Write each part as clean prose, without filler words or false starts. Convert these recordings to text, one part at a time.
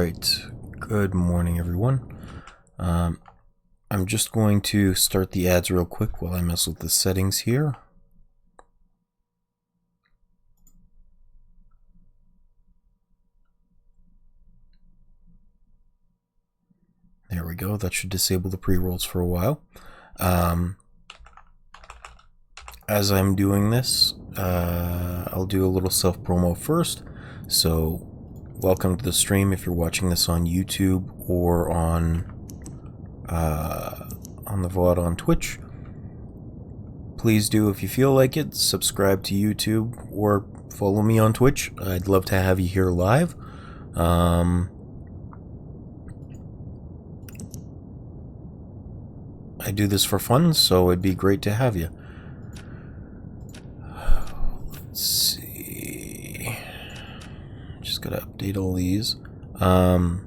Alright, good morning everyone. I'm just going to start the ads real quick while I mess with the settings here. There we go, that should disable the pre-rolls for a while. As I'm doing this, I'll do a little self-promo first. So, welcome to the stream if you're watching this on YouTube or on the VOD on Twitch. Please do, if you feel like it, subscribe to YouTube or follow me on Twitch. I'd love to have you here live. I do this for fun, so it'd be great to have you. Let's see. Just gotta update all these. I'm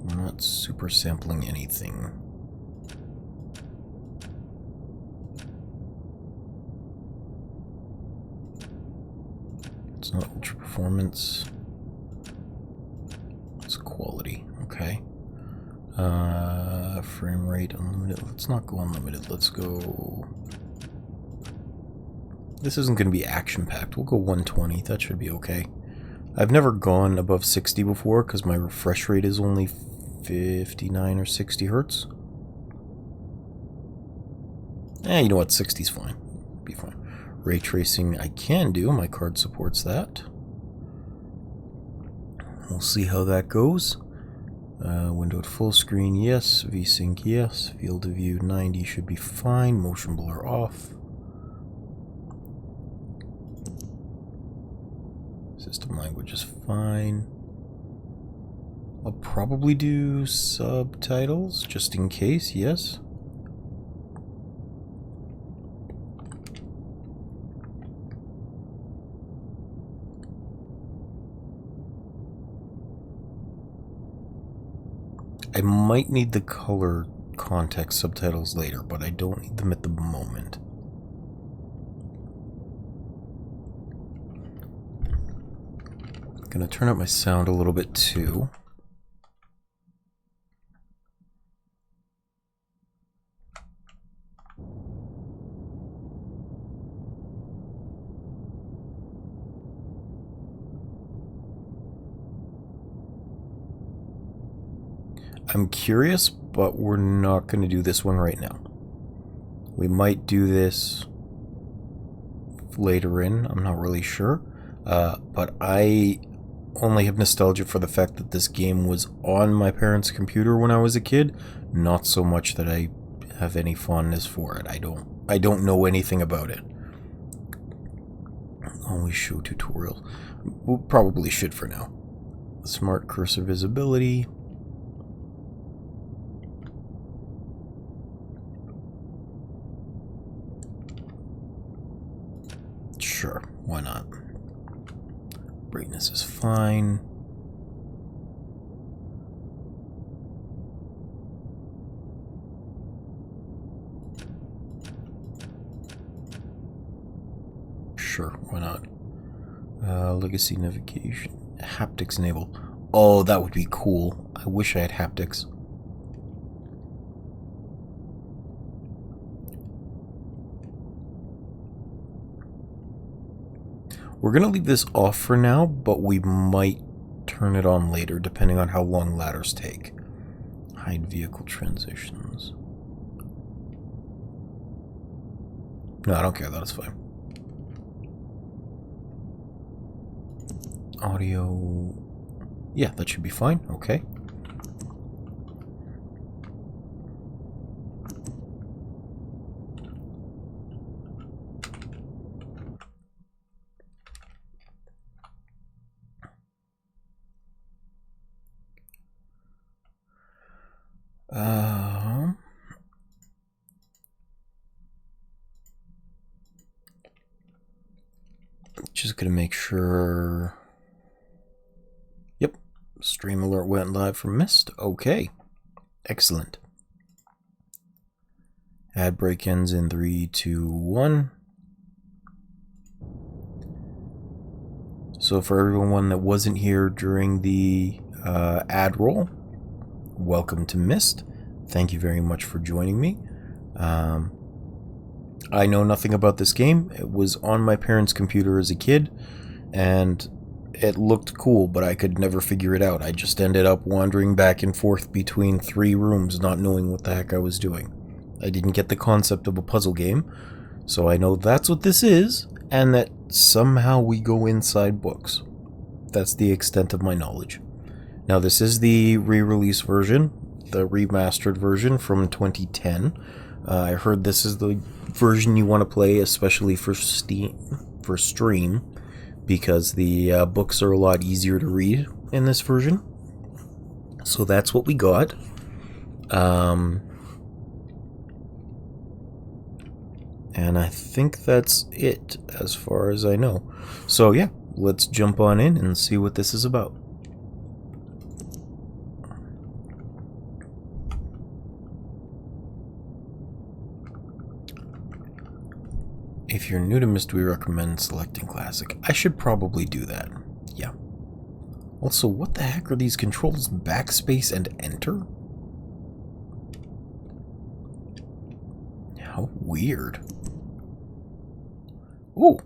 not super sampling anything. It's not ultra performance. It's quality. Okay. Frame rate unlimited. Let's not go unlimited. Let's go. This isn't going to be action packed. We'll go 120. That should be okay. I've never gone above 60 before because my refresh rate is only 59 or 60 hertz. You know what? 60's fine. Be fine. Ray tracing I can do. My card supports that. We'll see how that goes. Window at full screen, yes. VSync, yes. Field of view 90 should be fine. Motion blur off. System language is fine. I'll probably do subtitles just in case, yes. I might need the color context subtitles later, but I don't need them at the moment. I'm gonna turn up my sound a little bit too. I'm curious, but we're not going to do this one right now. We might do this later in, I'm not really sure. But I only have nostalgia for the fact that this game was on my parents' computer when I was a kid, not so much that I have any fondness for it. I don't know anything about it. Always show tutorials. We probably should for now. Smart cursor visibility. Sure, why not? Brightness is fine. Sure, why not? Legacy navigation. Haptics enable. Oh, that would be cool. I wish I had haptics. We're going to leave this off for now, but we might turn it on later, depending on how long ladders take. Hide vehicle transitions. No, I don't care. That's fine. Audio. Yeah, that should be fine. Okay. Just gonna make sure. Yep, stream alert went live from MYST. Okay, excellent. Ad break ends in 3, 2, 1. So for everyone that wasn't here during the ad roll, welcome to MYST. Thank you very much for joining me. I know nothing about this game. It was on my parents' computer as a kid, and it looked cool, but I could never figure it out. I just ended up wandering back and forth between 3 rooms, not knowing what the heck I was doing. I didn't get the concept of a puzzle game, so I know that's what this is, and that somehow we go inside books. That's the extent of my knowledge. Now, this is the re-release version, the remastered version from 2010. I heard this is the version you want to play, especially for stream, because the books are a lot easier to read in this version. So that's what we got. And I think that's it as far as I know. So yeah, let's jump on in and see what this is about. If you're new to MYST, we recommend selecting Classic. I should probably do that. Yeah. Also, what the heck are these controls? Backspace and Enter? How weird. Ooh.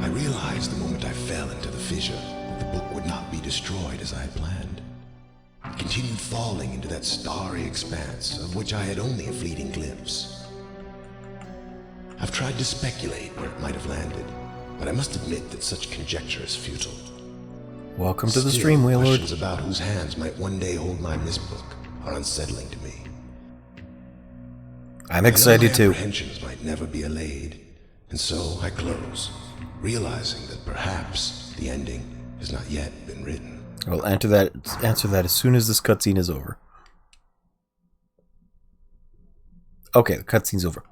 I realized the moment I fell into the fissure that the book would not be destroyed as I had planned. It continued falling into that starry expanse of which I had only a fleeting glimpse. I've tried to speculate where it might have landed, but I must admit that such conjecture is futile. Welcome to the stream, Waylord. Questions about whose hands might one day hold my MYST book are unsettling to me. I'm excited my too. Apprehensions might never be allayed, and so I close, realizing that perhaps the ending has not yet been written. I'll answer that as soon as this cutscene is over. Okay, the cutscene's over.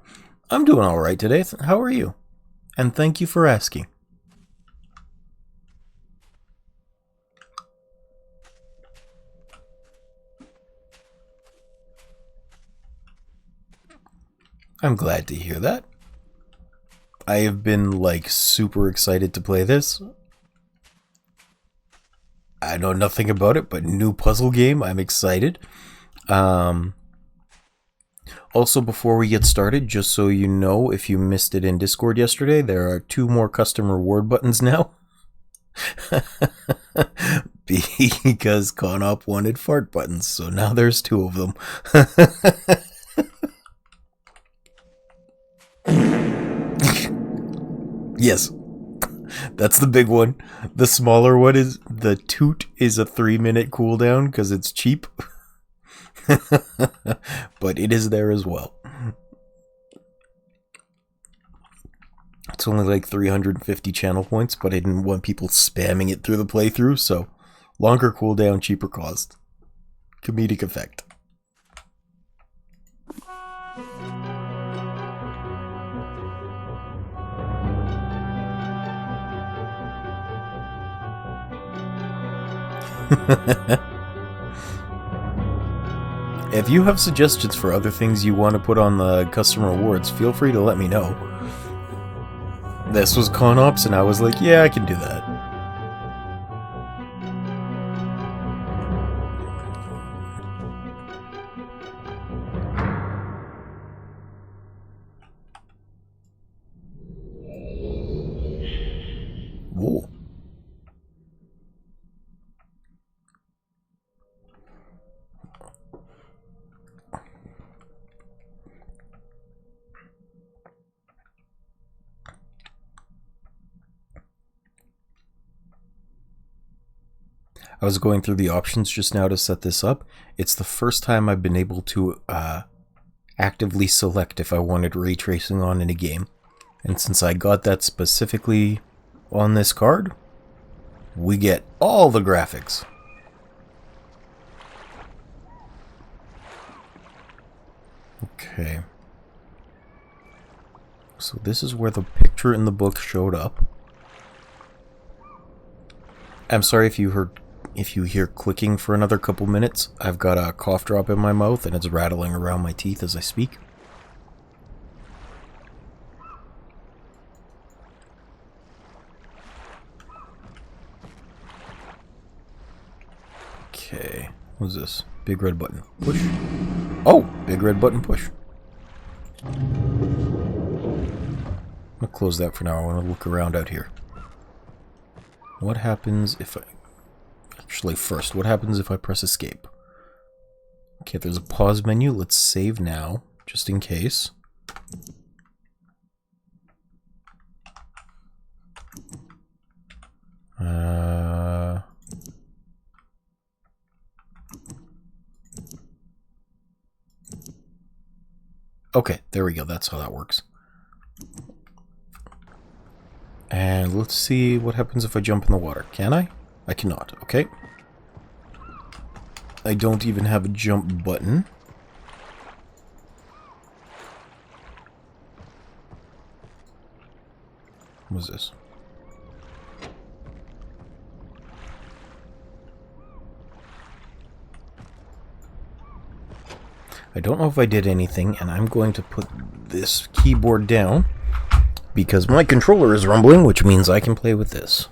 I'm doing all right today. How are you? And thank you for asking. I'm glad to hear that. I have been, like, super excited to play this. I know nothing about it, but new puzzle game, I'm excited. Also, before we get started, just so you know, if you missed it in Discord yesterday, there are 2 more custom reward buttons now. Because Conop wanted fart buttons, so now there's 2 of them. Yes, that's the big one. The smaller one is the toot is a 3-minute cooldown because it's cheap. But it is there as well. It's only like 350 channel points, but I didn't want people spamming it through the playthrough, so longer cooldown, cheaper cost. Comedic effect. If you have suggestions for other things you want to put on the custom rewards, feel free to let me know. This was Conops, and I was like, yeah, I can do that. Whoa. I was going through the options just now to set this up. It's the first time I've been able to actively select if I wanted ray tracing on in a game. And since I got that specifically on this card, we get all the graphics. Okay. So this is where the picture in the book showed up. I'm sorry if you hear clicking for another couple minutes. I've got a cough drop in my mouth and it's rattling around my teeth as I speak. Okay, what's this? Big red button. Push. Oh, big red button push. I'm gonna close that for now. I want to look around out here. What happens if I... Actually, first, what happens if I press escape? Okay, there's a pause menu. Let's save now, just in case. Okay, there we go. That's how that works. And let's see what happens if I jump in the water. Can I? I cannot. Okay. I don't even have a jump button. What is this? I don't know if I did anything, and I'm going to put this keyboard down because my controller is rumbling, which means I can play with this.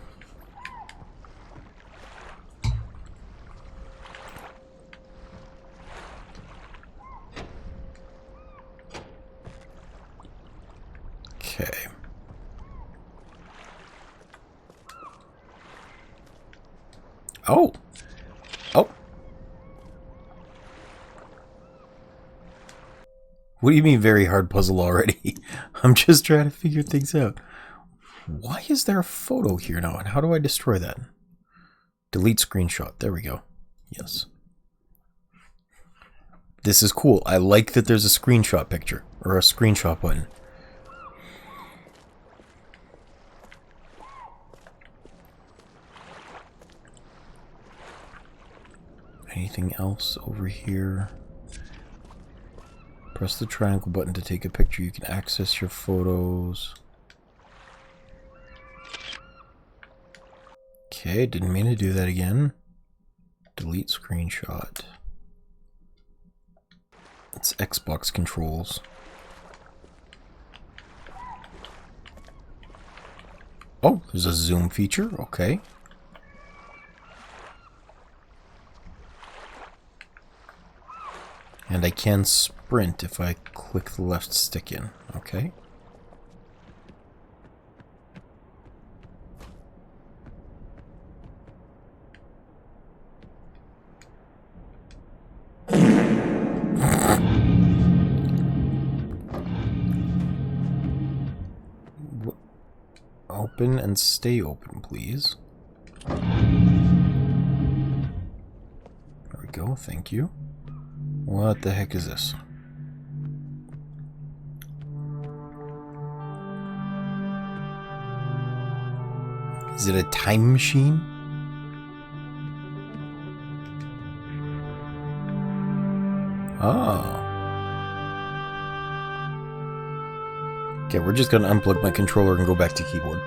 Okay. Oh! Oh! What do you mean very hard puzzle already? I'm just trying to figure things out. Why is there a photo here now, and how do I destroy that? Delete screenshot. There we go. Yes. This is cool. I like that there's a screenshot picture, or a screenshot button. Anything else over here? Press the triangle button to take a picture. You can access your photos. Okay, didn't mean to do that again. Delete screenshot. It's Xbox controls. Oh, there's a zoom feature. Okay. And I can sprint if I click the left stick in. Okay. Open and stay open, please. There we go, thank you. What the heck is this? Is it a time machine? Oh. Okay, we're just gonna unplug my controller and go back to keyboard.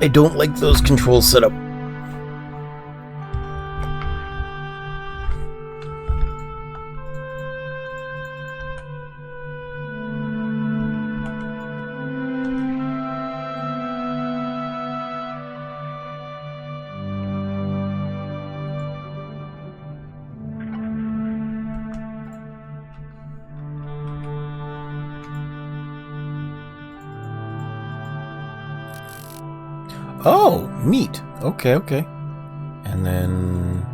I don't like those controls set up. Oh, neat. Okay, okay. And then...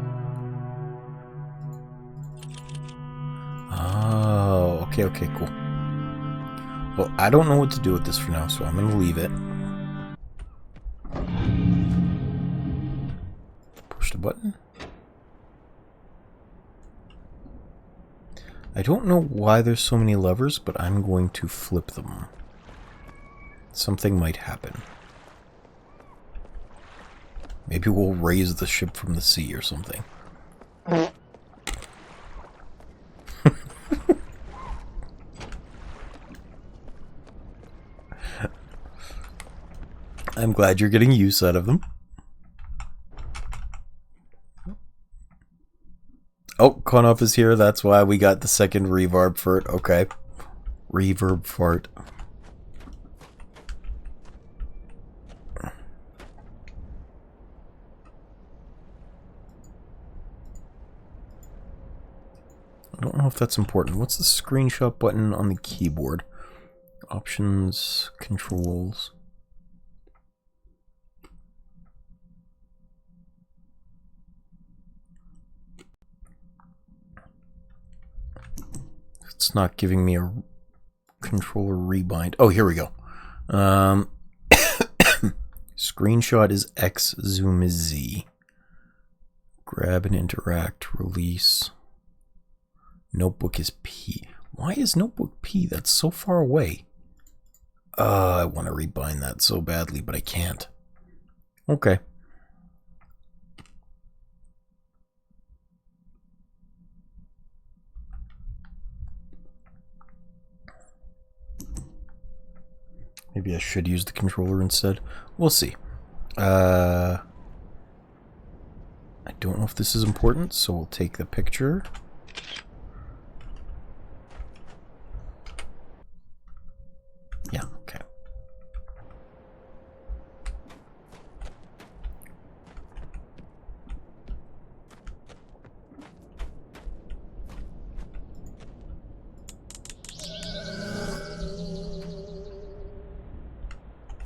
Oh, okay, okay, cool. Well, I don't know what to do with this for now, so I'm going to leave it. Push the button. I don't know why there's so many levers, but I'm going to flip them. Something might happen. Maybe we'll raise the ship from the sea or something. I'm glad you're getting use out of them. Oh, Konoff is here. That's why we got the second reverb for it. Okay. Reverb fart. I don't know if that's important. What's the screenshot button on the keyboard? Options, controls. It's not giving me a controller rebind. Oh, here we go. Screenshot is X, zoom is Z. Grab and interact, release. Notebook is P. Why is notebook P? That's so far away. I want to rebind that so badly, but I can't. Okay. Maybe I should use the controller instead. We'll see. I don't know if this is important, so we'll take the picture. Yeah, okay.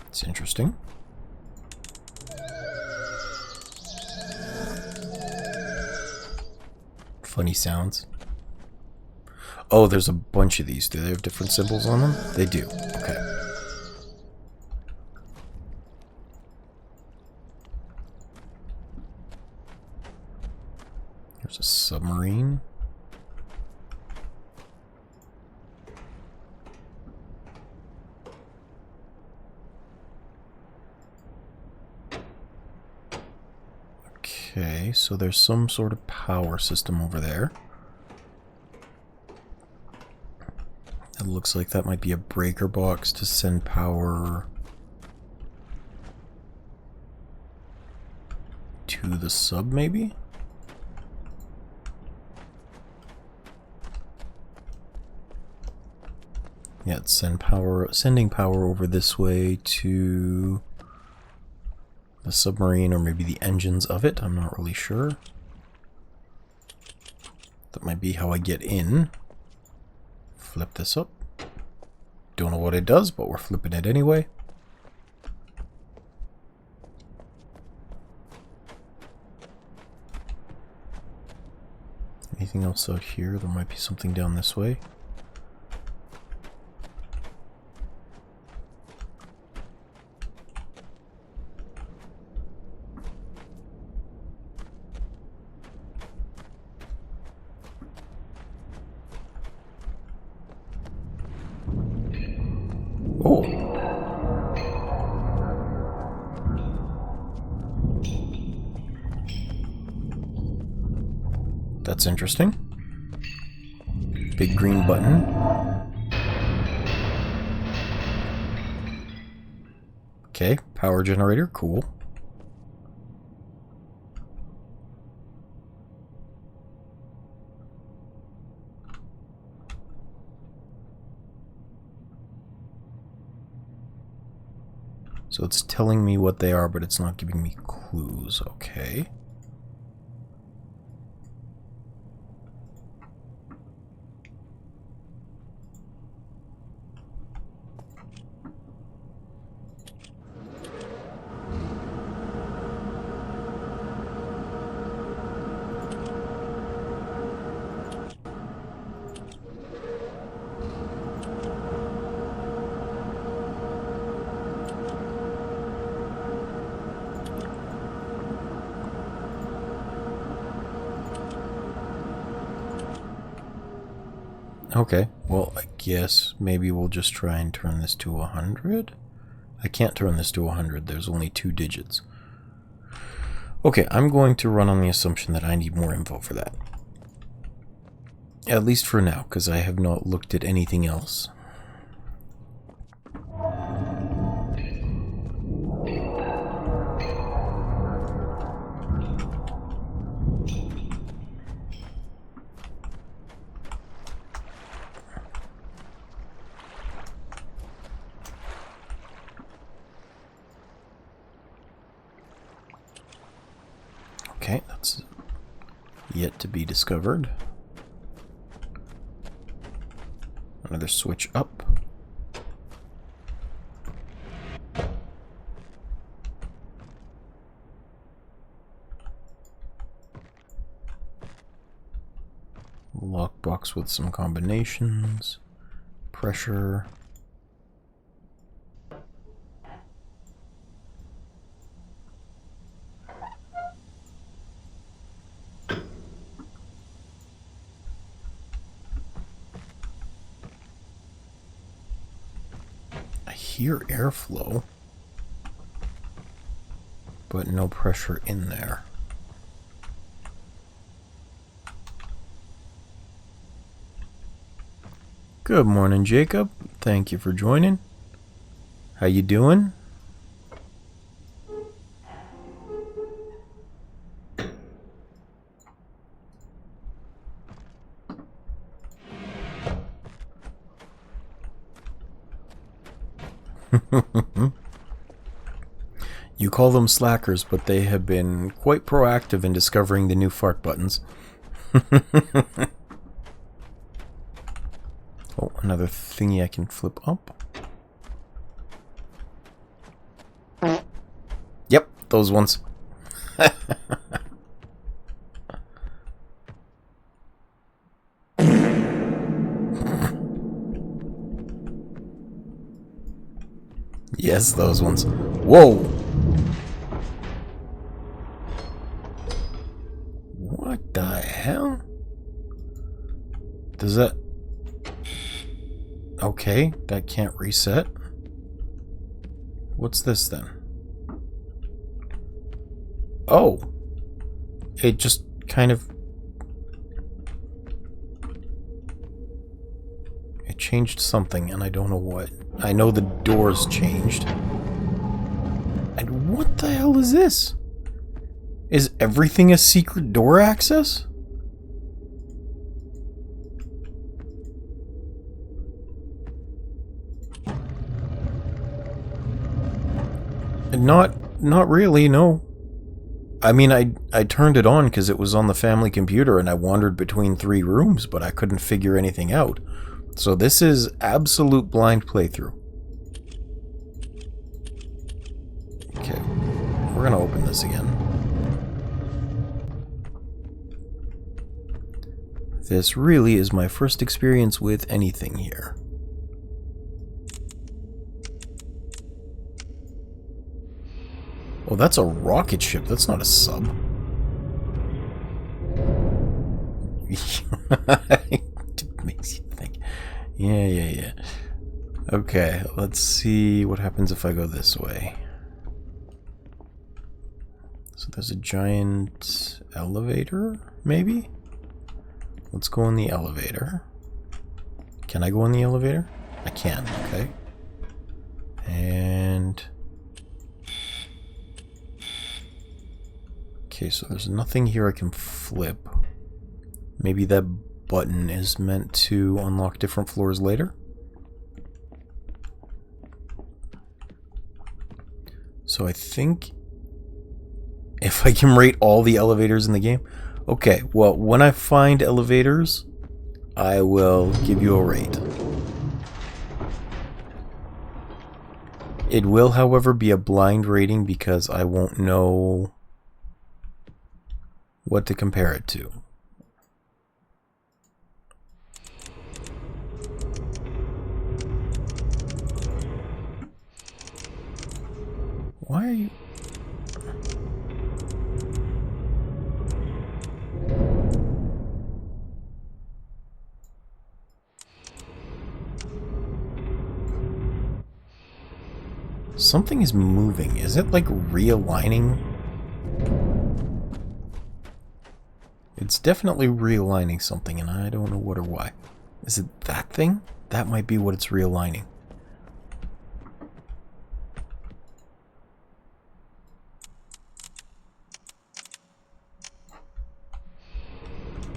It's interesting. Funny sounds. Oh, there's a bunch of these. Do they have different symbols on them? They do. Okay. There's a submarine. Okay, so there's some sort of power system over there. It looks like that might be a breaker box to send power to the sub, maybe? Yeah, it's sending power over this way to the submarine, or maybe the engines of it. I'm not really sure. That might be how I get in. Flip this up. Don't know what it does, but we're flipping it anyway. Anything else out here? There might be something down this way. That's interesting. Big green button. Okay, power generator, cool. So it's telling me what they are, but it's not giving me clues. Okay. Okay, well, I guess maybe we'll just try and turn this to 100. I can't turn this to 100. There's only 2 digits. Okay, I'm going to run on the assumption that I need more info for that. At least for now, because I have not looked at anything else. Okay, that's yet to be discovered. Another switch up. Lockbox with some combinations. Pressure. I hear airflow, but no pressure in there. Good morning, Jacob. Thank you for joining. How you doing? You call them slackers, but they have been quite proactive in discovering the new fart buttons. Oh, another thingy I can flip up. Yep, those ones. Yes, those ones. Whoa! What the hell? Does that... Okay, that can't reset. What's this then? Oh! It just kind of... It changed something, and I don't know what. I know the doors changed. And what the hell is this? Is everything a secret door access? Not really, no. I mean, I turned it on because it was on the family computer and I wandered between 3 rooms, but I couldn't figure anything out. So this is absolute blind playthrough. Okay, we're gonna open this again. This really is my first experience with anything here. Oh, that's a rocket ship. That's not a sub. It makes you think. Yeah. Okay, let's see what happens if I go this way. So there's a giant elevator, maybe? Let's go in the elevator. Can I go in the elevator? I can, okay. And... Okay, so there's nothing here I can flip. Maybe that button is meant to unlock different floors later? So I think if I can rate all the elevators in the game. Okay, well, when I find elevators, I will give you a rate. It will, however, be a blind rating because I won't know what to compare it to. Why are you... Something is moving. Is it like realigning? It's definitely realigning something, and I don't know what or why. Is it that thing? That might be what it's realigning.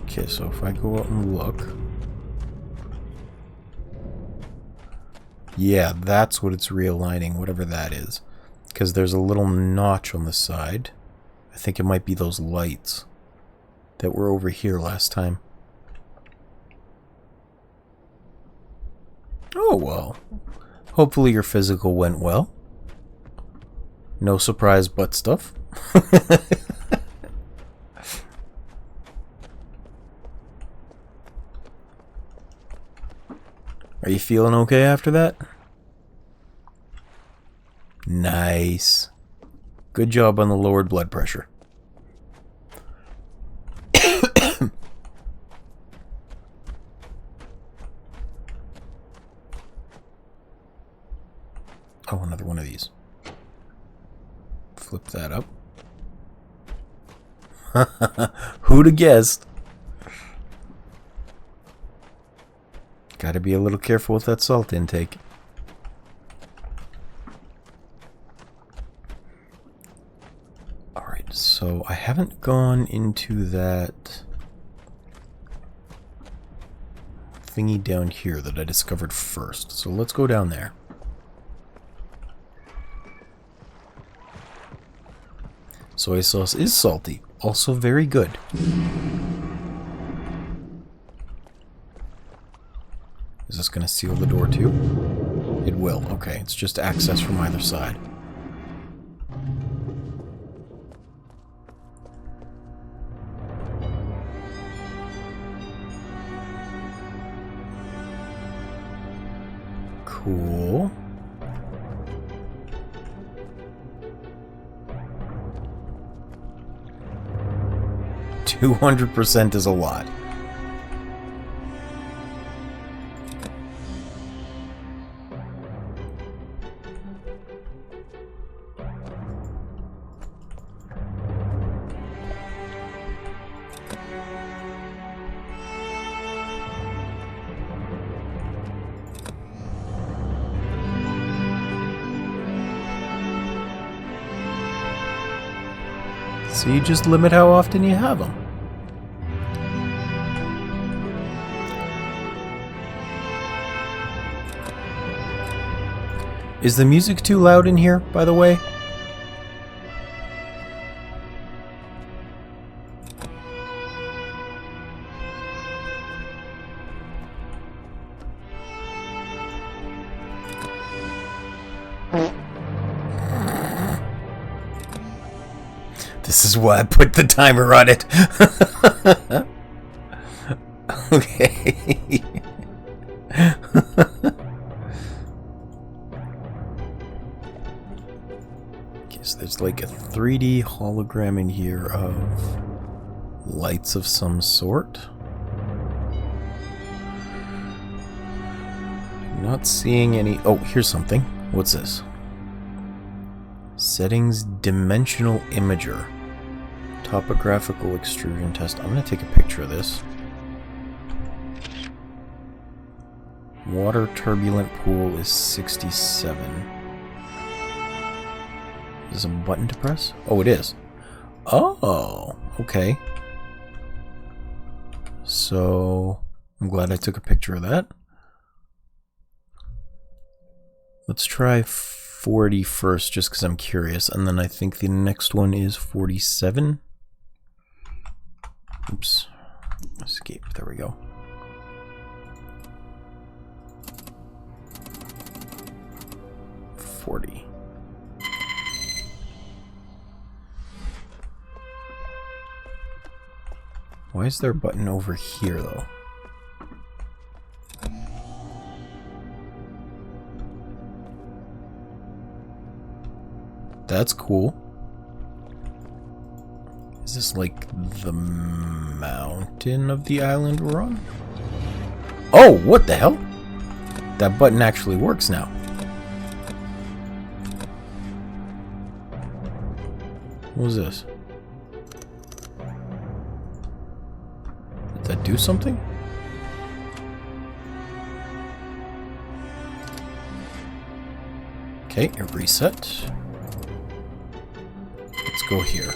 Okay, so if I go out and look... Yeah, that's what it's realigning, whatever that is. Because there's a little notch on the side. I think it might be those lights that were over here last time. Oh well. Hopefully your physical went well. No surprise butt stuff. Are you feeling okay after that? Nice. Good job on the lowered blood pressure. Oh, another one of these. Flip that up. Who'd have guessed? Gotta be a little careful with that salt intake. Alright, so I haven't gone into that thingy down here that I discovered first. So let's go down there. Soy sauce is salty, also very good. Is this going to seal the door too? It will. Okay, it's just access from either side. Cool. $200% is a lot. So you just limit how often you have them. Is the music too loud in here, by the way? This is why I put the timer on it. Okay. So there's like a 3D hologram in here of lights of some sort. Not seeing any... Oh, here's something. What's this? Settings Dimensional Imager. Topographical extrusion test. I'm going to take a picture of this. Water turbulent pool is 67. Is this a button to press? Oh, it is. Oh, okay. So, I'm glad I took a picture of that. Let's try 40 first, just because I'm curious. And then I think the next one is 47. Oops. Escape. There we go. Why is there a button over here, though? That's cool. Is this like the mountain of the island we're on? Oh, what the hell? That button actually works now. What was this? Did that do something? Okay, a reset. Let's go here.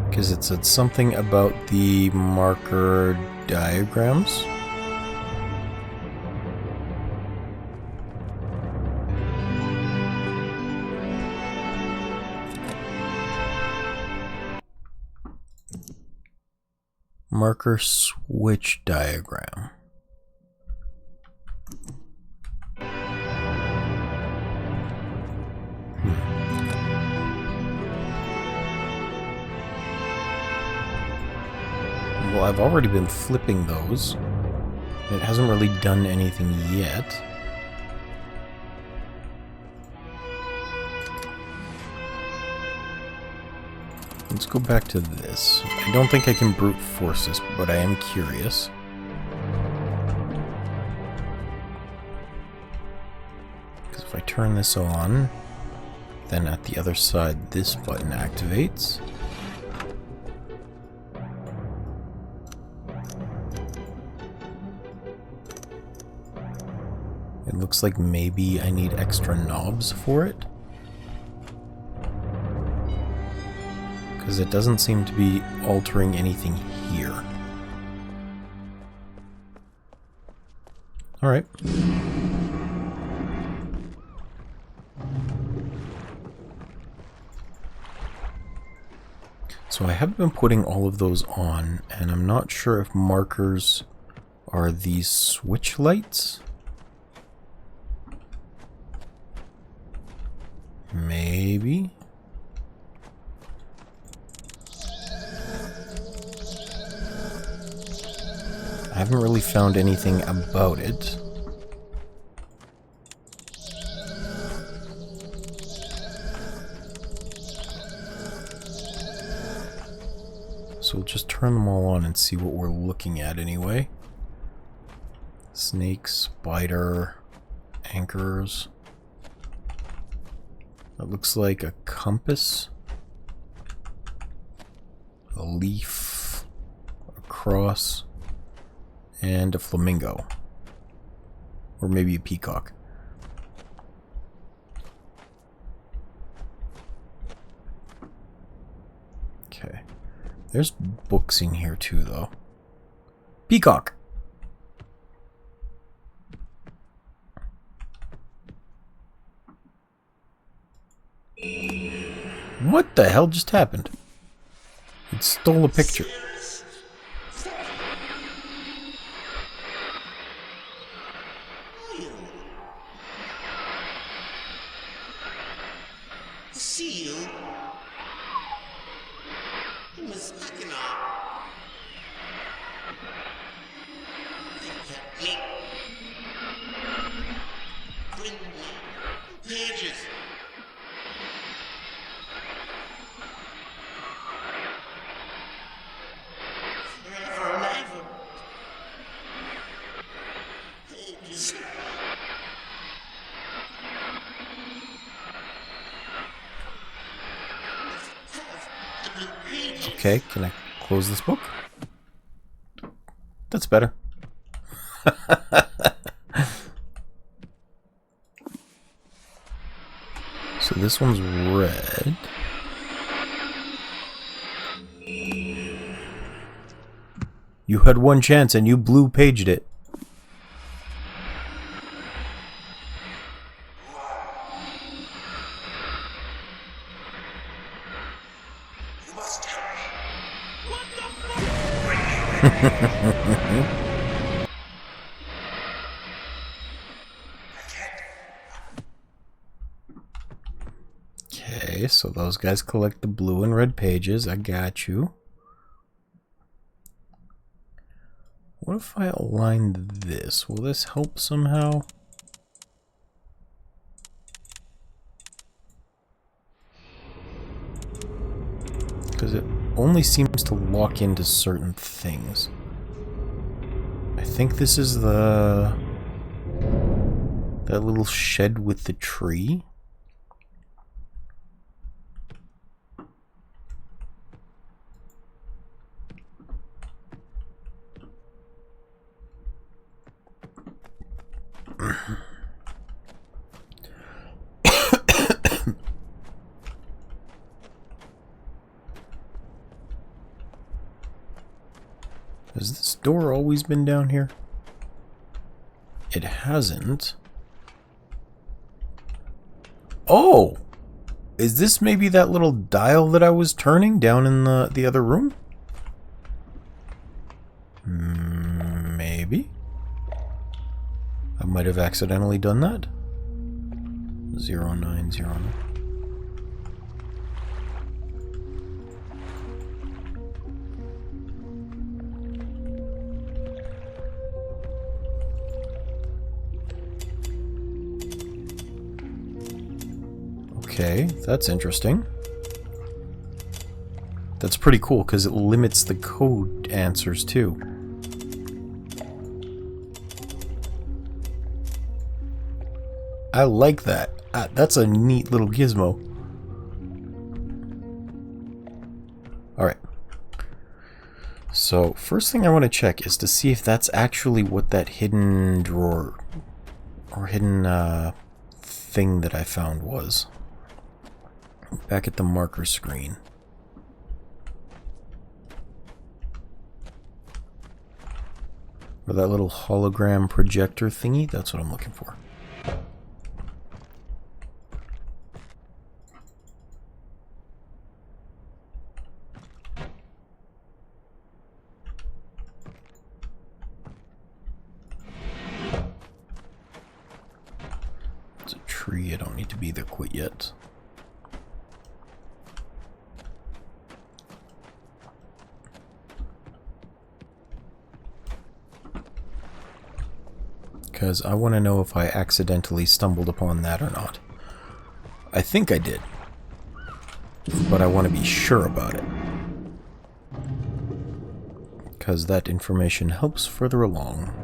Because it said something about the marker diagrams. marker switch diagram. Well, I've already been flipping those. It hasn't really done anything yet. Let's go back to this. I don't think I can brute force this, but I am curious. Because if I turn this on, then at the other side this button activates. It looks like maybe I need extra knobs for it. Because it doesn't seem to be altering anything here. Alright. So I have been putting all of those on, and I'm not sure if markers are these switch lights. Maybe. I haven't really found anything about it. So we'll just turn them all on and see what we're looking at anyway. Snake, spider, anchors. That looks like a compass, a leaf, a cross, and a flamingo. Or maybe a peacock. Okay. There's books in here too, though. Peacock! What the hell just happened? It stole a picture. Seal? He was looking up. Bring me pages. Forever and ever. Pages. Okay, can I close this book? That's better. So this one's red. You had one chance and you blue paged it. You must tell me. What the fuck? Okay, so those guys collect the blue and red pages. I got you. What if I align this? Will this help somehow? Because it only seems to lock into certain things. I think this is that little shed with the tree. Has this door always been down here? It hasn't. Oh! Is this maybe that little dial that I was turning down in the other room? might have accidentally done that. 0909. Okay, that's interesting. That's pretty cool because it limits the code answers too. I like that. That's a neat little gizmo. Alright. So, first thing I want to check is to see if that's actually what that hidden drawer or hidden thing that I found was. Back at the marker screen. Or that little hologram projector thingy, that's what I'm looking for. It's a tree, I don't need to be there quite yet. Because I want to know if I accidentally stumbled upon that or not. I think I did, but I want to be sure about it. Because that information helps further along.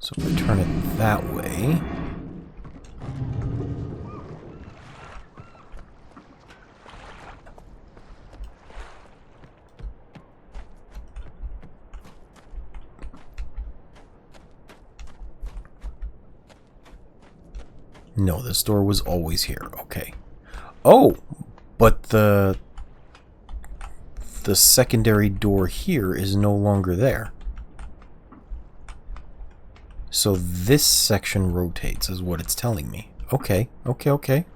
So if I turn it that way... No, this door was always here. Okay. Oh! But the secondary door here is no longer there. So this section rotates, is what it's telling me. Okay, okay, okay.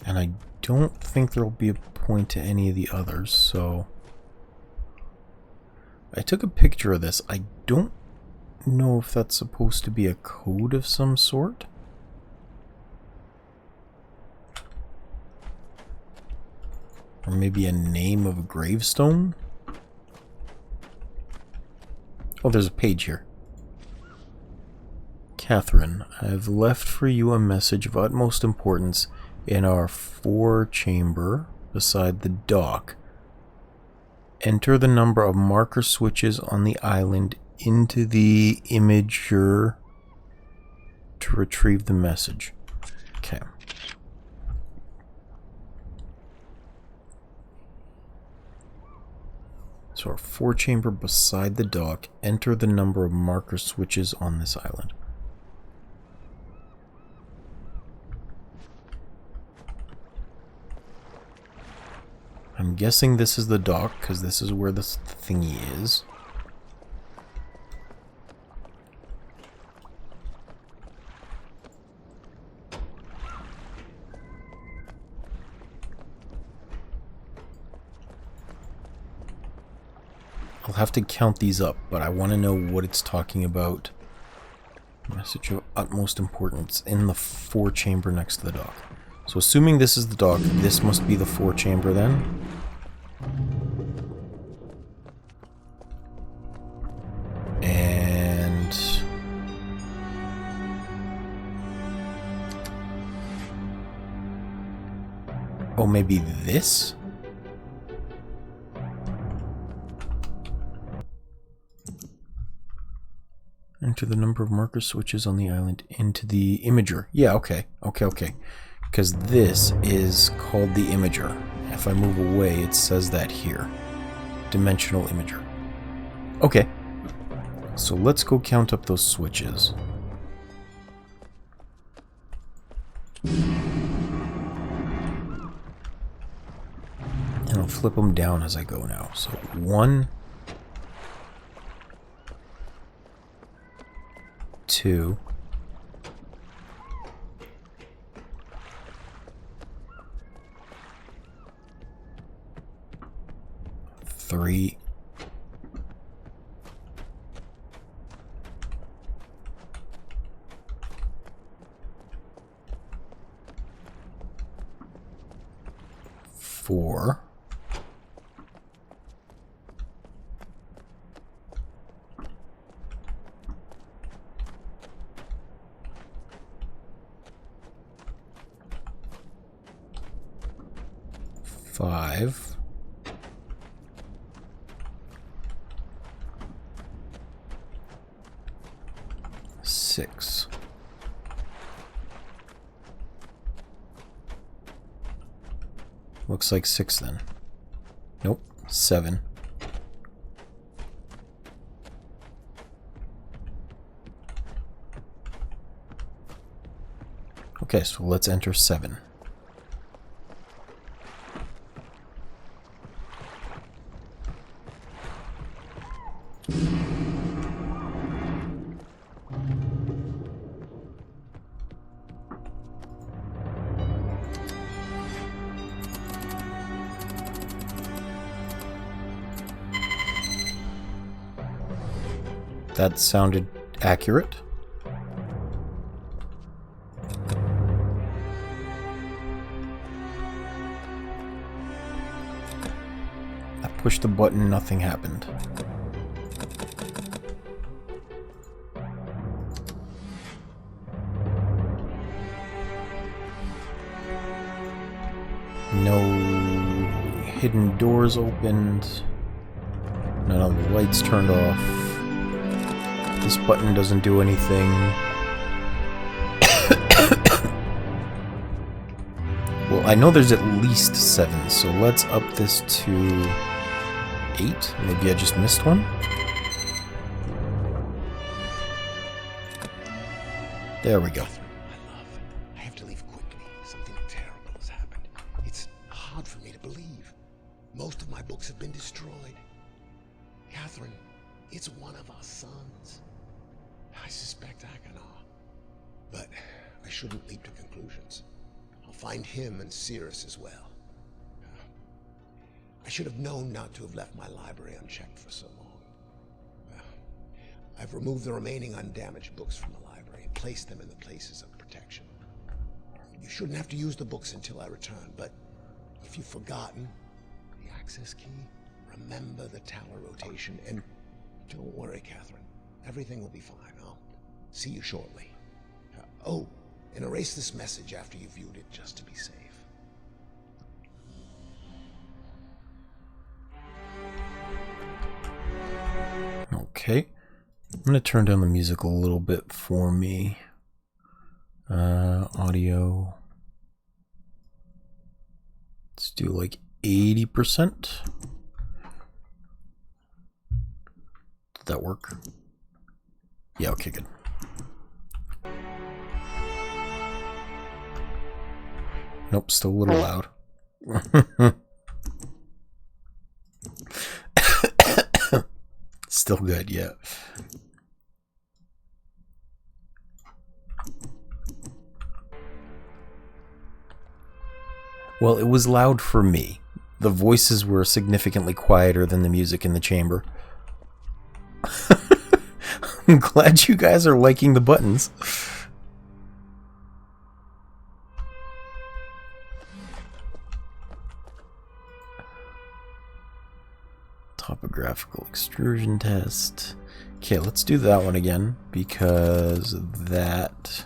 And I don't think there'll be a point to any of the others, so... I took a picture of this. I don't know if that's supposed to be a code of some sort. Or maybe a name of a gravestone? Oh, there's a page here. Catherine, I have left for you a message of utmost importance in our 4-chamber beside the dock. Enter the number of marker switches on the island into the imager to retrieve the message. Okay. So our 4-chamber beside the dock, enter the number of marker switches on this island. I'm guessing this is the dock, because this is where this thingy is. I'll have to count these up, but I want to know what it's talking about. Message of utmost importance in the 4-chamber next to the dock. So assuming this is the dock, this must be the 4-chamber then. And... oh, maybe this? Enter the number of marker switches on the island into the imager. Yeah, okay. Okay. Because this is called the imager. If I move away, it says that here. Dimensional imager. Okay. So let's go count up those switches. And I'll flip them down as I go now. So 1, 2, 3, 4, 5, 6. Looks like 6 then. Nope, 7. Okay, so let's enter 7. That sounded accurate. I pushed the button, nothing happened. No hidden doors opened. None of the lights turned off. This button doesn't do anything. Well, I know there's at least 7, so let's up this to 8. Maybe I just missed one? There we go. I have to leave quickly. Something terrible has happened. It's hard for me to believe. Most of my books have been destroyed. Catherine, it's one of our sons. I suspect Achenar. But I shouldn't leap to conclusions. I'll find him and Cirrus as well. I should have known not to have left my library unchecked for so long. I've removed the remaining undamaged books from the library and placed them in the places of protection. You shouldn't have to use the books until I return, but if you've forgotten the access key, remember the tower rotation, and don't worry, Catherine. Everything will be fine. I'll see you shortly. Oh, and erase this message after you've viewed it, just to be safe. Okay. I'm going to turn down the music a little bit for me. Audio. Let's do like 80%. Did that work? Yeah, okay, good. Nope, still a little loud. Still good, yeah. Well, it was loud for me. The voices were significantly quieter than the music in the chamber. I'm glad you guys are liking the buttons. Topographical extrusion test. Okay, let's do that one again, because that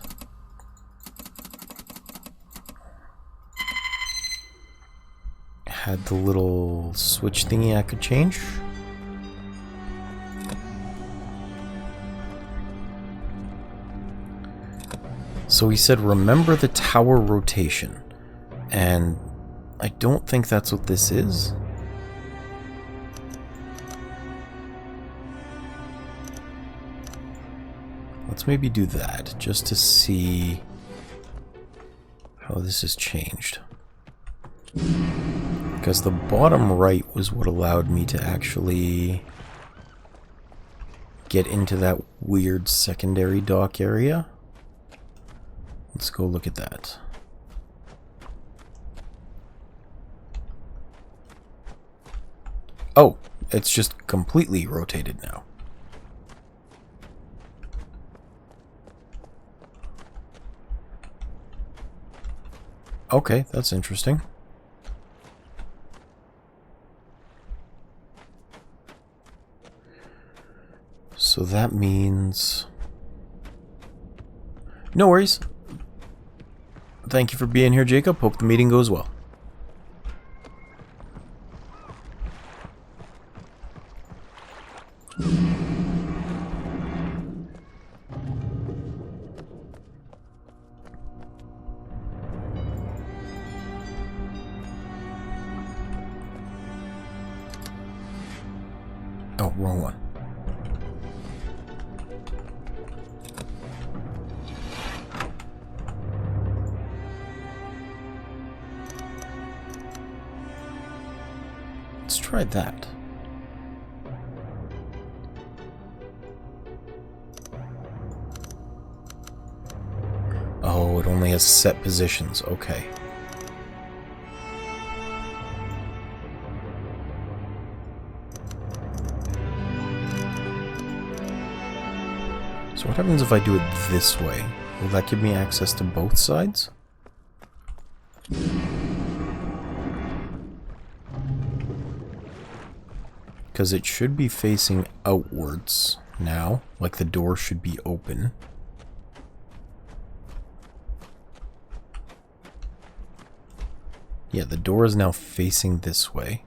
had the little switch thingy I could change. So he said, remember the tower rotation. And I don't think that's what this is. Let's maybe do that, just to see how this has changed. Because the bottom right was what allowed me to actually get into that weird secondary dock area. Let's go look at that. Oh, it's just completely rotated now. Okay, that's interesting. So that means... No worries. Thank you for being here, Jacob. Hope the meeting goes well. Oh, wrong one. Let's try that. Oh, it only has set positions. Okay. So what happens if I do it this way? Will that give me access to both sides? Because it should be facing outwards now, like the door should be open. Yeah, the door is now facing this way.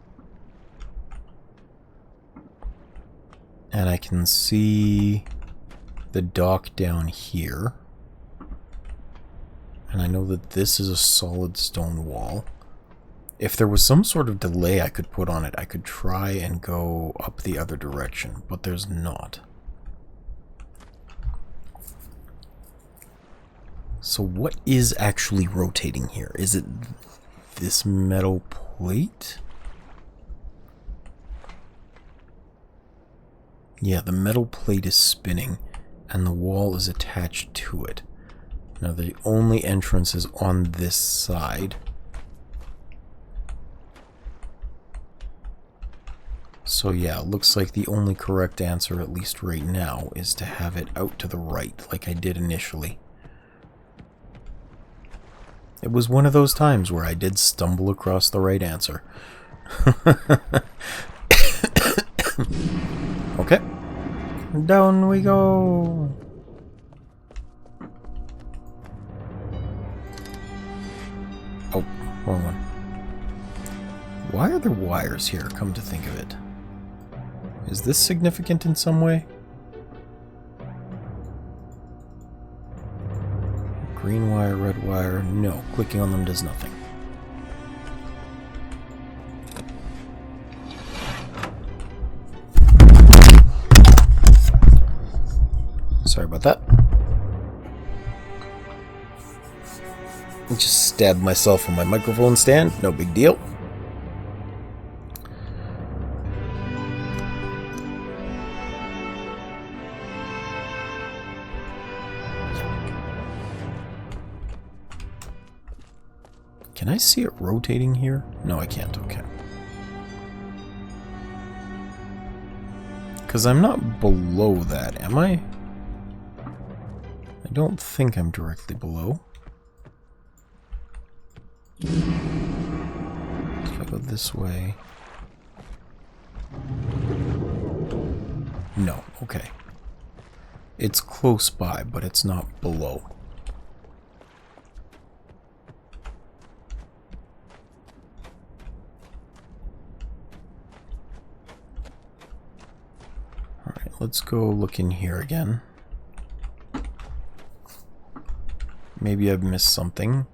And I can see the dock down here. And I know that this is a solid stone wall. If there was some sort of delay I could put on it, I could try and go up the other direction, but there's not. So what is actually rotating here? Is it this metal plate? Yeah, the metal plate is spinning, and the wall is attached to it. Now the only entrance is on this side. So yeah, it looks like the only correct answer, at least right now, is to have it out to the right, like I did initially. It was one of those times where I did stumble across the right answer. Okay. Down we go. Oh, wrong one. Why are there wires here, come to think of it? Is this significant in some way? Green wire, red wire, no. Clicking on them does nothing. Sorry about that. I just stabbed myself on my microphone stand, no big deal. Can I see it rotating here? No, I can't. Okay. Because I'm not below that, am I? I don't think I'm directly below. If I go this way... No, okay. It's close by, but it's not below. Alright, let's go look in here again. Maybe I've missed something.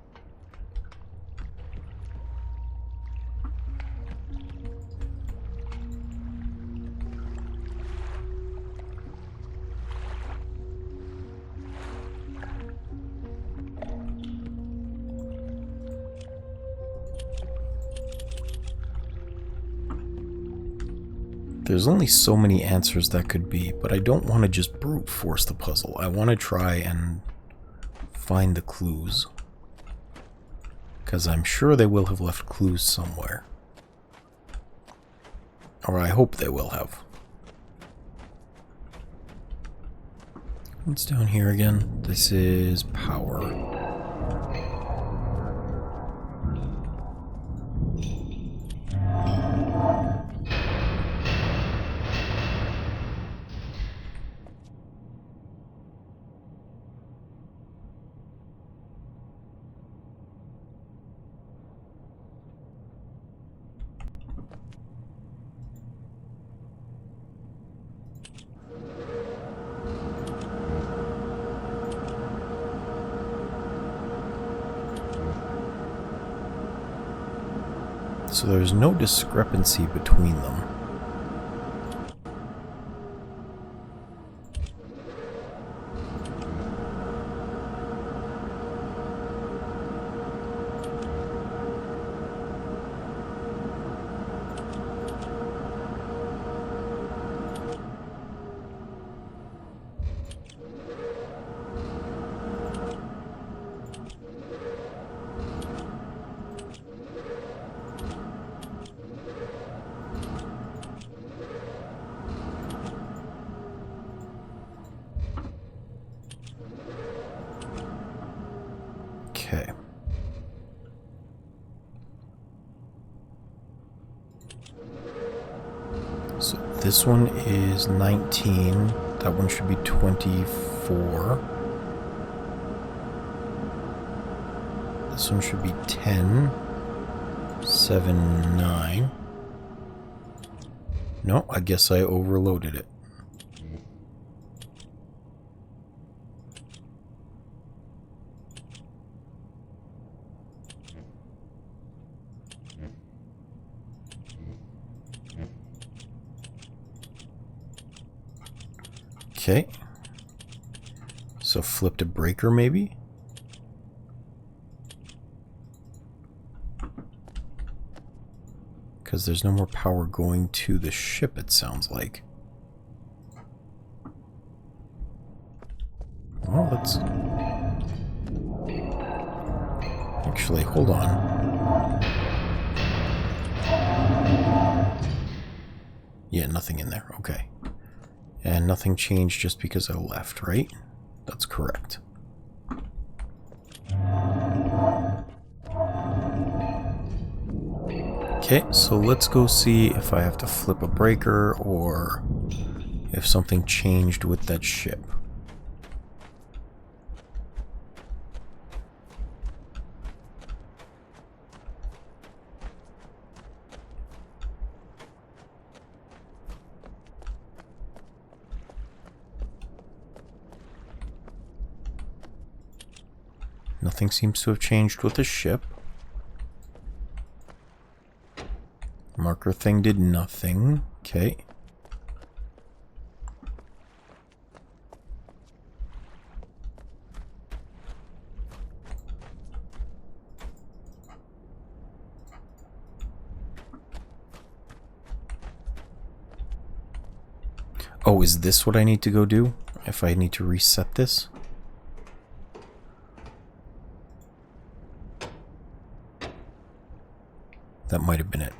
There's only so many answers that could be, but I don't want to just brute force the puzzle. I want to try and find the clues. Because I'm sure they will have left clues somewhere. Or I hope they will have. What's down here again? This is power. So there's no discrepancy between them. Okay. So this one is 19. That one should be 24. This one should be 10. 7, 9. No, I guess I overloaded it. Okay. So flipped a breaker maybe? Because there's no more power going to the ship, it sounds like. Well, let's... Actually, hold on. Yeah, nothing in there. Okay. And nothing changed just because I left, right? That's correct. Okay, so let's go see if I have to flip a breaker or if something changed with that ship. Nothing seems to have changed with the ship. Marker thing did nothing. Okay. Oh, is this what I need to go do? If I need to reset this? That might have been it.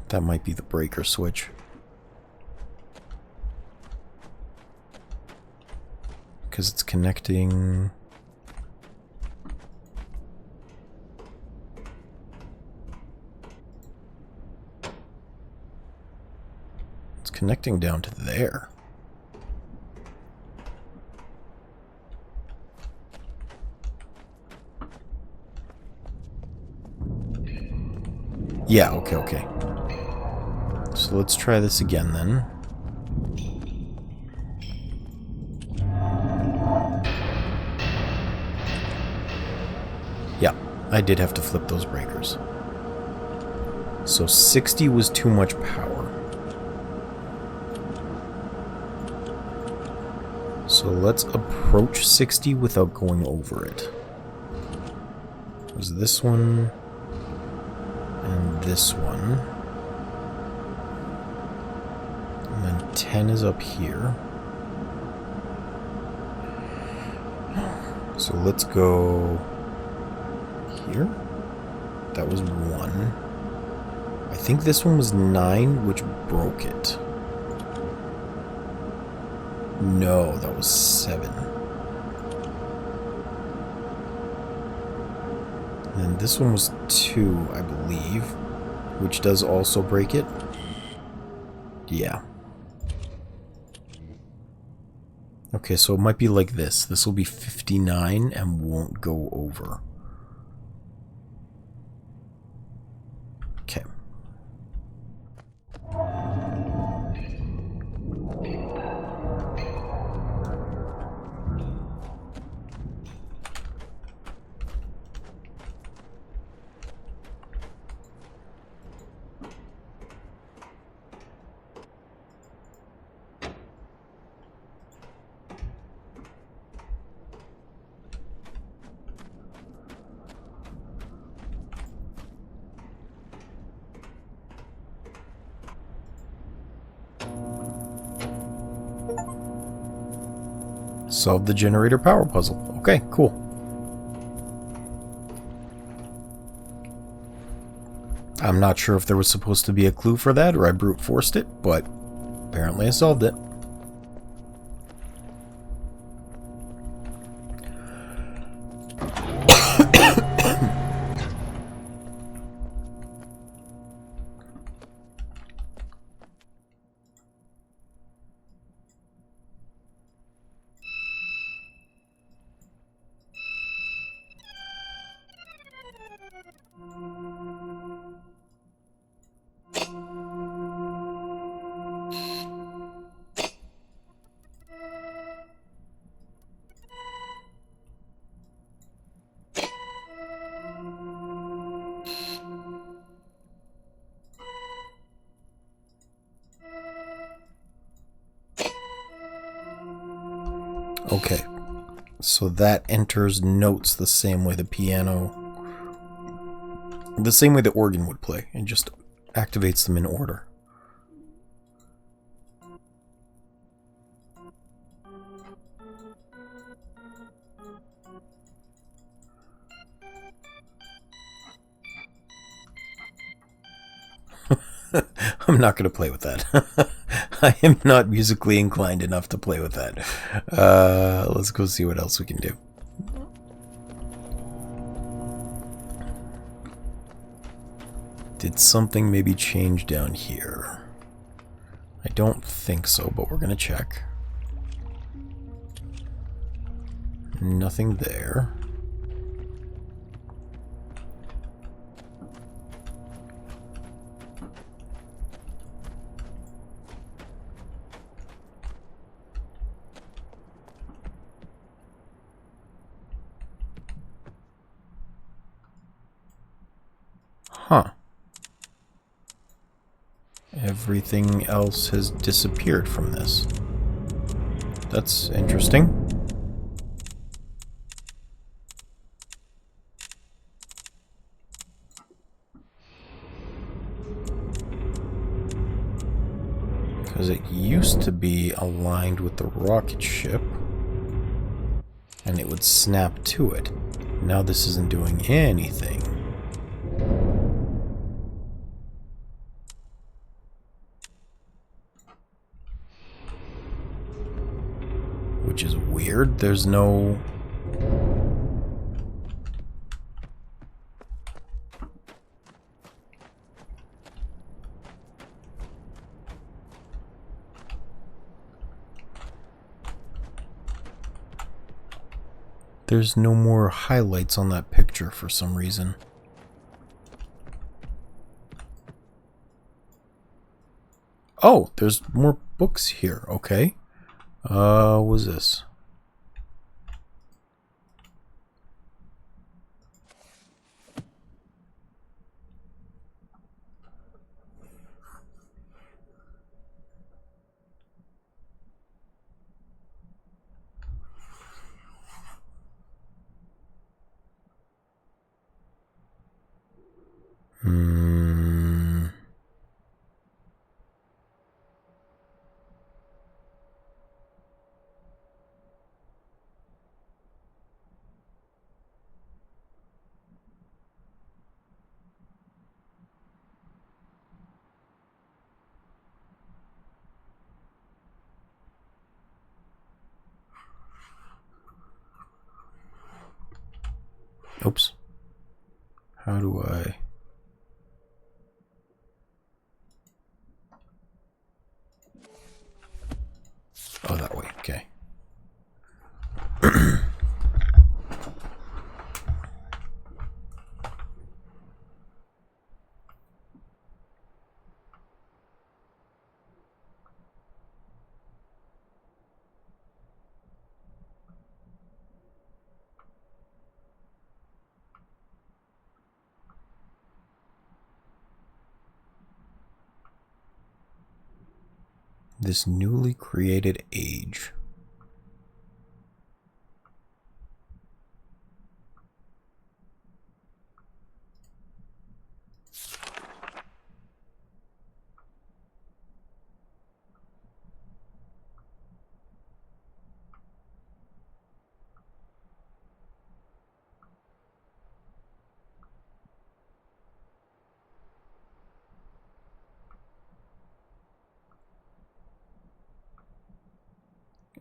That might be the breaker switch. Because it's connecting... It's connecting down to there. Yeah, okay. So let's try this again then. Yeah, I did have to flip those breakers. So 60 was too much power. So let's approach 60 without going over it. Was this one and this one. 10 is up here. So let's go here. That was 1. I think this one was 9, which broke it. No, that was 7. And then this one was 2, I believe, which does also break it. Yeah. Okay, so it might be like this. This will be 59 and won't go over. Okay. Solve the generator power puzzle. Okay, cool. I'm not sure if there was supposed to be a clue for that or I brute forced it, but apparently I solved it. Okay, so that enters notes the same way the piano, the same way the organ would play, and just activates them in order. I'm not going to play with that. I am not musically inclined enough to play with that. Let's go see what else we can do. Did something maybe change down here? I don't think so, but we're going to check. Nothing there. Huh. Everything else has disappeared from this. That's interesting. Because it used to be aligned with the rocket ship, and it would snap to it. Now this isn't doing anything. Which is weird. There's no... There's no more highlights on that picture for some reason. Oh, there's more books here. Okay. What was this? How do I... Oh, that way, okay. This newly created age.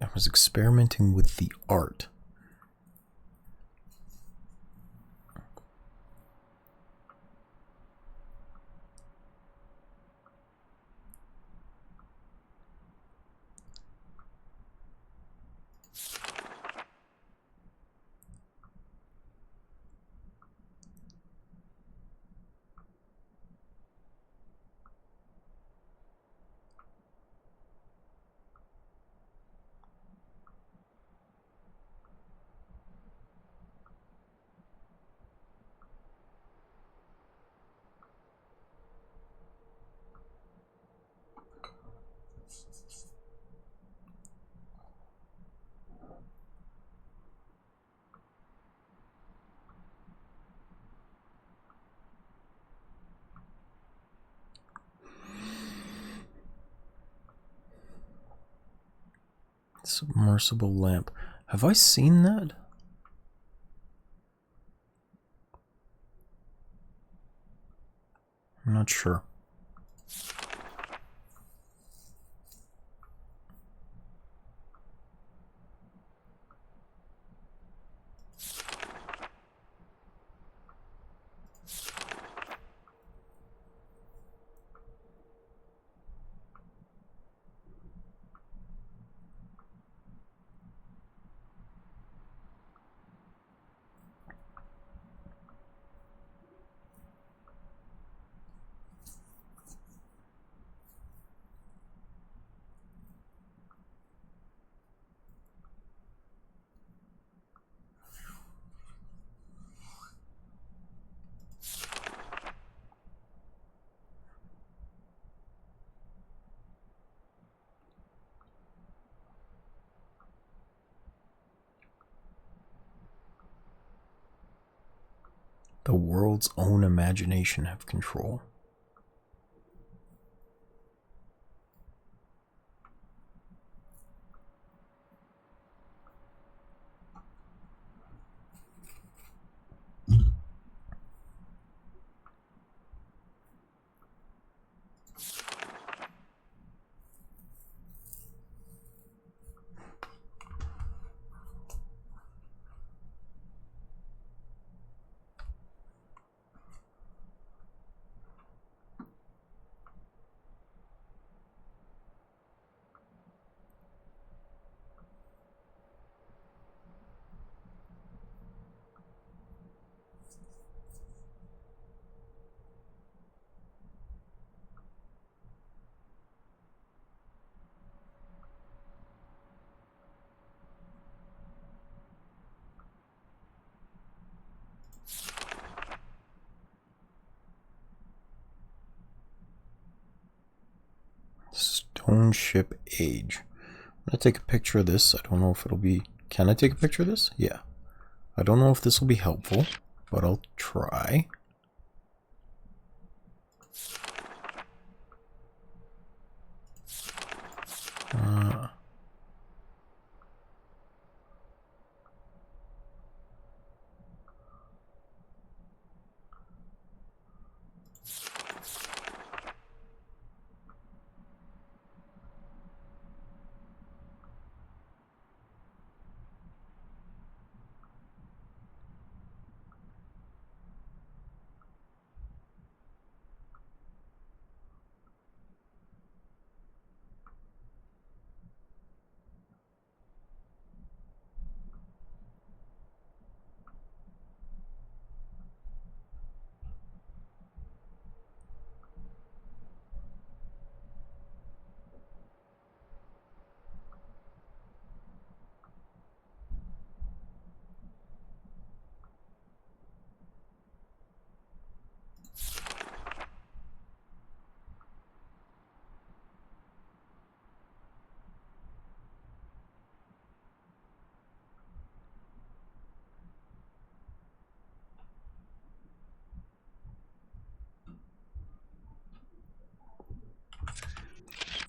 I was experimenting with the art. Submersible lamp. Have I seen that? I'm not sure. The world's own imagination have control. Stone ship age. I'm gonna take a picture of this. I don't know if it'll be... Can I take a picture of this? Yeah. I don't know if this will be helpful, but I'll try.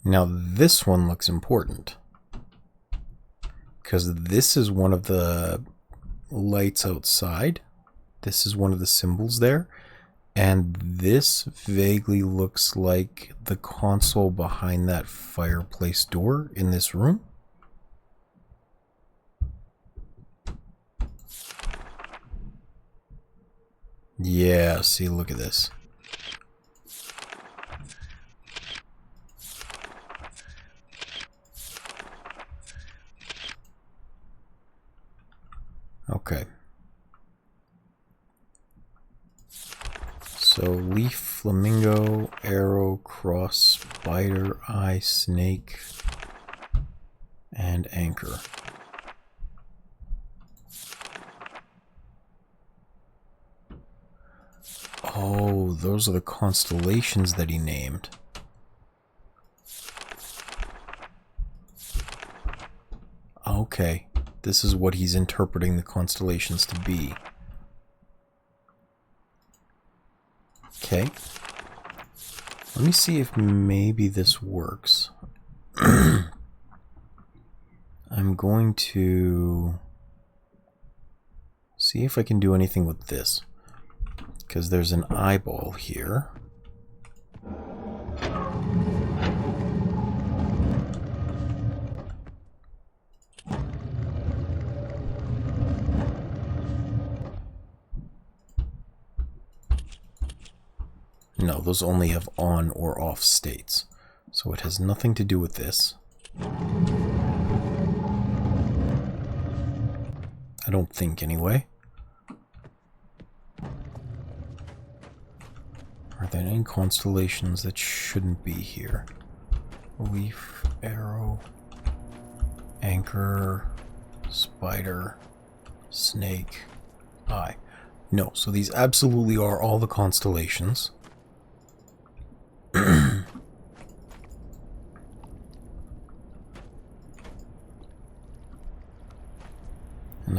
Now this one looks important, because this is one of the lights outside. This is one of the symbols there. And this vaguely looks like the console behind that fireplace door in this room. Yeah, see, look at this. Okay. So leaf, flamingo, arrow, cross, spider, eye, snake, and anchor. Oh, those are the constellations that he named. Okay, this is what he's interpreting the constellations to be. Okay. Let me see if maybe this works. I'm going to see if I can do anything with this. Because there's an eyeball here. No, those only have on or off states. So it has nothing to do with this. I don't think, anyway. Are there any constellations that shouldn't be here? Leaf, arrow, anchor, spider, snake, eye. No, so these absolutely are all the constellations. And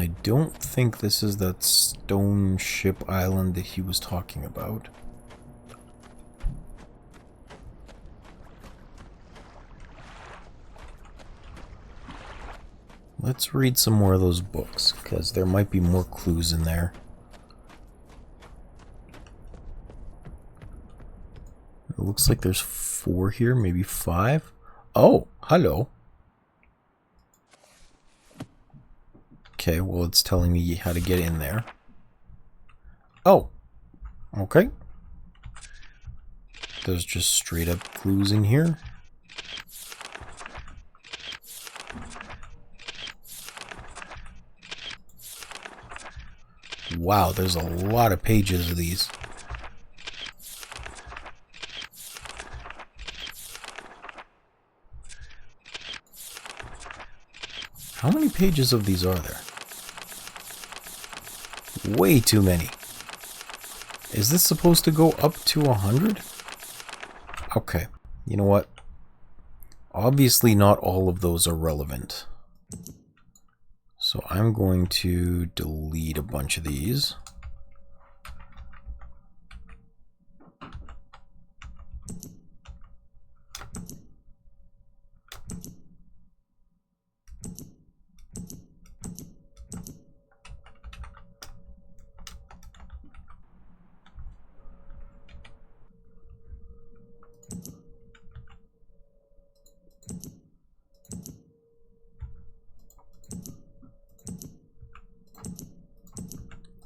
I don't think this is that stone ship island that he was talking about. Let's read some more of those books, because there might be more clues in there. It looks like there's 4 here, maybe 5. Oh, hello. Okay, well, it's telling me how to get in there. Oh, okay. There's just straight up clues in here. Wow, there's a lot of pages of these. How many pages of these are there? Way too many. Is this supposed to go up to 100? Okay, you know what? Obviously not all of those are relevant. So I'm going to delete a bunch of these.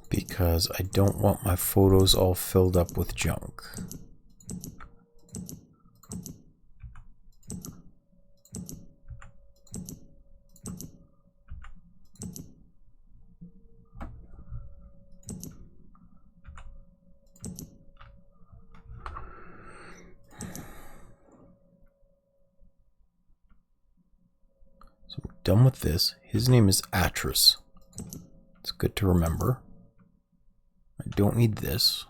Because I don't want my photos all filled up with junk. So I'm done with this. His name is Atris. It's good to remember. I don't need this.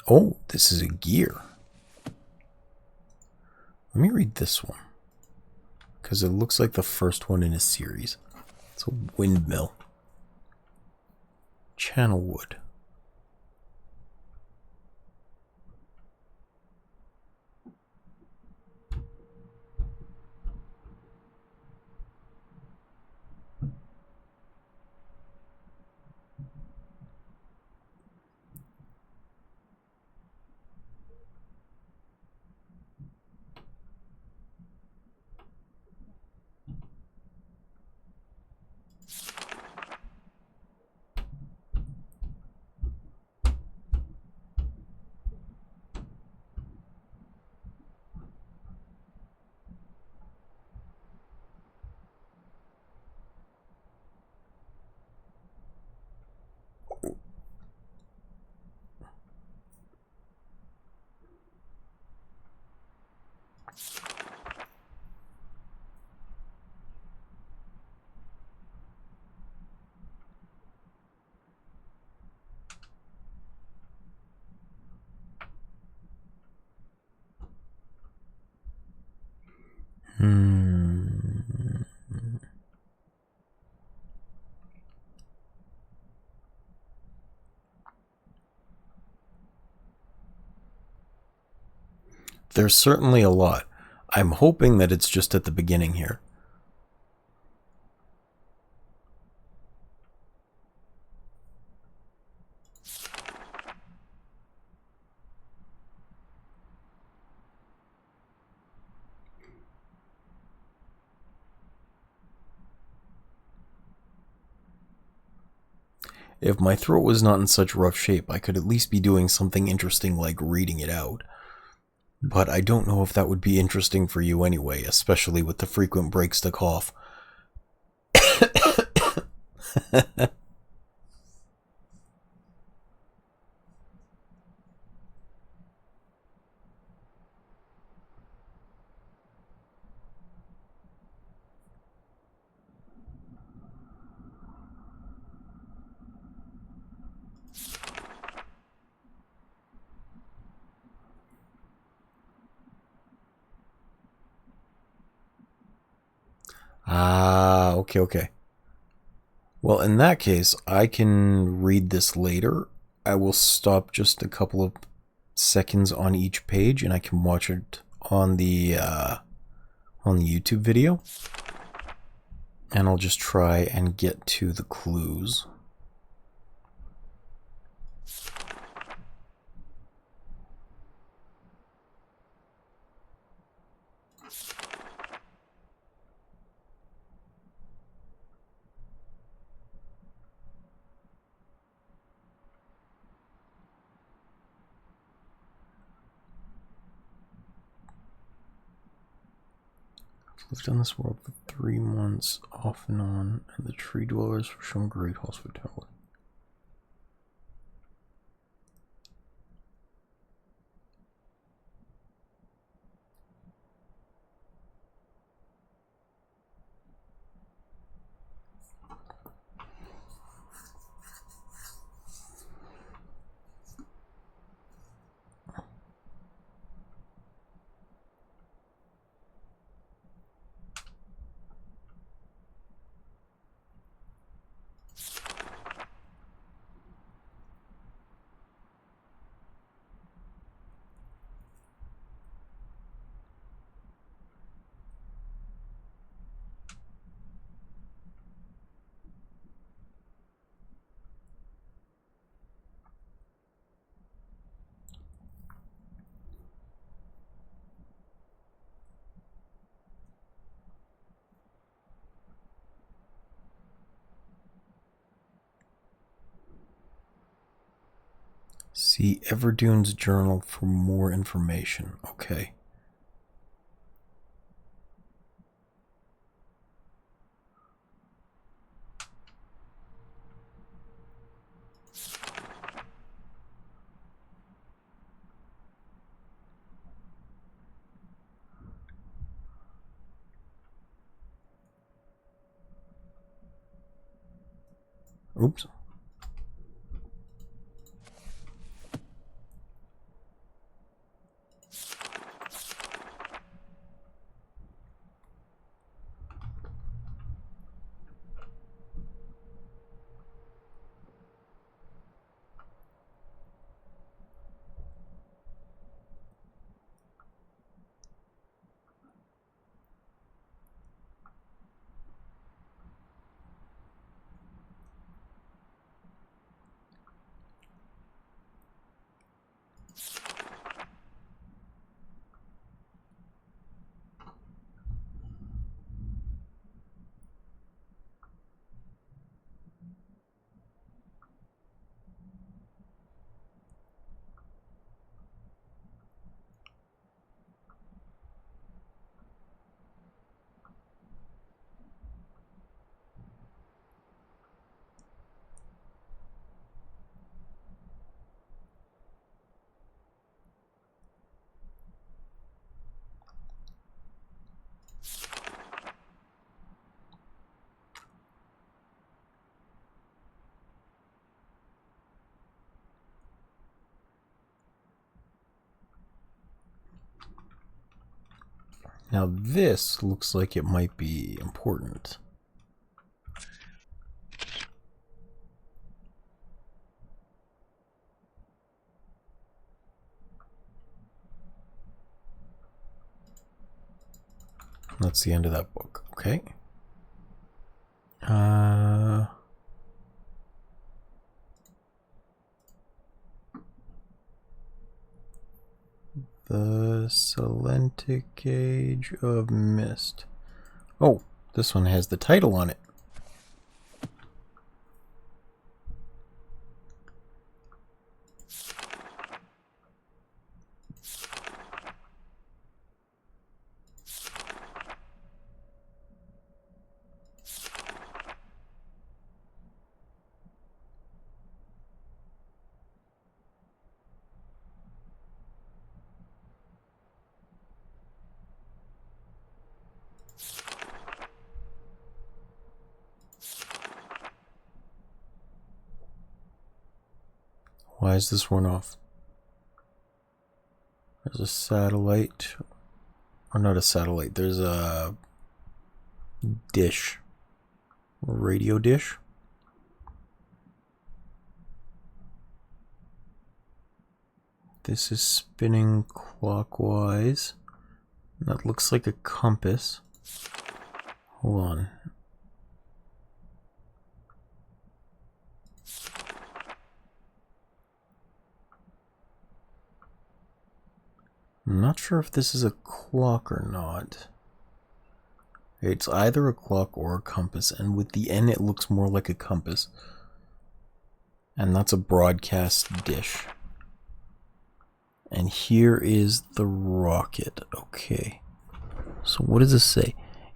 Oh, this is a gear. Let me read this one, because it looks like the first one in a series. It's a windmill. Channel wood. There's certainly a lot. I'm hoping that it's just at the beginning here. If my throat was not in such rough shape, I could at least be doing something interesting like reading it out. But I don't know if that would be interesting for you anyway, especially with the frequent breaks to cough. Ah, okay. Well, in that case, I can read this later. I will stop just a couple of seconds on each page, and I can watch it on the YouTube video. And I'll just try and get to the clues. Lived on this world for 3 months, off and on, and the tree dwellers were shown great hospitality. See Everdune's journal for more information. Okay. Oops. Now this looks like it might be important. That's the end of that book. Okay. The Salentic Age of MYST. Oh, this one has the title on it. Why is this one off? There's a satellite. Or not a satellite. There's a dish. A radio dish. This is spinning clockwise. That looks like a compass. Hold on. I'm not sure if this is a clock or not. It's either a clock or a compass, and with the N it looks more like a compass. And that's a broadcast dish. And here is the rocket. Okay. So what does this say?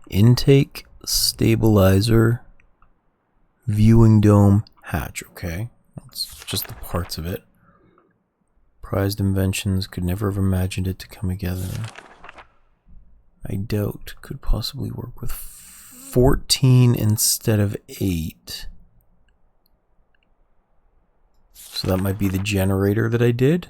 Intake, stabilizer, viewing dome, hatch. Okay. That's just the parts of it. Prized inventions, could never have imagined it to come together. I doubt could possibly work with 14 instead of 8. So that might be the generator that I did.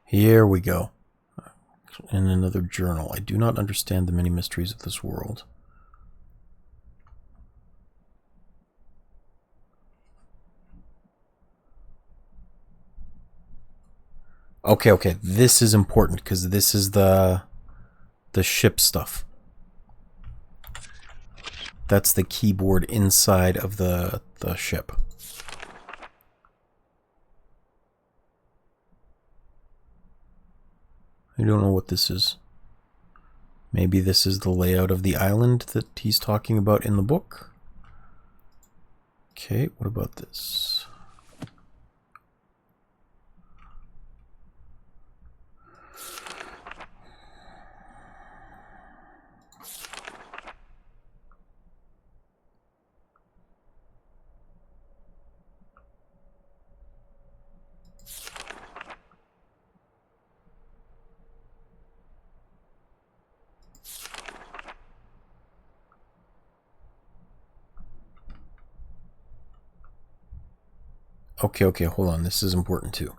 Here we go. In another journal. I do not understand the many mysteries of this world. Okay. This is important because this is the ship stuff. That's the keyboard inside of the ship. I don't know what this is. Maybe this is the layout of the island that he's talking about in the book. Okay, what about this? Okay, hold on. This is important too.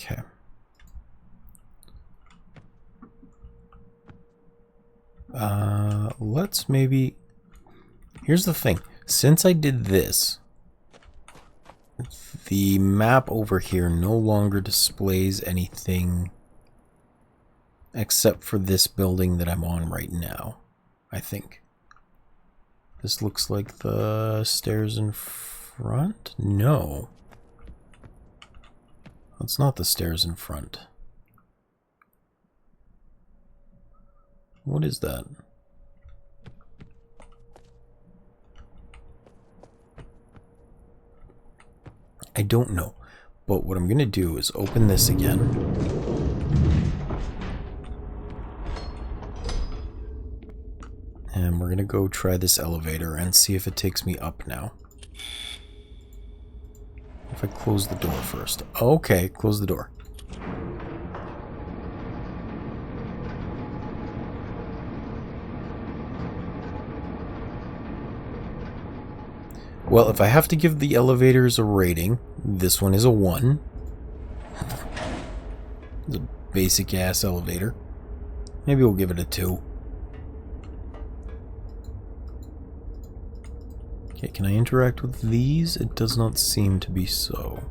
Okay. Let's maybe... Here's the thing. Since I did this, the map over here no longer displays anything except for this building that I'm on right now, I think. This looks like the stairs in front? No. That's not the stairs in front. What is that? I don't know. But what I'm going to do is open this again. And we're going to go try this elevator and see if it takes me up now. If I close the door first. Okay, close the door. Well, if I have to give the elevators a rating, this one is a 1. It's a basic ass elevator. Maybe we'll give it a 2. Okay, can I interact with these? It does not seem to be so.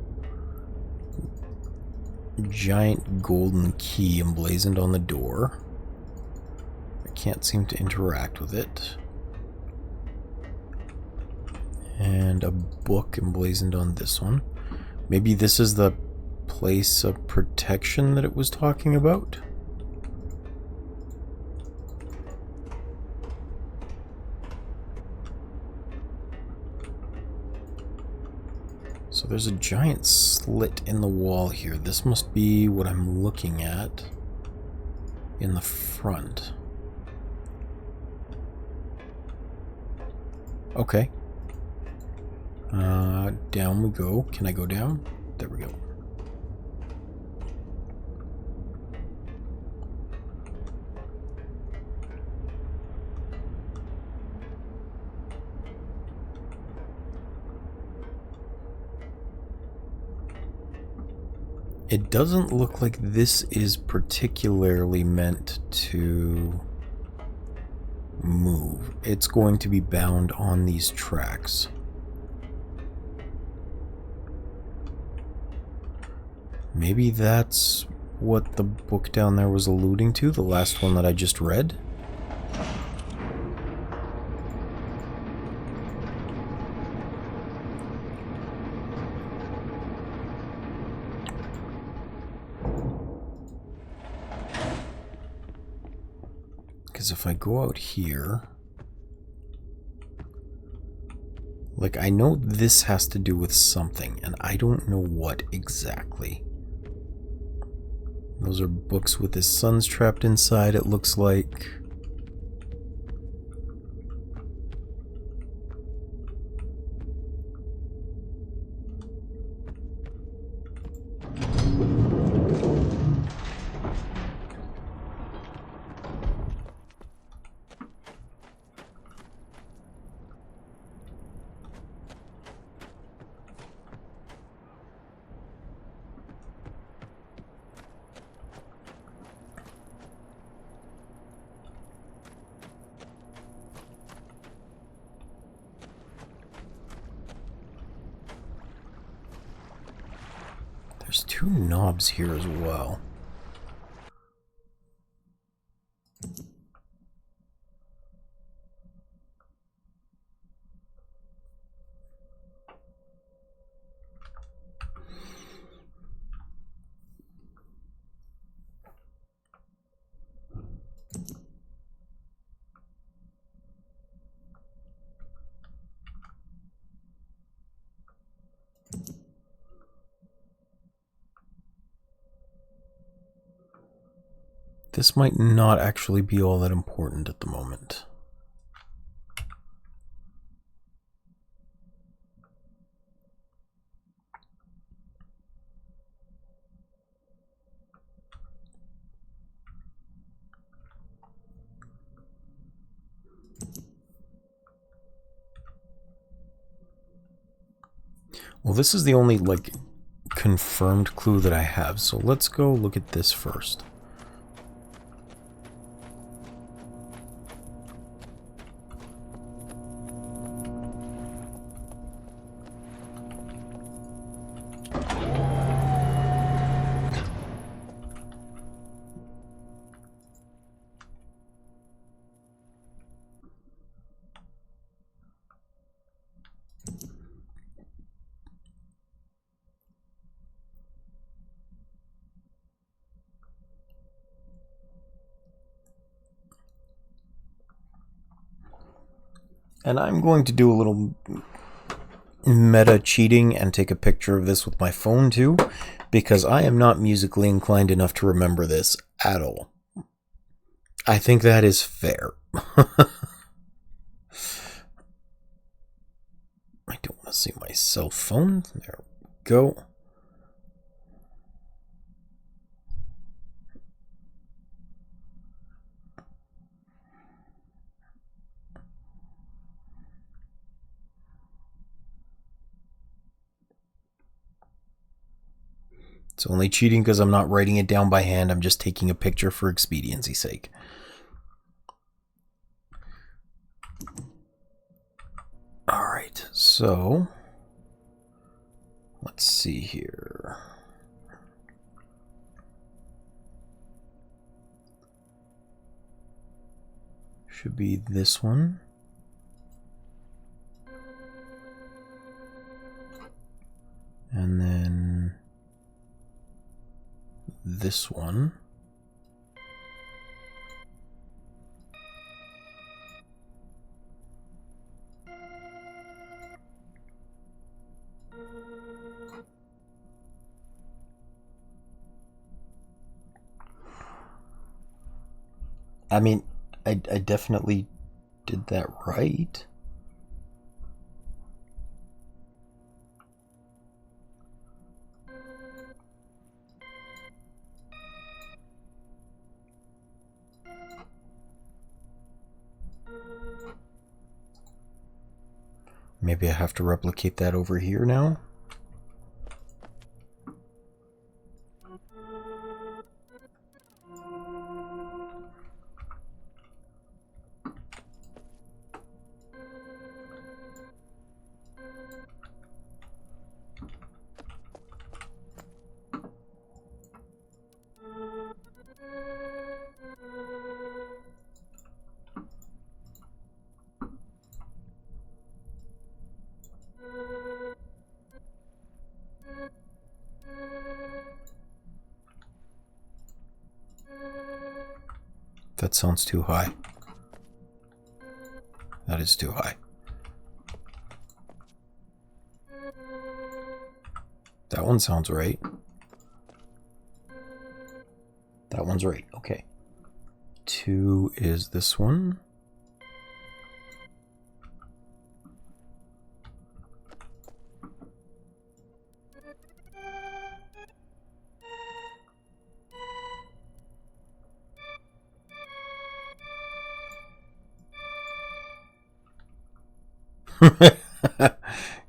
Giant golden key emblazoned on the door. I can't seem to interact with it. And a book emblazoned on this one. Maybe this is the place of protection that it was talking about? So there's a giant slit in the wall here. This must be what I'm looking at in the front. Okay. Down we go. Can I go down? There we go. It doesn't look like this is particularly meant to move. It's going to be bound on these tracks. Maybe that's what the book down there was alluding to, the last one that I just read? Because if I go out here... Like, I know this has to do with something, and I don't know what exactly. Those are books with his sons trapped inside, it looks like. There's 2 knobs here as well. This might not actually be all that important at the moment. Well, this is the only, like, confirmed clue that I have, so let's go look at this first. And I'm going to do a little meta cheating and take a picture of this with my phone too, because I am not musically inclined enough to remember this at all. I think that is fair. I don't want to see my cell phone. There we go. It's only cheating because I'm not writing it down by hand. I'm just taking a picture for expediency's sake. Alright, so let's see here. Should be this one. And then this one. I mean, I definitely did that right. Maybe I have to replicate that over here now. That sounds too high. That is too high. That one sounds right. That one's right. Okay. 2 is this one.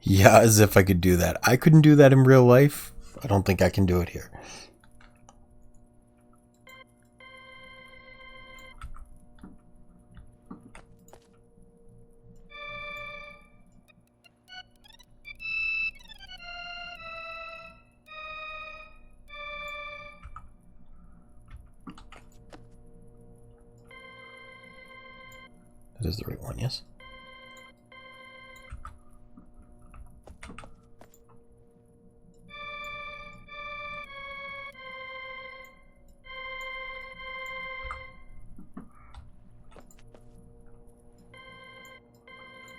Yeah, as if I could do that. I couldn't do that in real life. I don't think I can do it here. That is the right one, yes?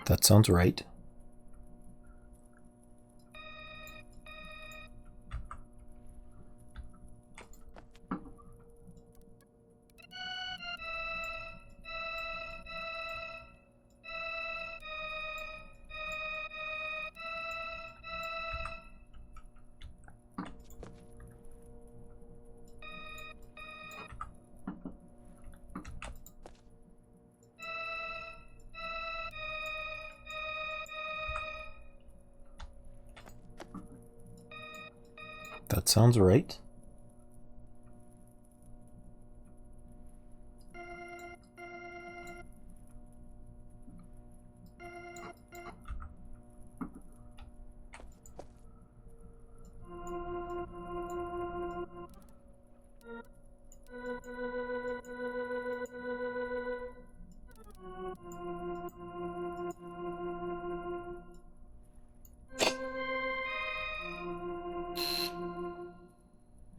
That sounds right. That sounds right.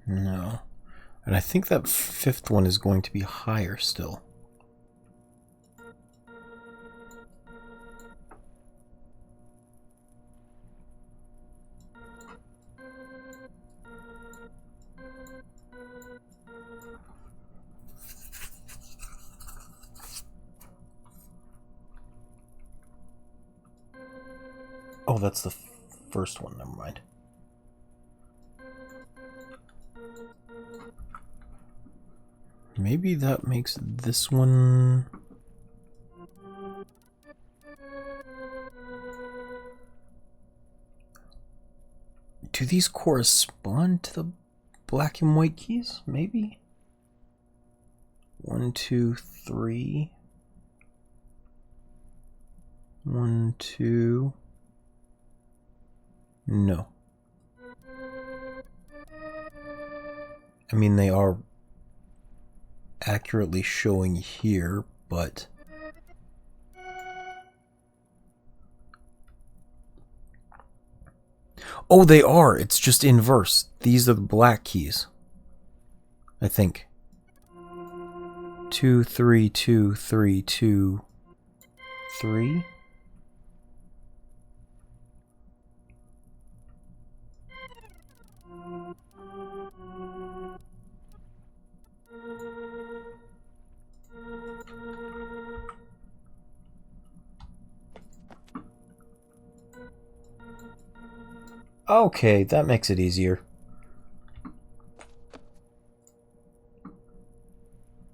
No. And I think that 5th one is going to be higher still. Oh, that's the first one. Never mind. Maybe that makes this one... Do these correspond to the black and white keys? Maybe? 1, 2, 3. 1, 2. No. I mean, they are accurately showing here, but... Oh, they are! It's just inverse. These are the black keys. I think. 2, 3, 2, 3, 2, 3. Okay, that makes it easier.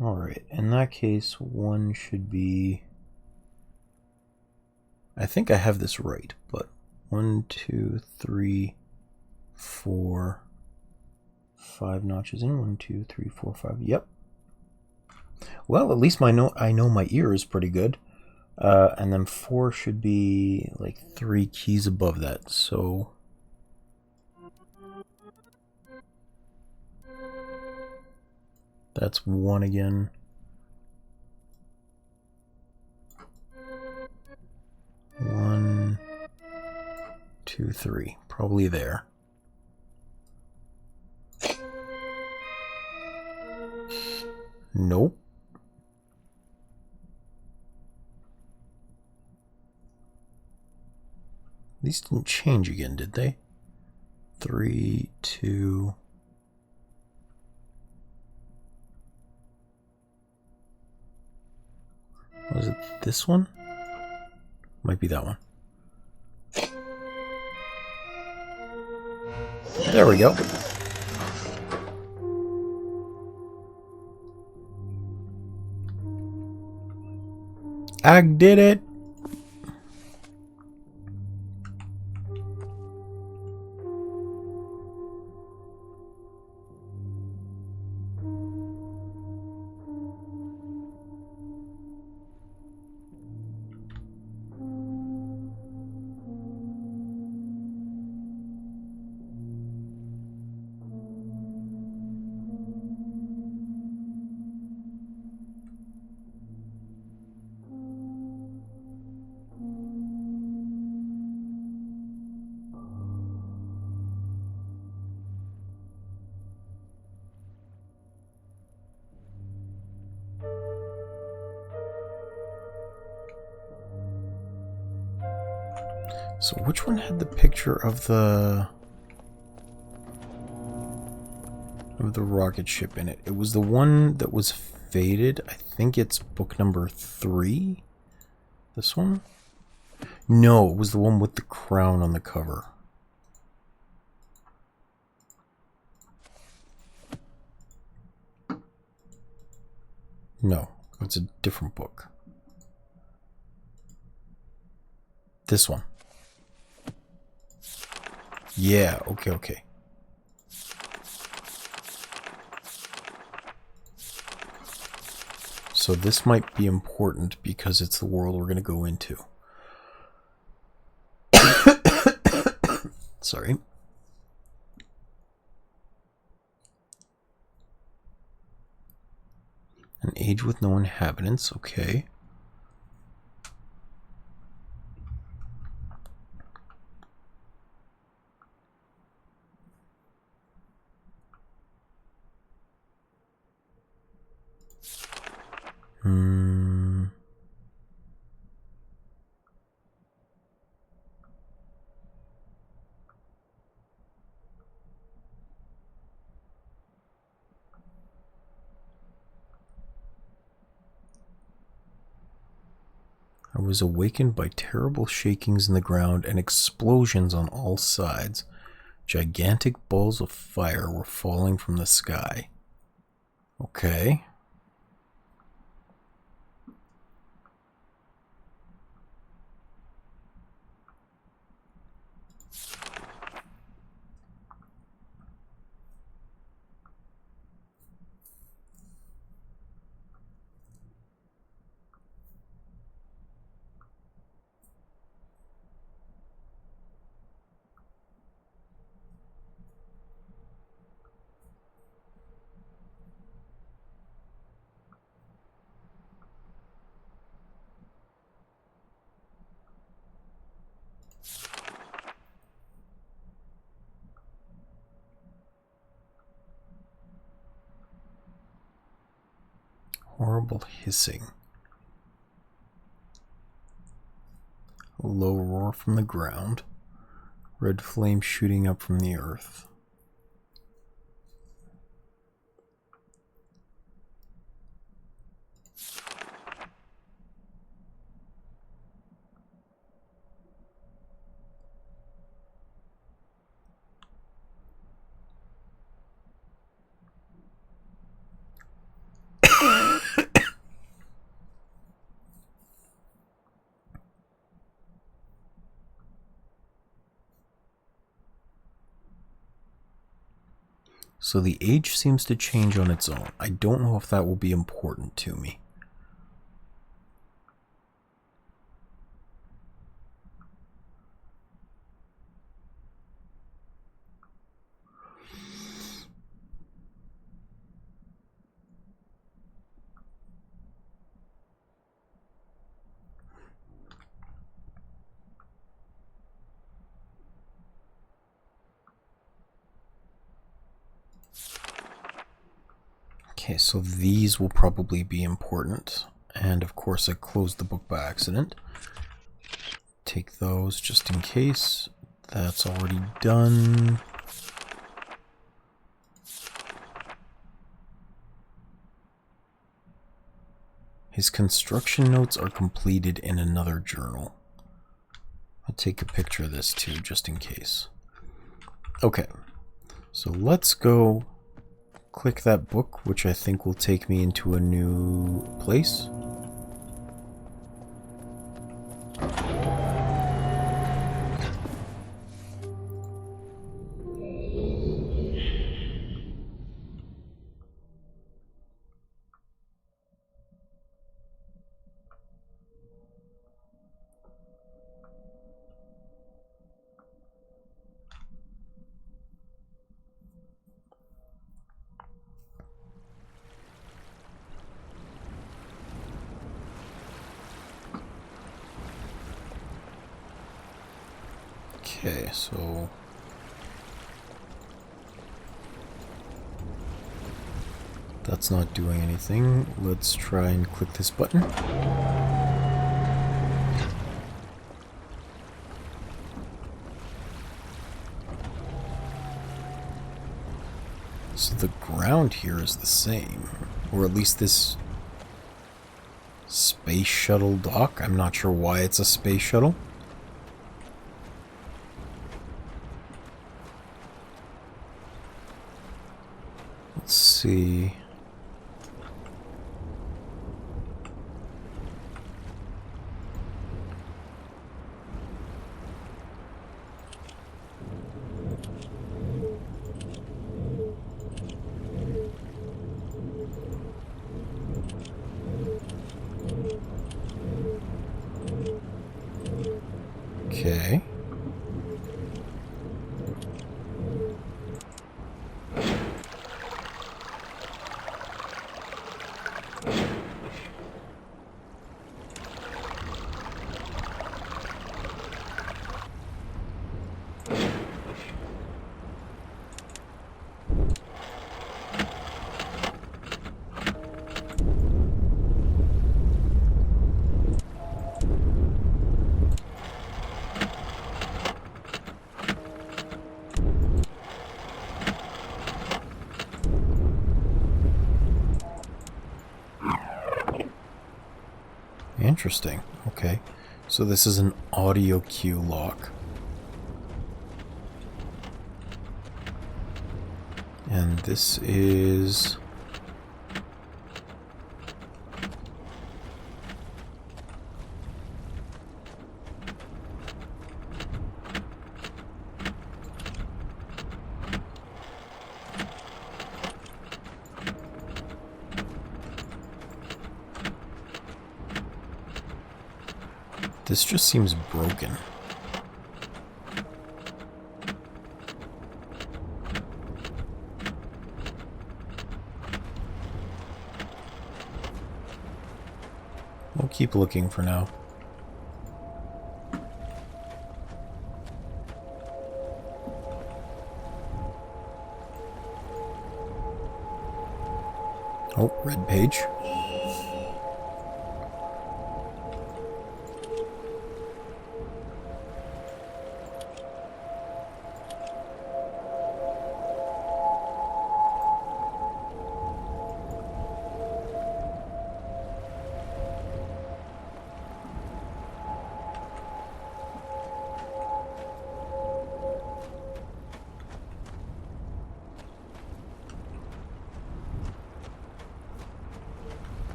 Alright, in that case, 1 should be... I think I have this right, but 1, 2, 3, 4, 5 notches in. 1, 2, 3, 4, 5. Yep. Well, at least I know my ear is pretty good. And then 4 should be like 3 keys above that, so... That's 1 again. 1, 2, 3. Probably there. Nope. These didn't change again, did they? 3, 2... Was it this one? Might be that one. There we go. I did it! So which one had the picture of the rocket ship in it? It was the one that was faded. I think it's book number 3. This one? No, it was the one with the crown on the cover. No, it's a different book. This one. Yeah, okay. So this might be important because it's the world we're going to go into. Sorry. An age with no inhabitants, okay. I was awakened by terrible shakings in the ground and explosions on all sides. Gigantic balls of fire were falling from the sky. Okay. Horrible hissing. A low roar from the ground. Red flame shooting up from the earth. So the age seems to change on its own. I don't know if that will be important to me. Okay, so these will probably be important. And of course I closed the book by accident. Take those just in case. That's already done. His construction notes are completed in another journal. I'll take a picture of this too, just in case. Okay, so let's go click that book, which I think will take me into a new place. Okay, so that's not doing anything. Let's try and click this button. So the ground here is the same, or at least this space shuttle dock. I'm not sure why it's a space shuttle. Let's see. Okay. Interesting. Okay, so this is an audio cue lock. And this is... This just seems broken. We'll keep looking for now. Oh, red page.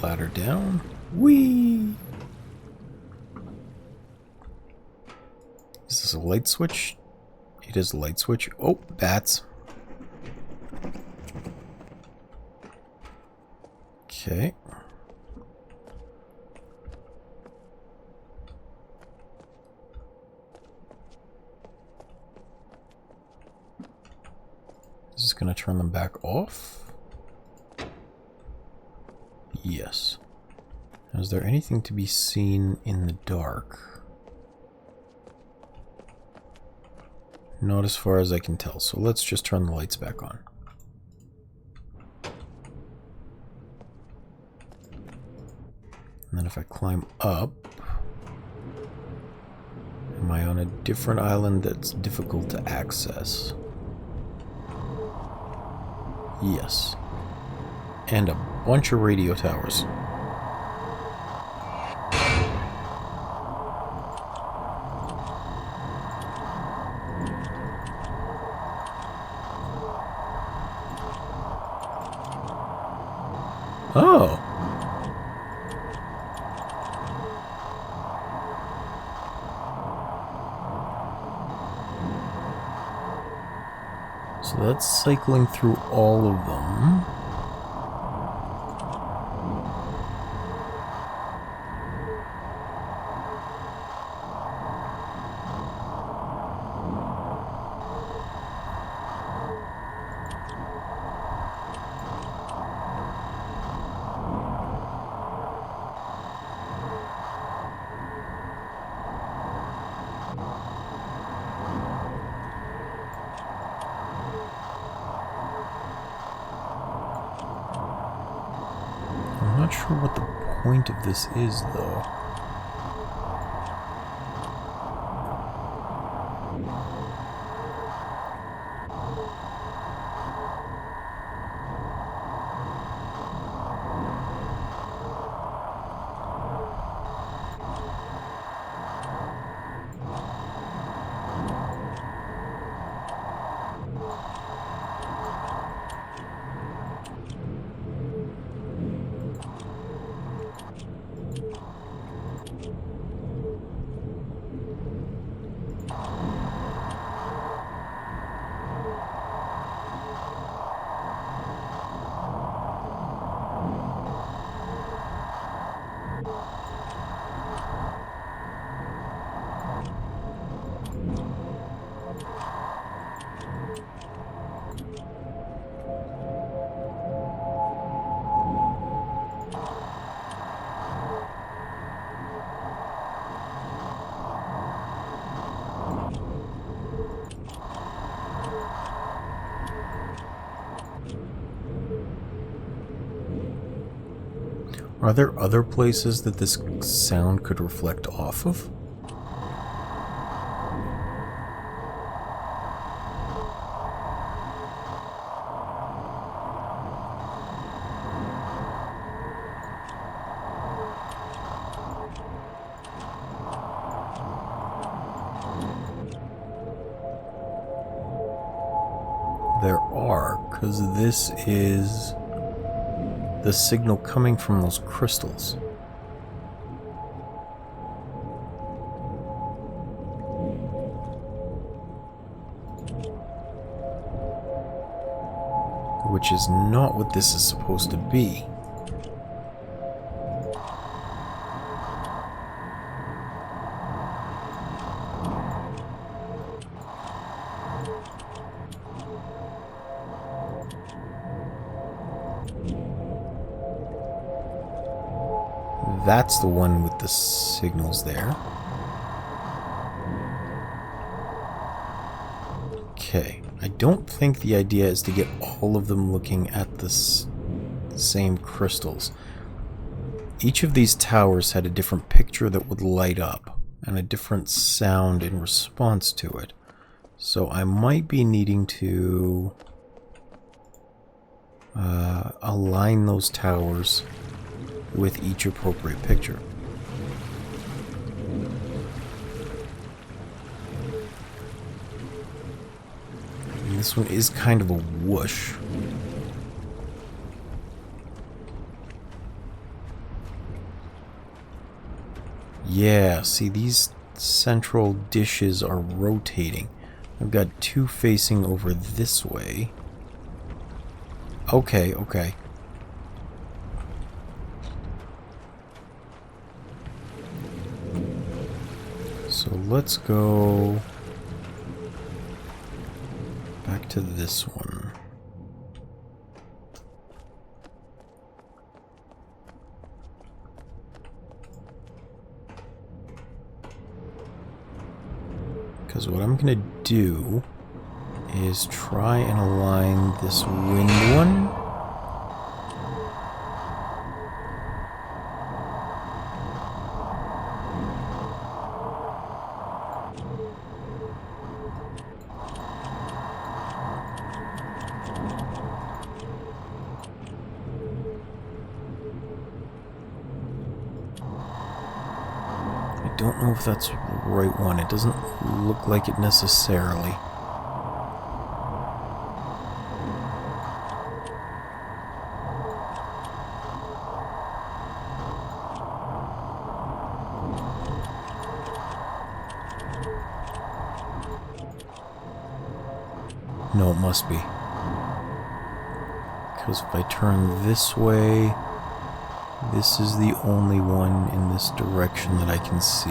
Ladder down. Whee! Is this a light switch? It is a light switch. Oh, bats. Okay. Is this going to turn them back off? Yes. Is there anything to be seen in the dark? Not as far as I can tell, so let's just turn the lights back on. And then if I climb up, am I on a different island that's difficult to access? Yes. And a bunch of radio towers. Oh. So that's cycling through all of them. I'm not sure what the point of this is, though. Are there other places that this sound could reflect off of? There are, because this is the signal coming from those crystals. Which is not what this is supposed to be. That's the one with the signals there. Okay, I don't think the idea is to get all of them looking at the same crystals. Each of these towers had a different picture that would light up, and a different sound in response to it. So I might be needing to align those towers with each appropriate picture. And this one is kind of a whoosh. Yeah, see, these central dishes are rotating. I've got two facing over this way. Okay, okay. So let's go back to this one. Because what I'm going to do is try and align this wind one. I don't know if that's the right one. It doesn't look like it necessarily. No, it must be. Because if I turn this way, this is the only one in this direction that I can see.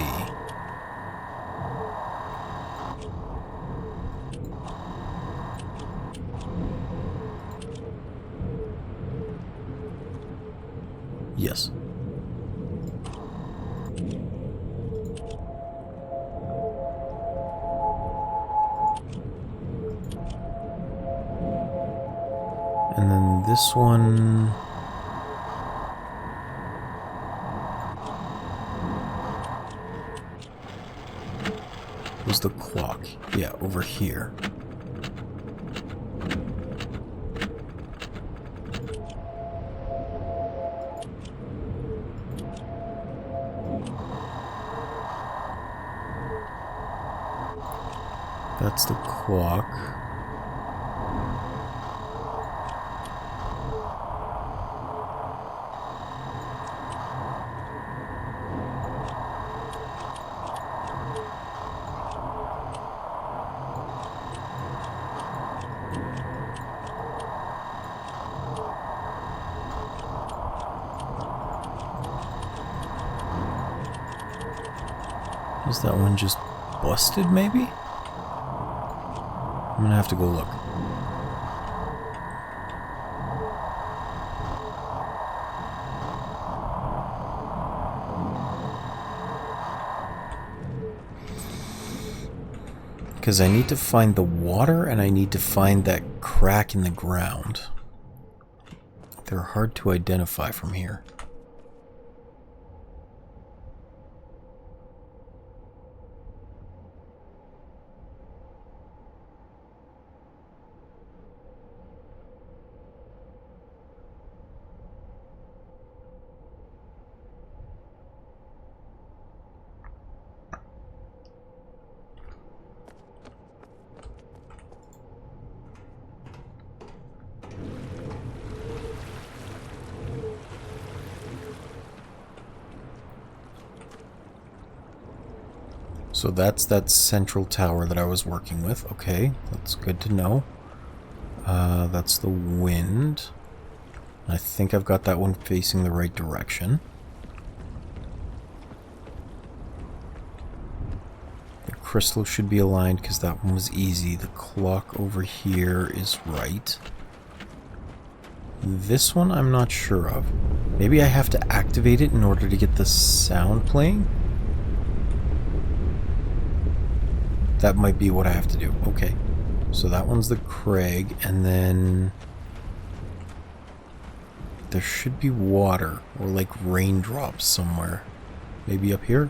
Yes. And then this one... was the clock. Yeah, over here. That's the clock. Is that one just busted, maybe? I'm gonna have to go look. Because I need to find the water and I need to find that crack in the ground. They're hard to identify from here. So that's that central tower that I was working with. Okay, that's good to know. That's the wind. I think I've got that one facing the right direction. The crystal should be aligned because that one was easy. The clock over here is right. This one I'm not sure of. Maybe I have to activate it in order to get the sound playing? That might be what I have to do. Okay. So that one's the Craig, and then there should be water or like raindrops somewhere. Maybe up here?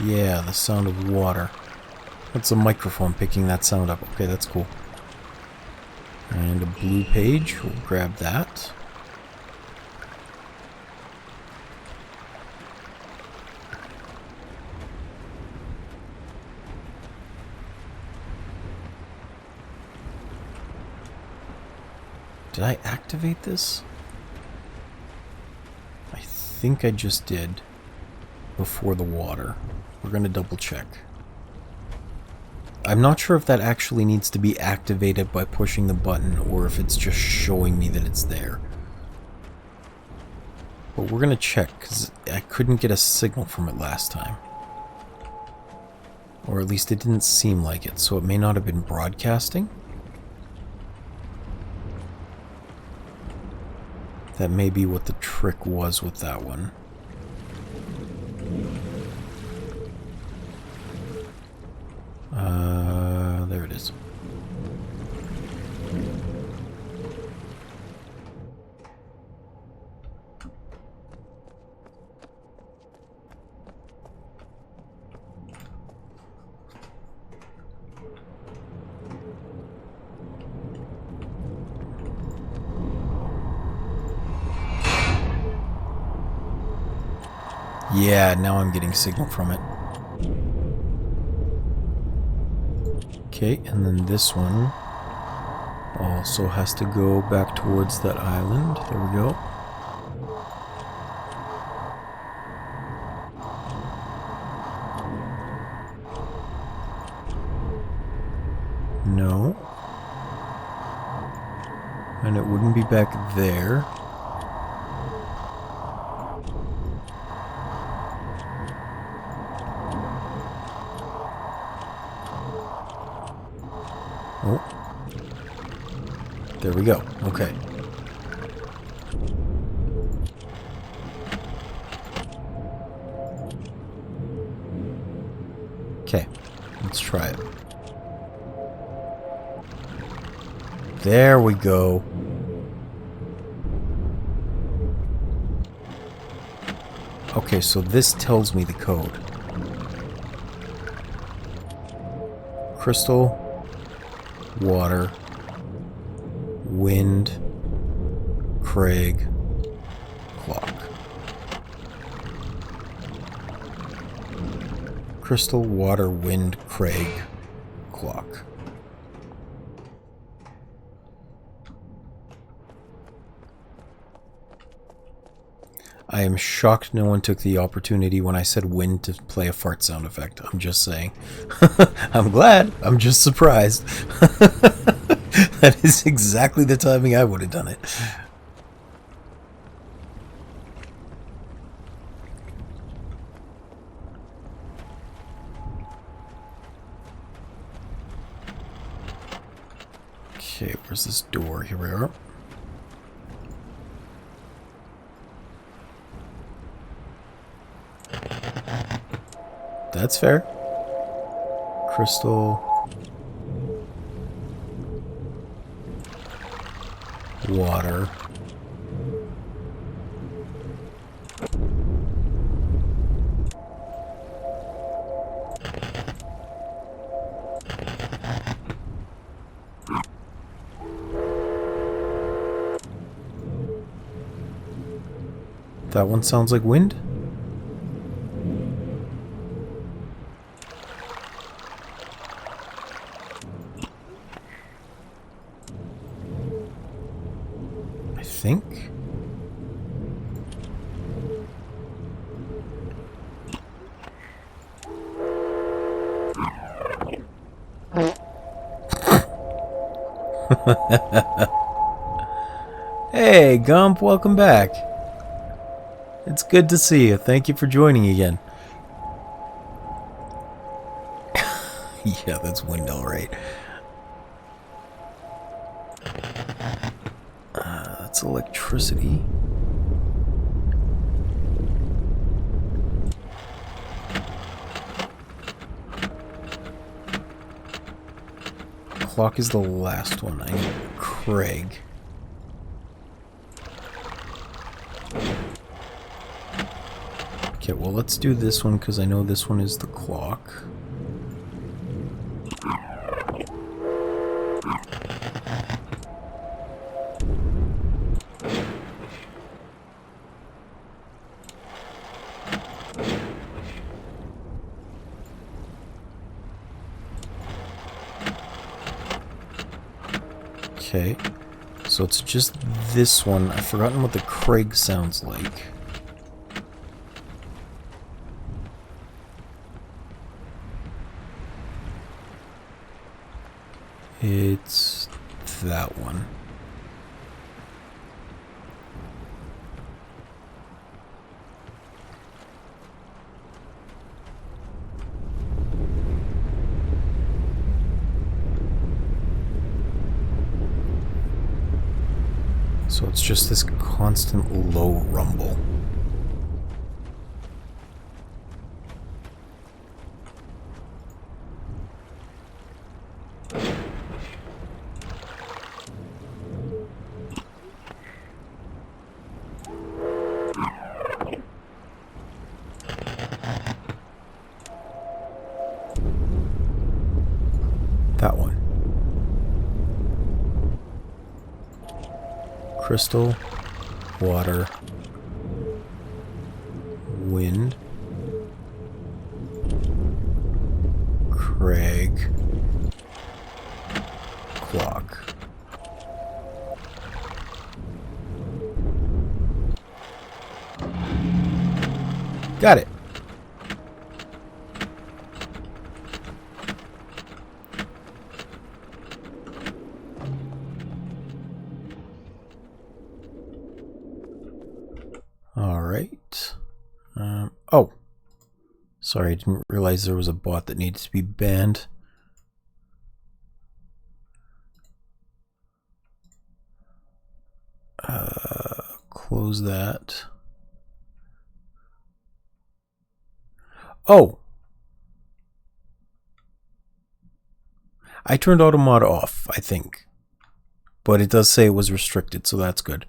Yeah, the sound of water. That's a microphone picking that sound up. Okay, that's cool. And a blue page. We'll grab that. Did I activate this? I think I just did before the water. We're going to double check. I'm not sure if that actually needs to be activated by pushing the button or if it's just showing me that it's there. But we're going to check because I couldn't get a signal from it last time. Or at least it didn't seem like it, so it may not have been broadcasting. That may be what the trick was with that one. There it is. Yeah, now I'm getting signal from it. Okay, and then this one also has to go back towards that island. There we go. No. And it wouldn't be back there. Oh. There we go. Okay. Okay. Let's try it. There we go. Okay, so this tells me the code. Crystal, water, wind, Craig, clock. Crystal, water, wind, Craig, clock. I am shocked no one took the opportunity when I said wind to play a fart sound effect. I'm just saying. I'm glad. I'm just surprised. That is exactly the timing I would have done it. Okay, where's this door? Here we are. That's fair. Crystal. Water. That one sounds like wind? I think. Hey, Gump, welcome back. It's good to see you. Thank you for joining again. Yeah, that's Wendell, right? That's electricity. Clock is the last one. I need Craig. Okay, well, let's do this one because I know this one is the clock. Okay, so it's just this one. I've forgotten what the Craig sounds like. It's that one. So it's just this constant low rumble. That one. Crystal, water, wind, Craig, clock. Got it. All right. Oh. Sorry, I didn't realize there was a bot that needed to be banned. Close that. Oh! I turned automod off, I think. But it does say it was restricted, so that's good.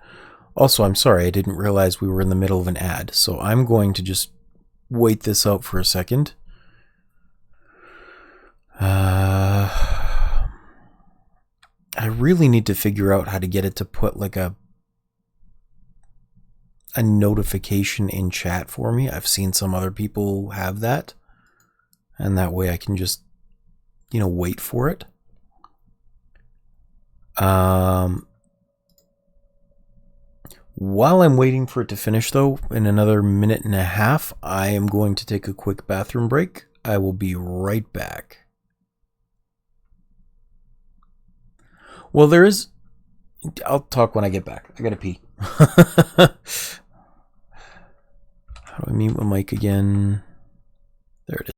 Also, I'm sorry, I didn't realize we were in the middle of an ad, so I'm going to just wait this out for a second. I really need to figure out how to get it to put like a notification in chat for me. I've seen some other people have that, and that way I can just, wait for it. While I'm waiting for it to finish, though, in another minute and a half, I am going to take a quick bathroom break. I will be right back. Well, there is... I'll talk when I get back. I gotta pee. How do I mute my mic again? There it is.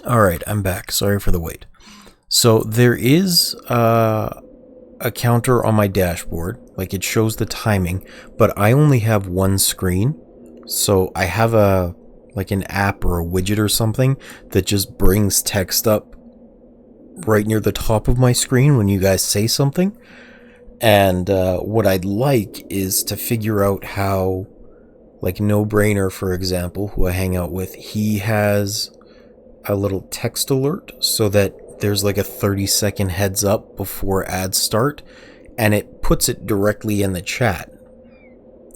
Alright, I'm back. Sorry for the wait. So there is a counter on my dashboard. Like, it shows the timing, but I only have one screen. So I have an app or a widget or something that just brings text up right near the top of my screen when you guys say something. And what I'd like is to figure out how, like No Brainer, for example, who I hang out with, he has a little text alert so that there's like a 30-second heads up before ads start, and it puts it directly in the chat.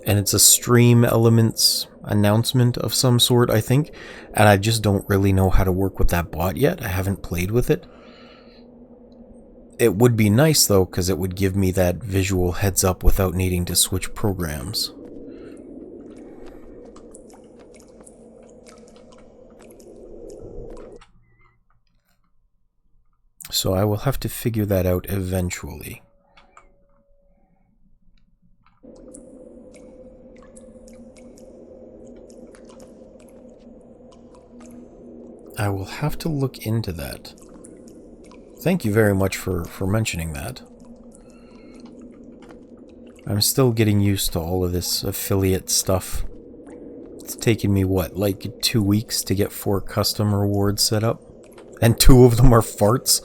And it's a Stream Elements announcement of some sort, I think, and I just don't really know how to work with that bot yet. I haven't played with it. It would be nice, though, because it would give me that visual heads up without needing to switch programs. So I will have to figure that out eventually. I will have to look into that. Thank you very much for mentioning that. I'm still getting used to all of this affiliate stuff. It's taken me, what, like 2 weeks to get 4 custom rewards set up? And 2 of them are farts?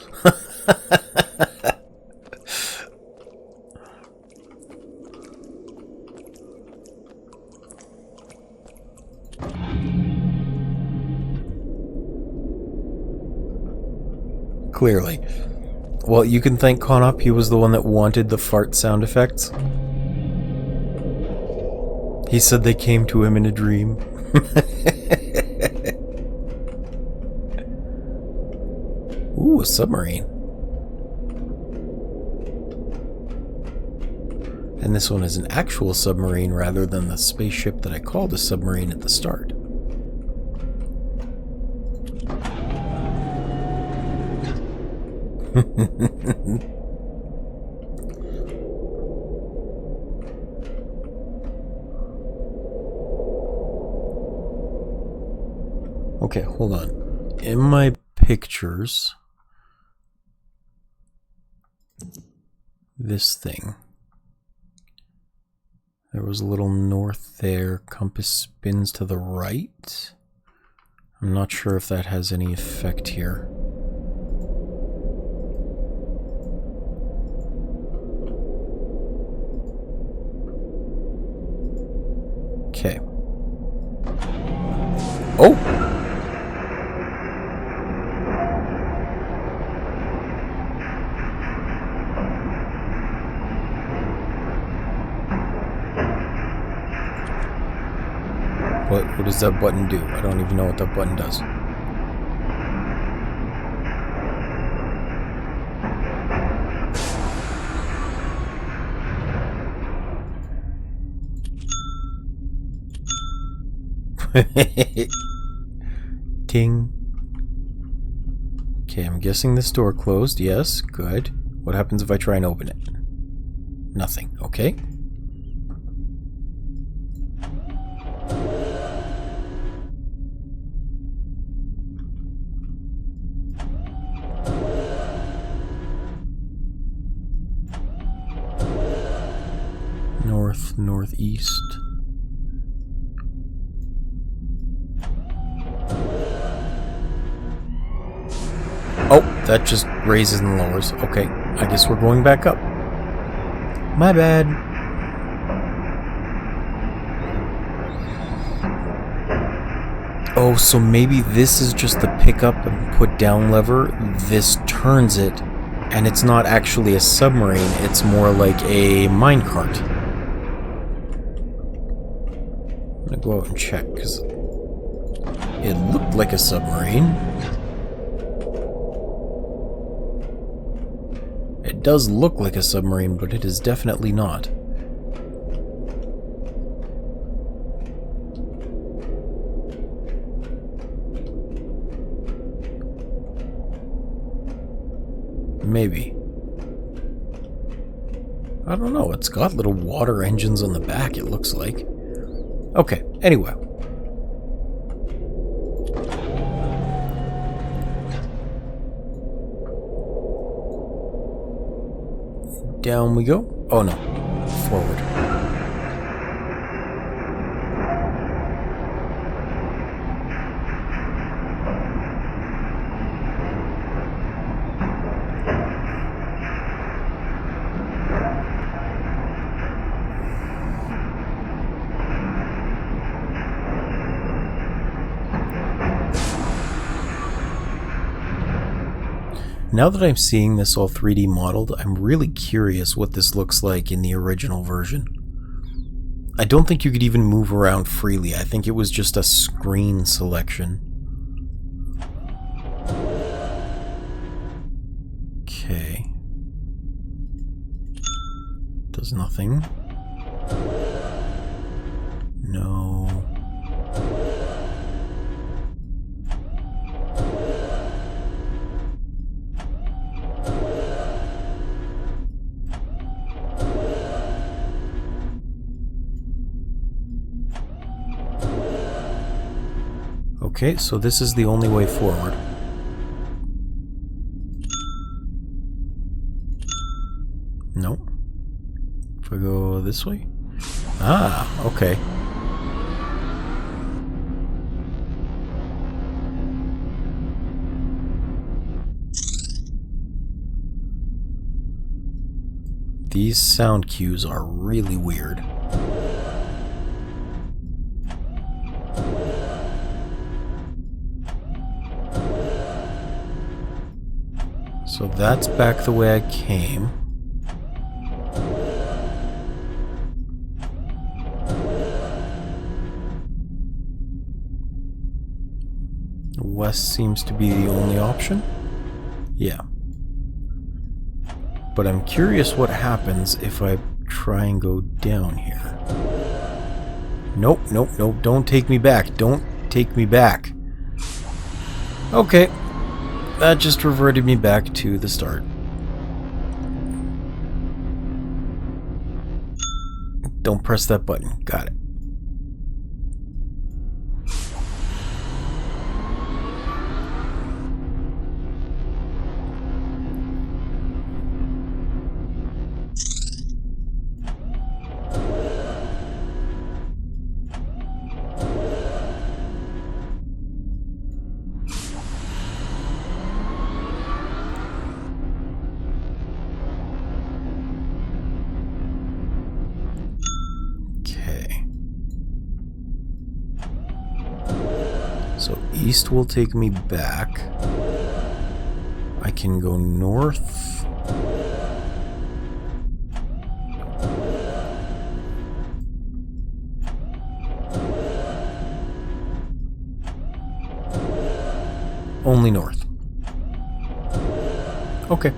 Clearly. Well, you can thank Conup. He was the one that wanted the fart sound effects. He said they came to him in a dream. Ooh, a submarine. And this one is an actual submarine rather than the spaceship that I called a submarine at the start. Okay, hold on. In my pictures, this thing. There was a little north there. Compass spins to the right. I'm not sure if that has any effect here. Okay. Oh! What does that button do? I don't even know what that button does. Ting. Okay, I'm guessing this door closed. Yes, good. What happens if I try and open it? Nothing. Okay. North, northeast. Oh, that just raises and lowers. Okay, I guess we're going back up. My bad. Oh, so maybe this is just the pick up and put down lever. This turns it, and it's not actually a submarine. It's more like a minecart. I'm gonna go out and check, because it looked like a submarine. It does look like a submarine, but it is definitely not. Maybe. I don't know, it's got little water engines on the back, it looks like. Okay, anyway. Down we go. Oh no, forward. Now that I'm seeing this all 3D modeled, I'm really curious what this looks like in the original version. I don't think you could even move around freely. I think it was just a screen selection. Okay. Does nothing. No. Okay, so this is the only way forward. Nope. If I go this way? Ah, okay. These sound cues are really weird. So that's back the way I came. West seems to be the only option. Yeah. But I'm curious what happens if I try and go down here. Nope, nope, nope. Don't take me back. Don't take me back. Okay. That just reverted me back to the start. Don't press that button. Got it. So east will take me back. I can go north. Only north. Okay.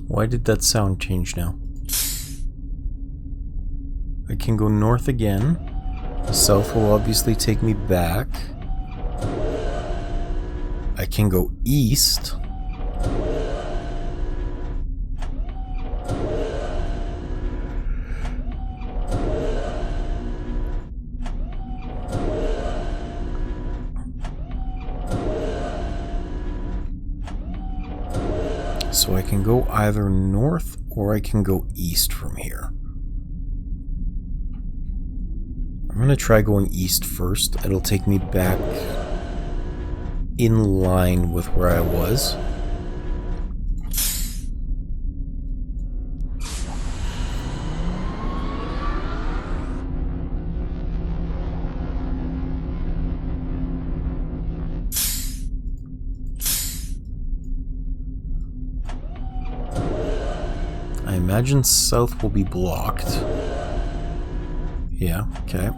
Why did that sound change now? I can go north again. South will obviously take me back. I can go east. So I can go either north or I can go east from here. I'm going to try going east first. It'll take me back in line with where I was. I imagine south will be blocked. Yeah, okay.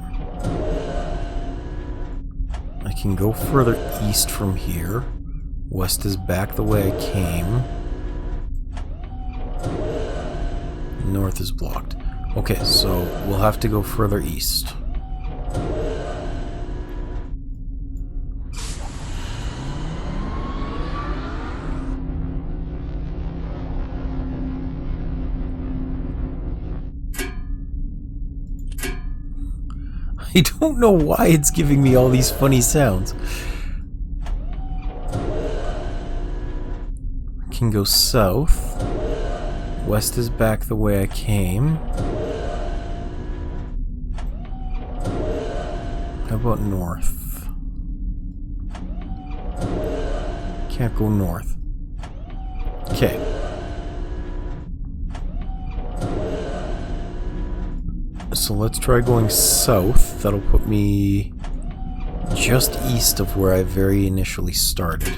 I can go further east from here. West is back the way I came. North is blocked. Okay, so we'll have to go further east. I don't know why it's giving me all these funny sounds. I can go south. West is back the way I came. How about north? Can't go north. Okay. So let's try going south. That'll put me just east of where I very initially started.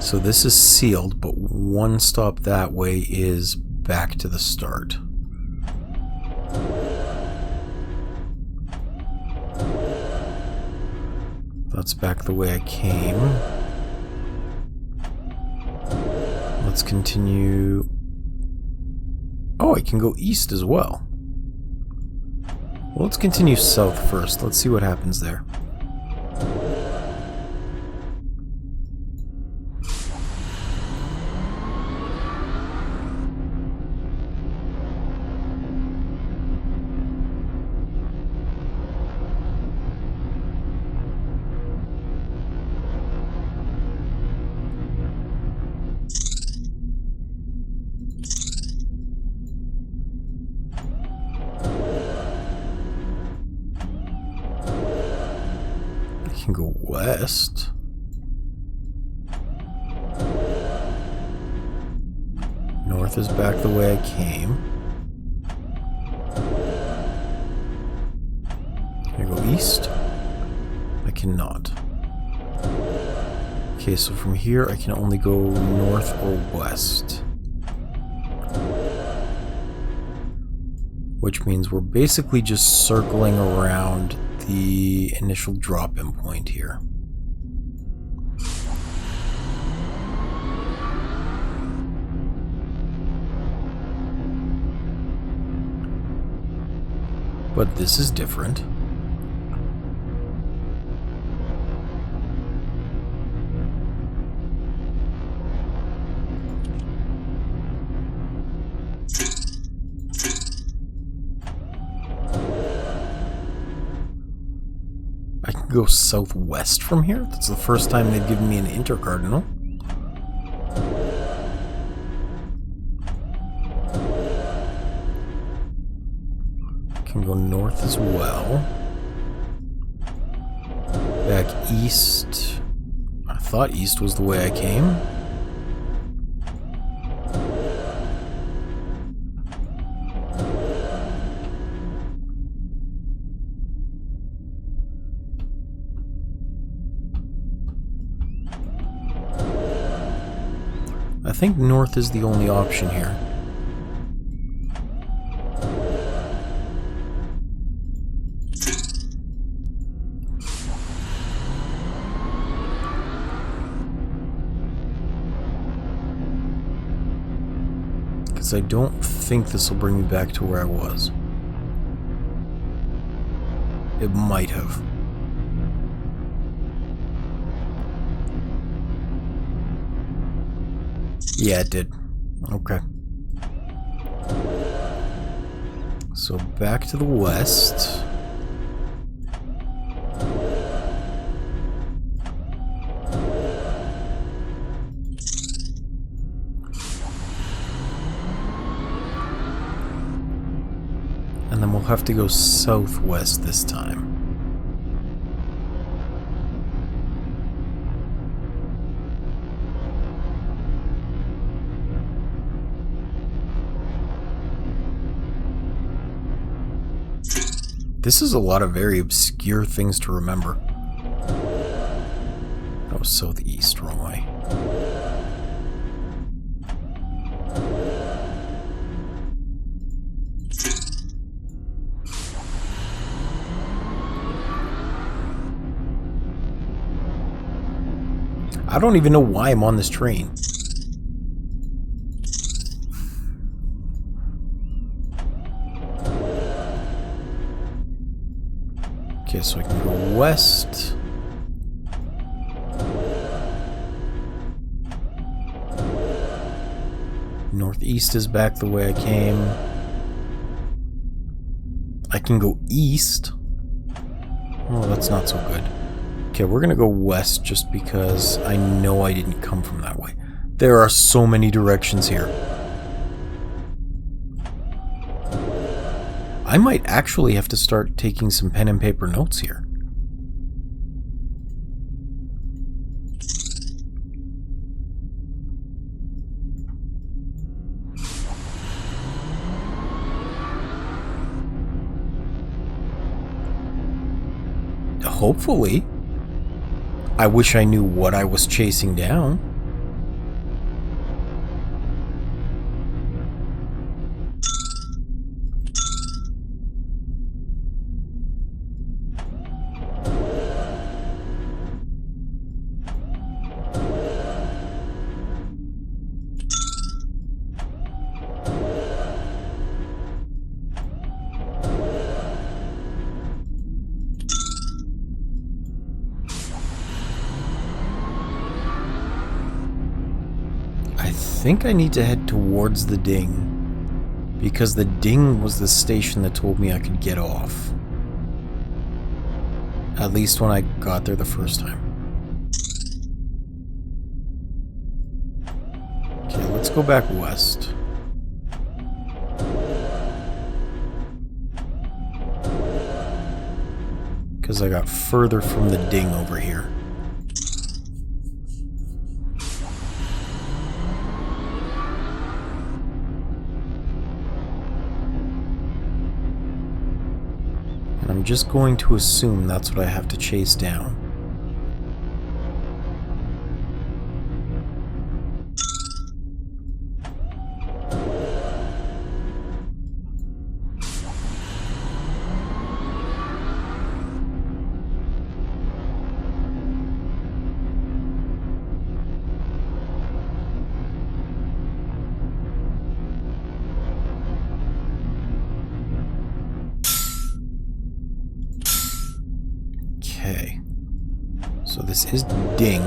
So this is sealed, but one stop that way is back to the start. That's back the way I came. Let's continue. Oh, I can go east as well. Well, let's continue south first. Let's see what happens there. Can go west. North is back the way I came. Can I go east? I cannot. Okay, so from here I can only go north or west. Which means we're basically just circling around the initial drop-in point here. But this is different. I can go southwest from here? That's the first time they've given me an intercardinal. Can go north as well. Back east. I thought east was the way I came. I think north is the only option here. Because I don't think this will bring me back to where I was. It might have. Yeah, it did. Okay. So back to the west. And then we'll have to go southwest this time. This is a lot of very obscure things to remember. Oh, southeast, wrong way. I don't even know why I'm on this train. so I can go west. Northeast is back the way I came. I can go east. Oh, that's not so good. Okay, we're gonna go west just because I know I didn't come from that way. There are so many directions here. I might actually have to start taking some pen and paper notes here. Hopefully. I wish I knew what I was chasing down. I think I need to head towards the ding, because the ding was the station that told me I could get off. At least when I got there the first time. Okay, let's go back west. Because I got further from the ding over here. I'm just going to assume that's what I have to chase down. Okay, so this is ding,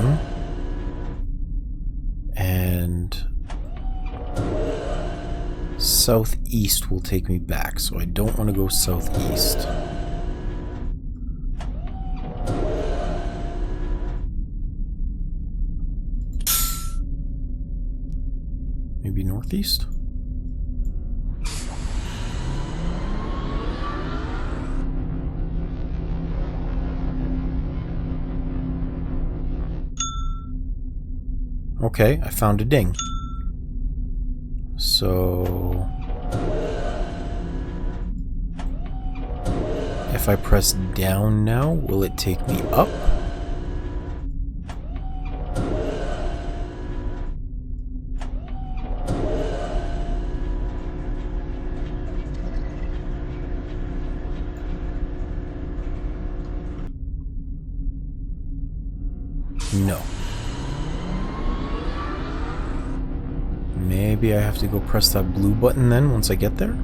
and southeast will take me back, so I don't want to go southeast. Maybe northeast? Okay, I found a ding. So if I press down now, will it take me up? No. Maybe I have to go press that blue button then once I get there?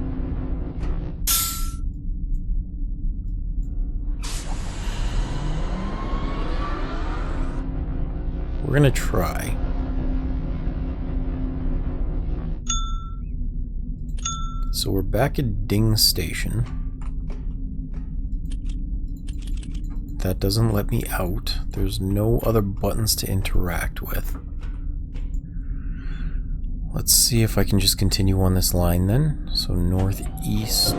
We're gonna try. So we're back at Ding Station. That doesn't let me out. There's no other buttons to interact with. Let's see if I can just continue on this line then. So northeast.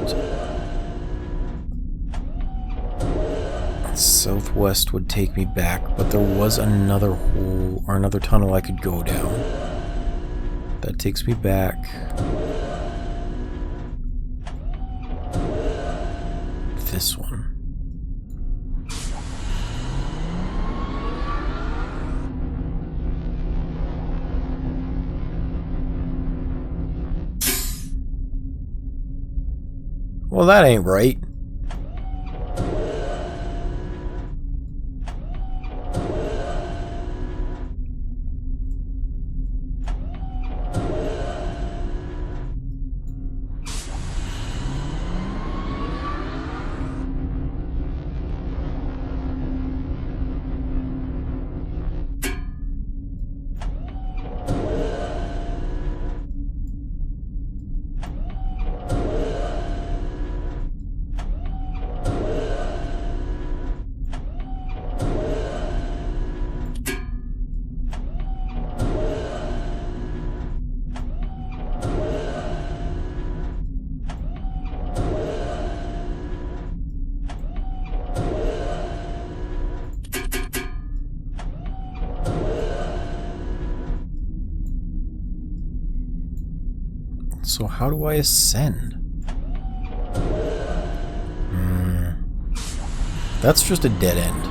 Southwest would take me back, but there was another hole or another tunnel I could go down. That takes me back. This one. Well, that ain't right. So how do I ascend? That's just a dead end.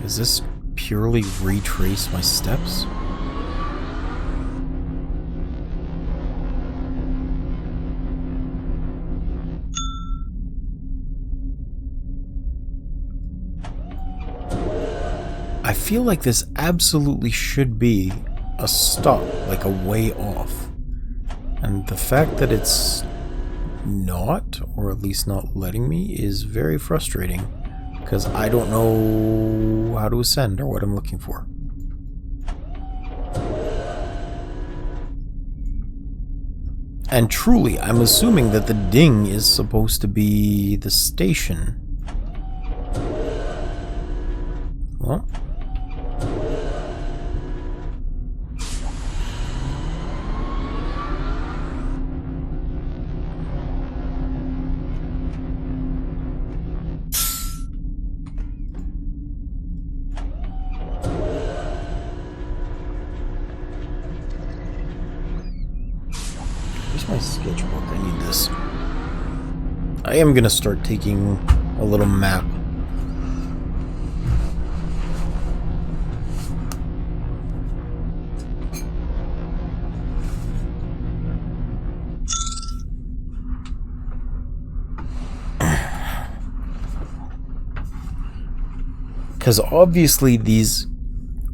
Is this purely retrace my steps? I feel like this absolutely should be a stop, like a way off. And the fact that it's not, or at least not letting me, is very frustrating. Because I don't know how to ascend or what I'm looking for. And truly, I'm assuming that the ding is supposed to be the station. Well. Where's my sketchbook? I need this. I am gonna start taking a little map. Because obviously these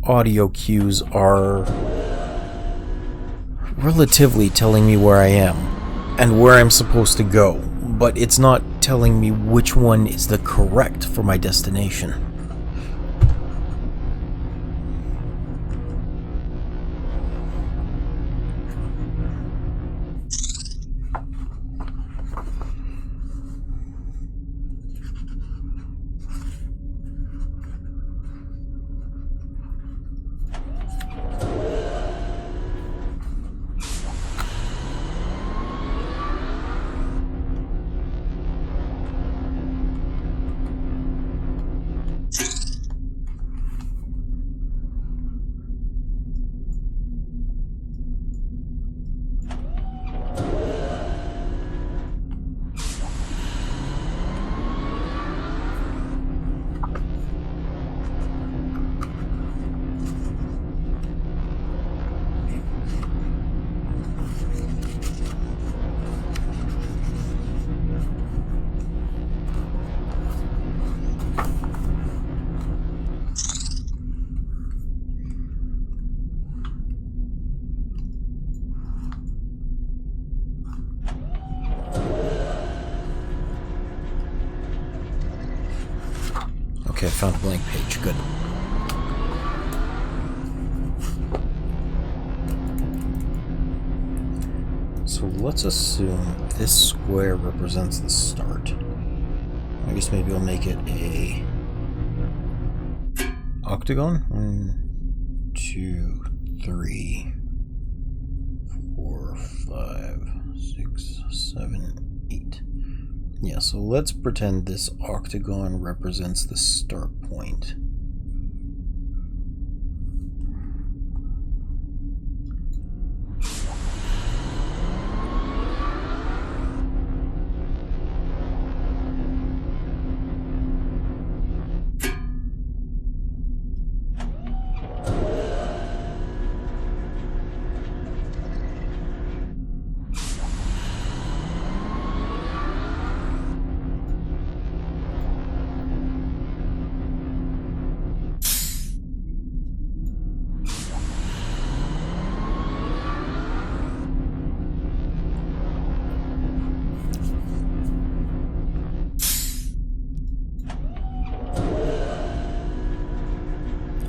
audio cues are relatively telling me where I am and where I'm supposed to go, but it's not telling me which one is the correct for my destination. Okay, I found a blank page. Good. So let's assume this square represents the start. I guess maybe I'll make it a octagon. 1, 2, 3, 4, 5, 6, 7, 8. Yeah, so let's pretend this octagon represents the start point.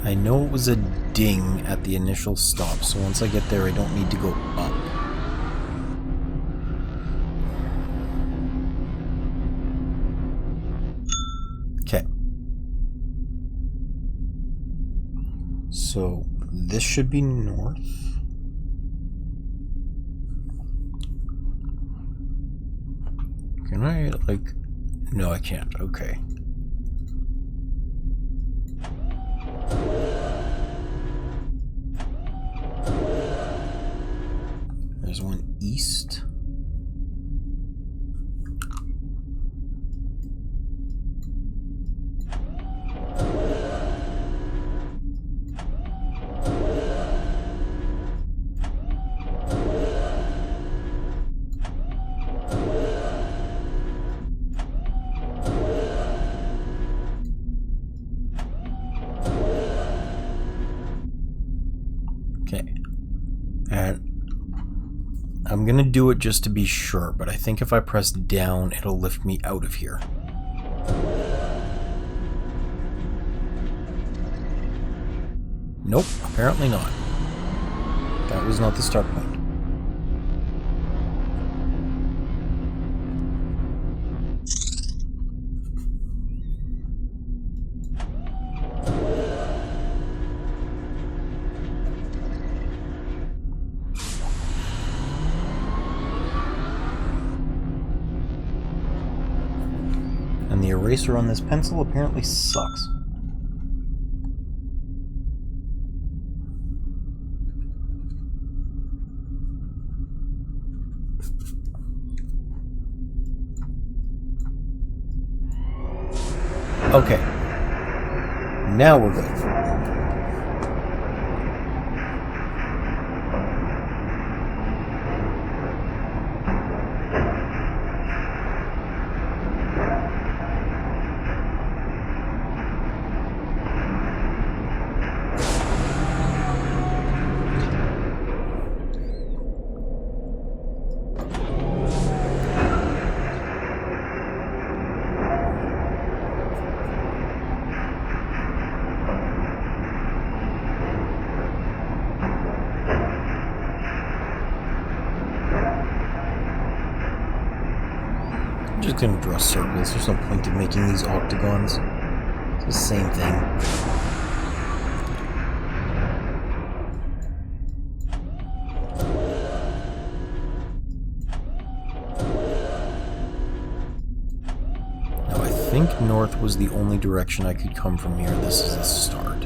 I know it was a ding at the initial stop, so once I get there I don't need to go up. Okay. So this should be north. Can I, like... No, I can't. Okay. There's one east. Okay. And I'm gonna do it just to be sure, but I think if I press down, it'll lift me out of here. Nope, apparently not. That was not the start point. And the eraser on this pencil apparently sucks. Okay. Now we're good. I'm just gonna draw circles. There's no point in making these octagons. It's the same thing. Now I think north was the only direction I could come from here. This is the start.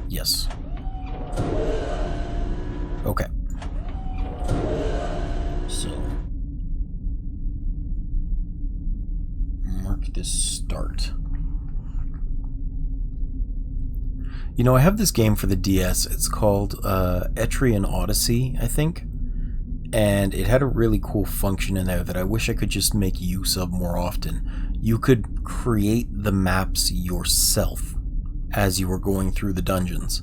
Yes. Okay. So, mark this start. You know, I have this game for the DS. It's called Etrian Odyssey, I think. And it had a really cool function in there that I wish I could just make use of more often. You could create the maps yourself as you were going through the dungeons.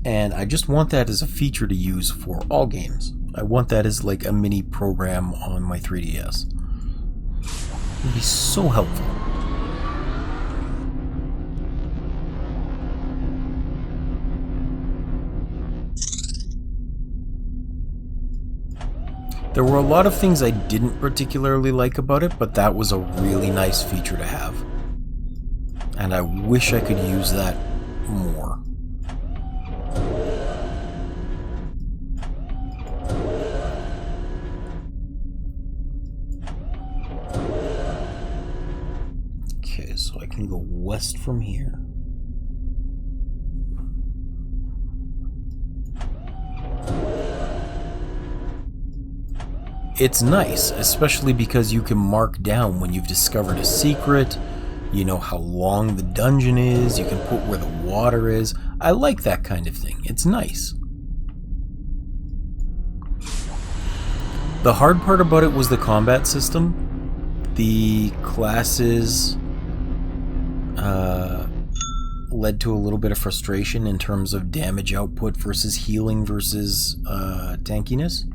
And I just want that as a feature to use for all games. I want that as like a mini program on my 3DS. It would be so helpful. There were a lot of things I didn't particularly like about it, but that was a really nice feature to have. And I wish I could use that more. Okay, so I can go west from here. It's nice, especially because you can mark down when you've discovered a secret, you know how long the dungeon is, you can put where the water is. I like that kind of thing. It's nice. The hard part about it was the combat system. The classes led to a little bit of frustration in terms of damage output versus healing versus tankiness.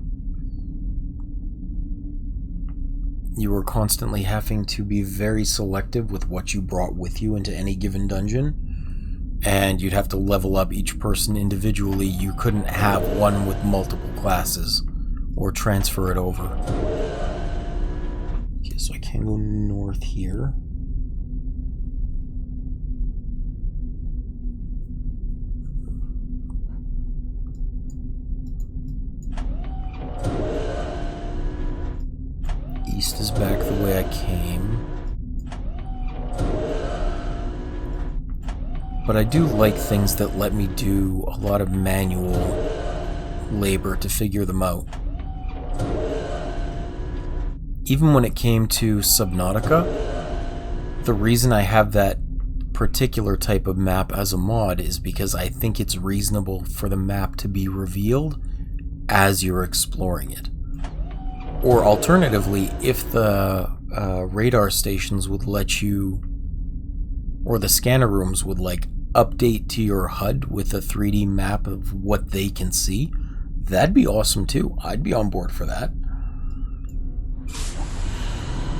You were constantly having to be very selective with what you brought with you into any given dungeon, and you'd have to level up each person individually. You couldn't have one with multiple classes or transfer it over. Okay, so I can go north here. East is back the way I came. But I do like things that let me do a lot of manual labor to figure them out. Even when it came to Subnautica, the reason I have that particular type of map as a mod is because I think it's reasonable for the map to be revealed as you're exploring it. Or alternatively, if the radar stations would let you, or the scanner rooms would like update to your HUD with a 3D map of what they can see, that'd be awesome too. I'd be on board for that.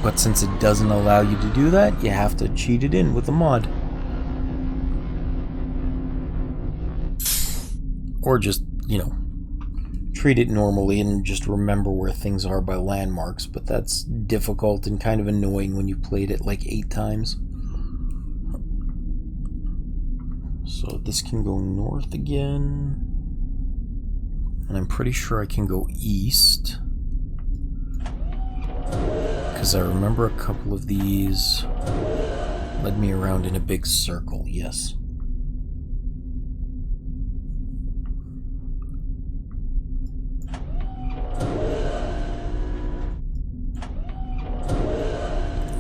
But since it doesn't allow you to do that, you have to cheat it in with a mod. Or just, you know, treat it normally and just remember where things are by landmarks, but that's difficult and kind of annoying when you played it like 8 times. So this can go north again. And I'm pretty sure I can go east. Because I remember a couple of these led me around in a big circle, yes.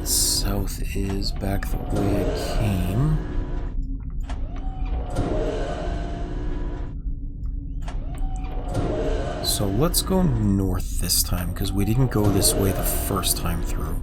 South is back the way I came. So let's go north this time, because we didn't go this way the first time through.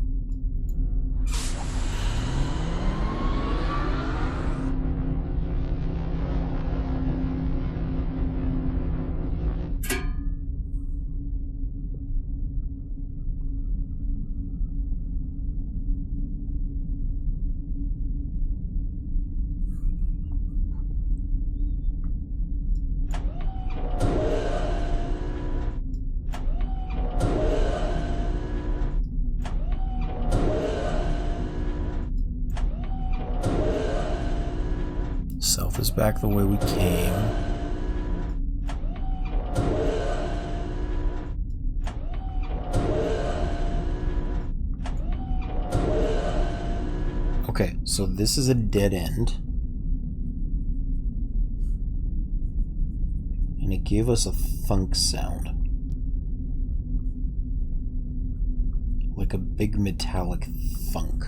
South is back the way we came. Okay, so this is a dead end. And it gave us a thunk sound. Like a big metallic thunk.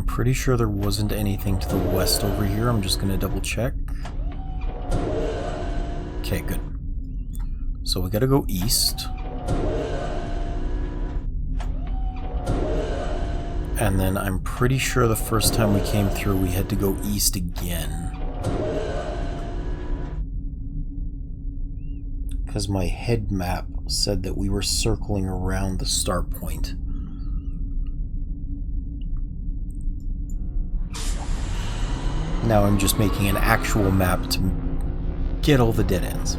Pretty sure there wasn't anything to the west over here. I'm just gonna double check. Okay, good. So we gotta go east. And then I'm pretty sure the first time we came through we had to go east again. Because my head map said that we were circling around the start point. Now I'm just making an actual map to get all the dead ends.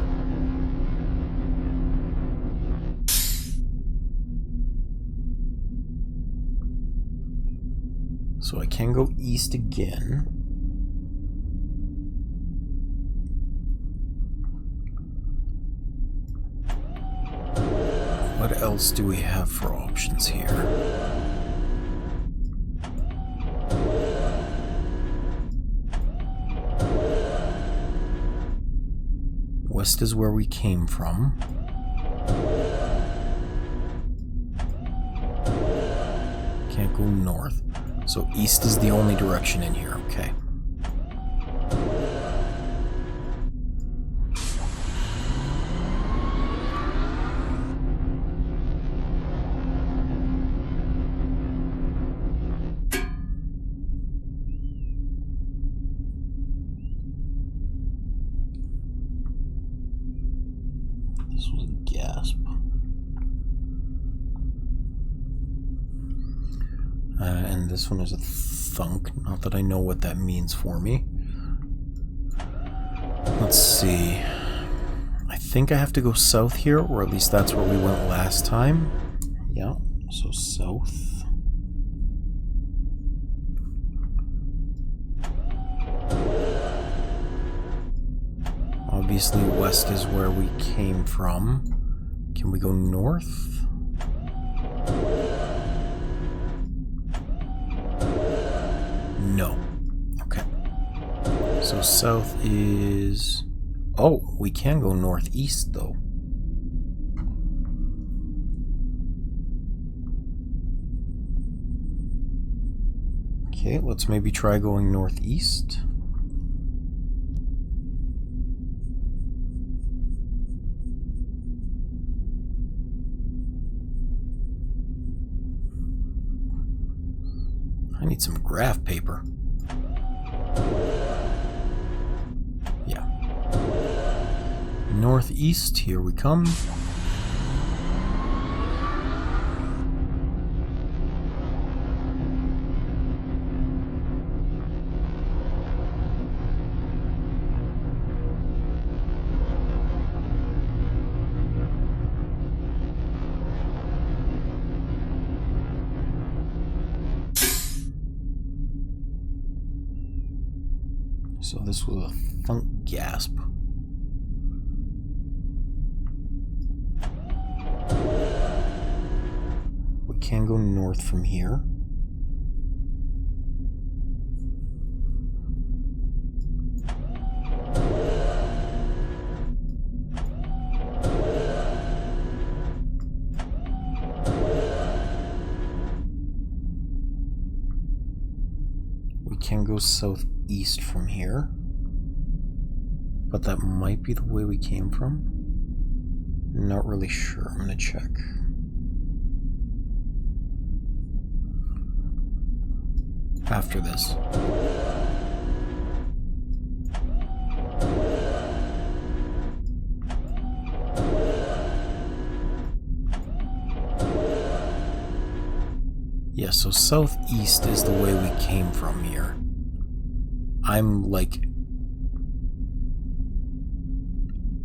So I can go east again. What else do we have for options here? West is where we came from. Can't go north. So east is the only direction in here, okay. This was a gasp. And this one is a thunk. Not that I know what that means for me. Let's see. I think I have to go south here, or at least that's where we went last time. Yeah, so south. Obviously, west is where we came from. Can we go north? No. Okay. So south is... Oh, we can go northeast, though. Okay, let's maybe try going northeast. I need some graph paper. Yeah. Northeast, here we come. So this was a thunk gasp. We can go north from here. We can go southeast from here. But that might be the way we came from. Not really sure. I'm gonna check. After this. Yeah, so southeast is the way we came from here. I'm like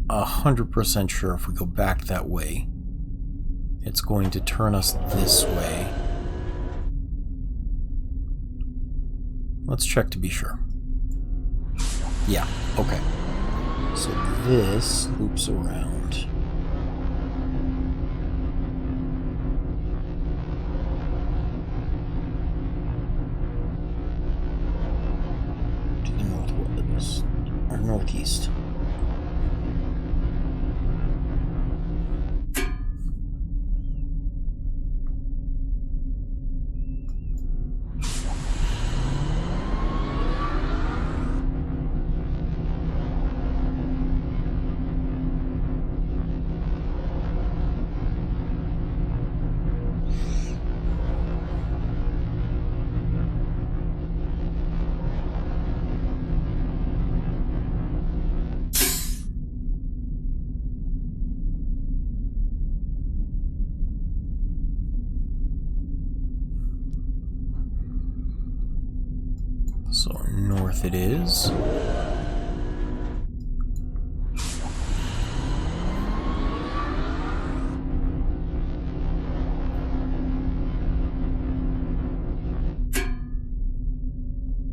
100% sure if we go back that way, it's going to turn us this way. Let's check to be sure. Yeah, okay. So this loops around. To the northwest, or northeast. So north it is.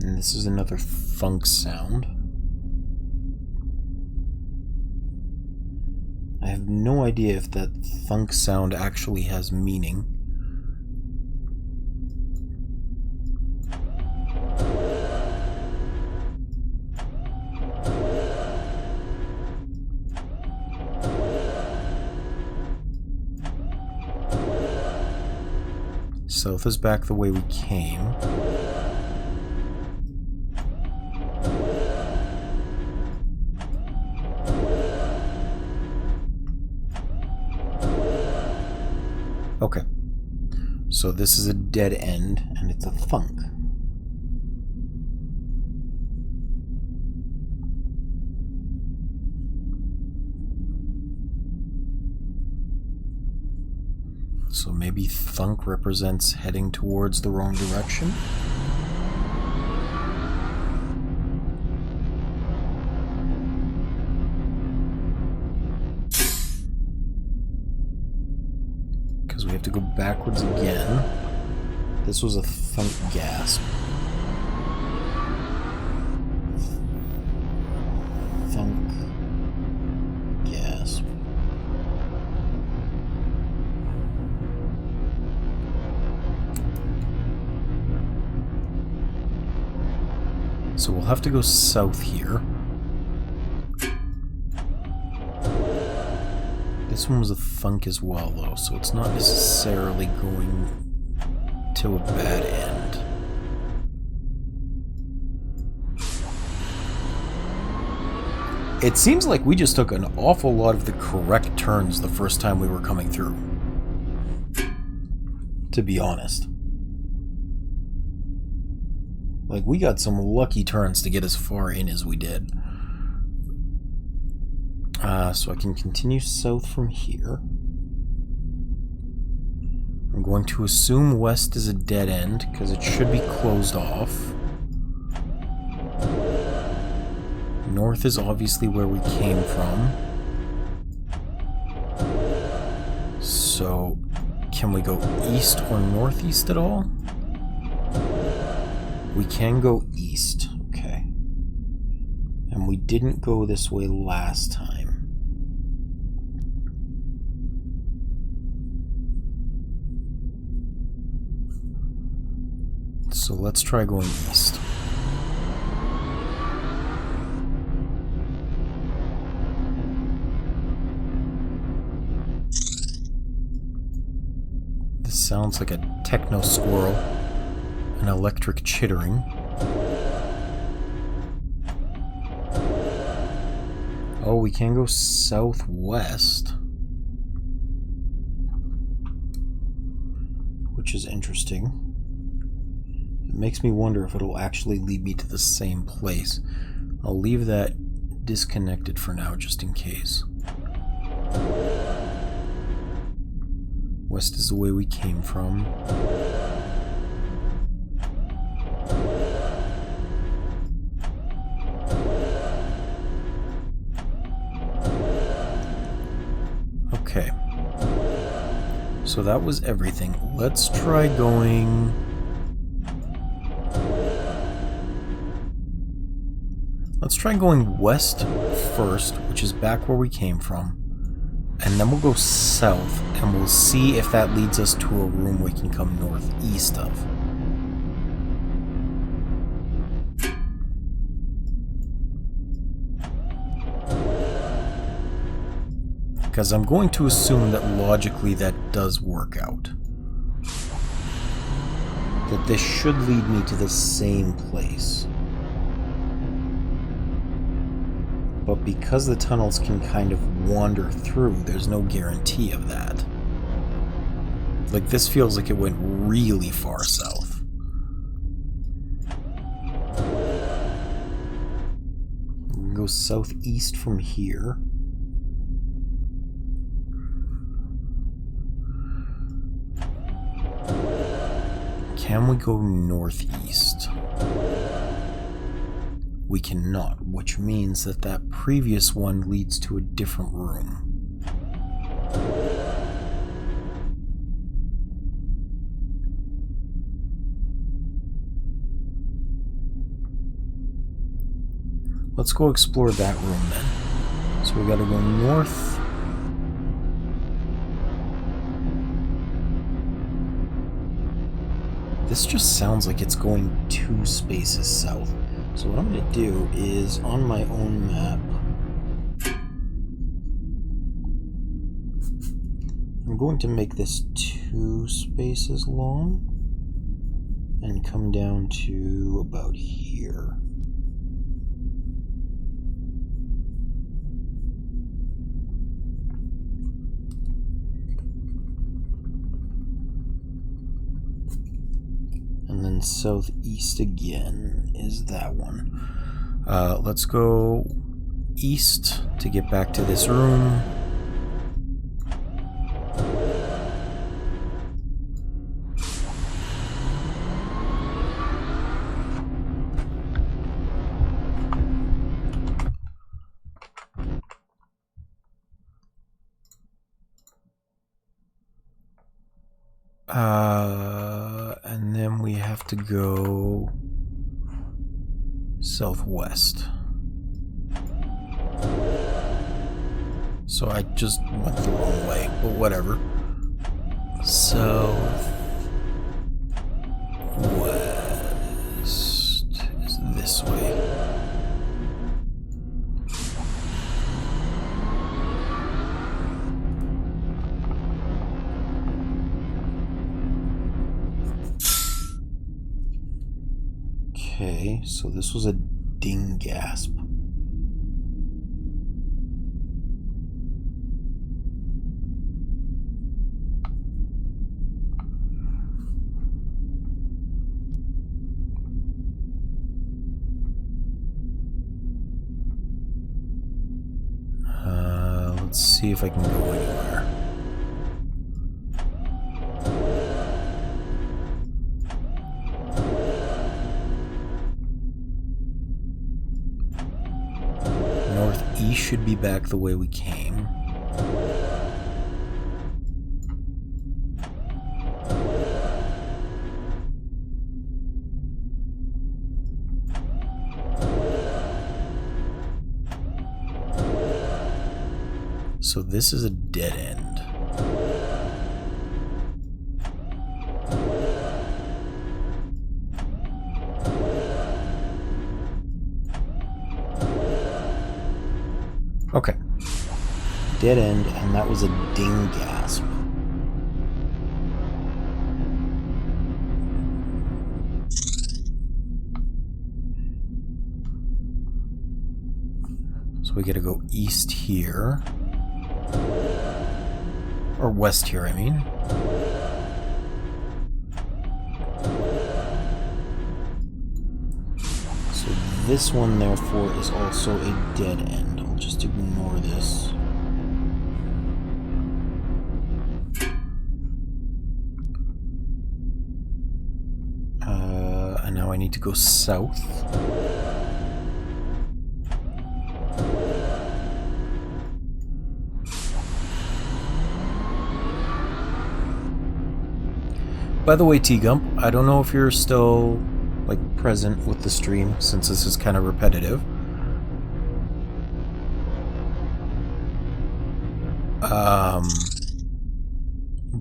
And this is another thunk sound. I have no idea if that thunk sound actually has meaning. South is back the way we came. Okay. So this is a dead end, and it's a thunk. So maybe thunk represents heading towards the wrong direction? Because we have to go backwards again. This was a thunk gasp. Thunk. So we'll have to go south here. This one was a thunk as well, though, so it's not necessarily going to a bad end. It seems like we just took an awful lot of the correct turns the first time we were coming through, to be honest. Like, we got some lucky turns to get as far in as we did. So I can continue south from here. I'm going to assume west is a dead end, because it should be closed off. North is obviously where we came from. So, can we go east or northeast at all? We can go east, okay. And we didn't go this way last time. So let's try going east. This sounds like a techno squirrel, an electric chittering. Oh, we can go southwest, which is interesting. It makes me wonder if it'll actually lead me to the same place. I'll leave that disconnected for now, just in case. West is the way we came from. Okay. So that was everything. Let's try going... Let's try going west first, which is back where we came from. And then we'll go south, and we'll see if that leads us to a room we can come northeast of. Because I'm going to assume that logically that does work out. That this should lead me to the same place. But because the tunnels can kind of wander through, there's no guarantee of that. Like, this feels like it went really far south. We can go southeast from here. Can we go northeast? We cannot, which means that that previous one leads to a different room. Let's go explore that room then. So we gotta go north. This just sounds like it's going 2 spaces south. So what I'm going to do is, on my own map, I'm going to make this 2 spaces long and come down to about here. And then southeast again is that one. Let's go east to get back to this room. And then we have to go southwest. So I just went the wrong way, but whatever. Southwest is this way. Okay, so this was a ding gasp. Let's see if I can go anywhere. Northeast should be back the way we came. So this is a dead end. Okay. Dead end, and that was a ding gasp. So we gotta go east here. Or west here, I mean. So this one, therefore, is also a dead end. I'll just ignore this. And now I need to go south. By the way, T-Gump, I don't know if you're still, like, present with the stream, since this is kind of repetitive.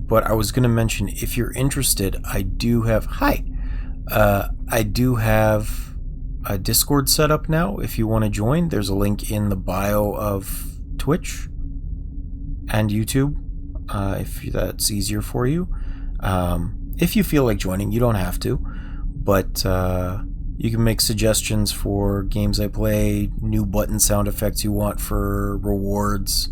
But I was going to mention, if you're interested, I do have... Hi! I do have a Discord set up now, if you want to join. There's a link in the bio of Twitch and YouTube, if that's easier for you. If you feel like joining, you don't have to, but you can make suggestions for games I play, new button sound effects you want for rewards,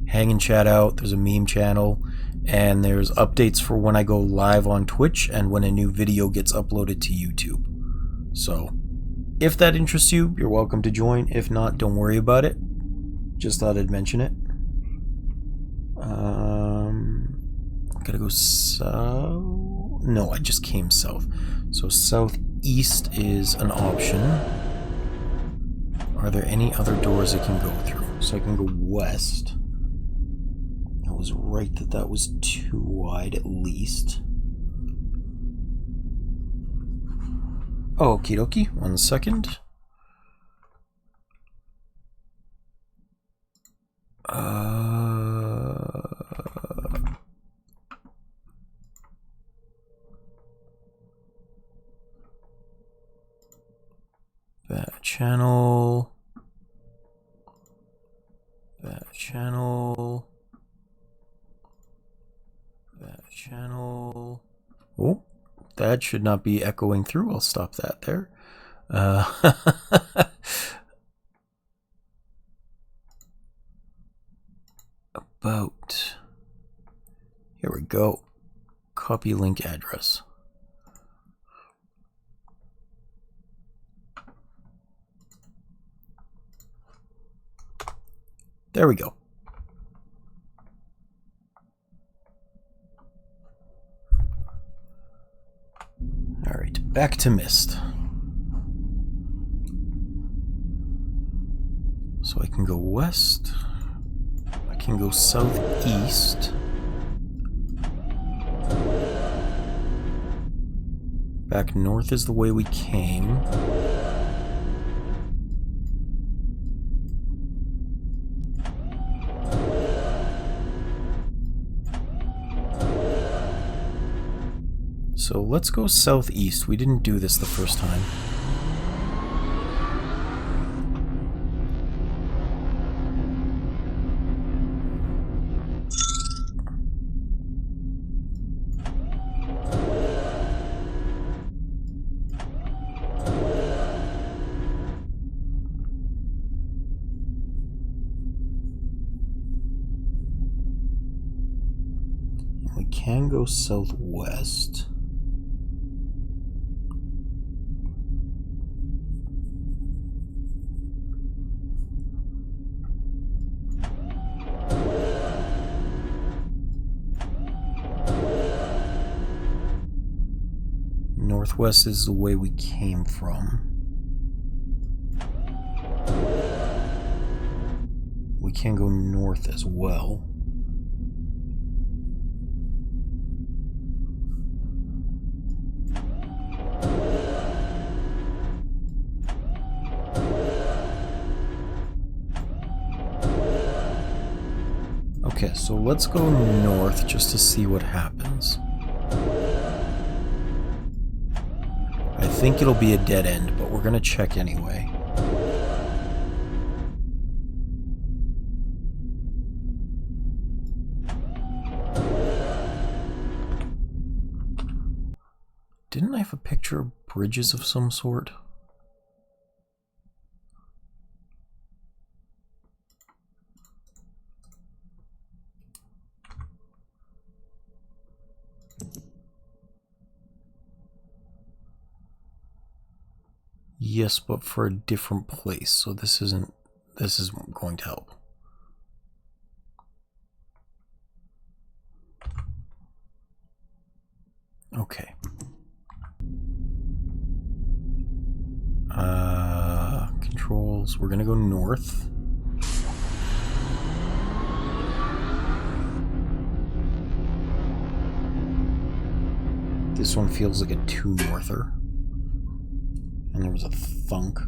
hang and chat out. There's a meme channel, and there's updates for when I go live on Twitch and when a new video gets uploaded to YouTube. So, if that interests you, you're welcome to join. If not, don't worry about it. Just thought I'd mention it. Gotta go south. No, I just came south. So southeast is an option. Are there any other doors I can go through? So I can go west. I was right that that was too wide at least. Okie dokie, 1 second. That channel. That channel. That channel. Oh, that should not be echoing through. I'll stop that there. About. Here we go. Copy link address. There we go. All right, back to MYST. So I can go west. I can go southeast. Back north is the way we came. So let's go southeast. We didn't do this the first time. can go southwest. Northwest is the way we came from. We can go north as well. Okay, so let's go north just to see what happens. I think it'll be a dead end, but we're gonna check anyway. Didn't I have a picture of bridges of some sort? Yes, but for a different place, so this isn't going to help. Okay. Controls, we're gonna go north. This one feels like a two-norther. And there was a thunk.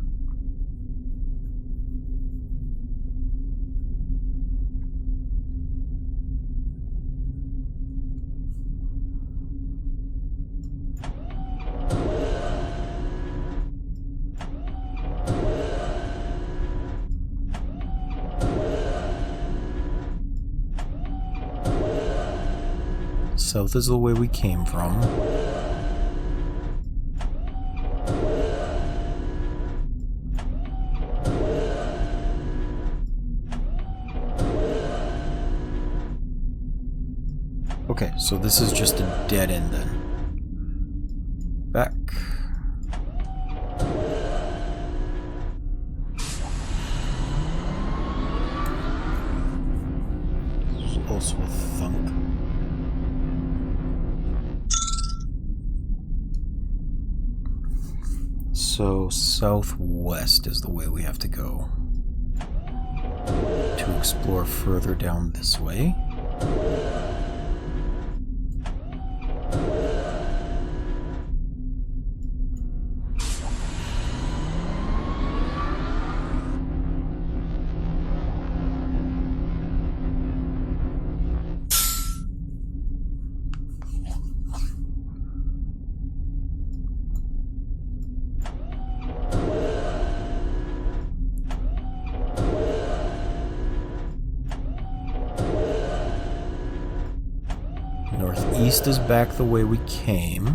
South is the way we came from. Okay, so this is just a dead end then. Back. There's also a thunk. So southwest is the way we have to go to explore further down this way. Northeast is back the way we came.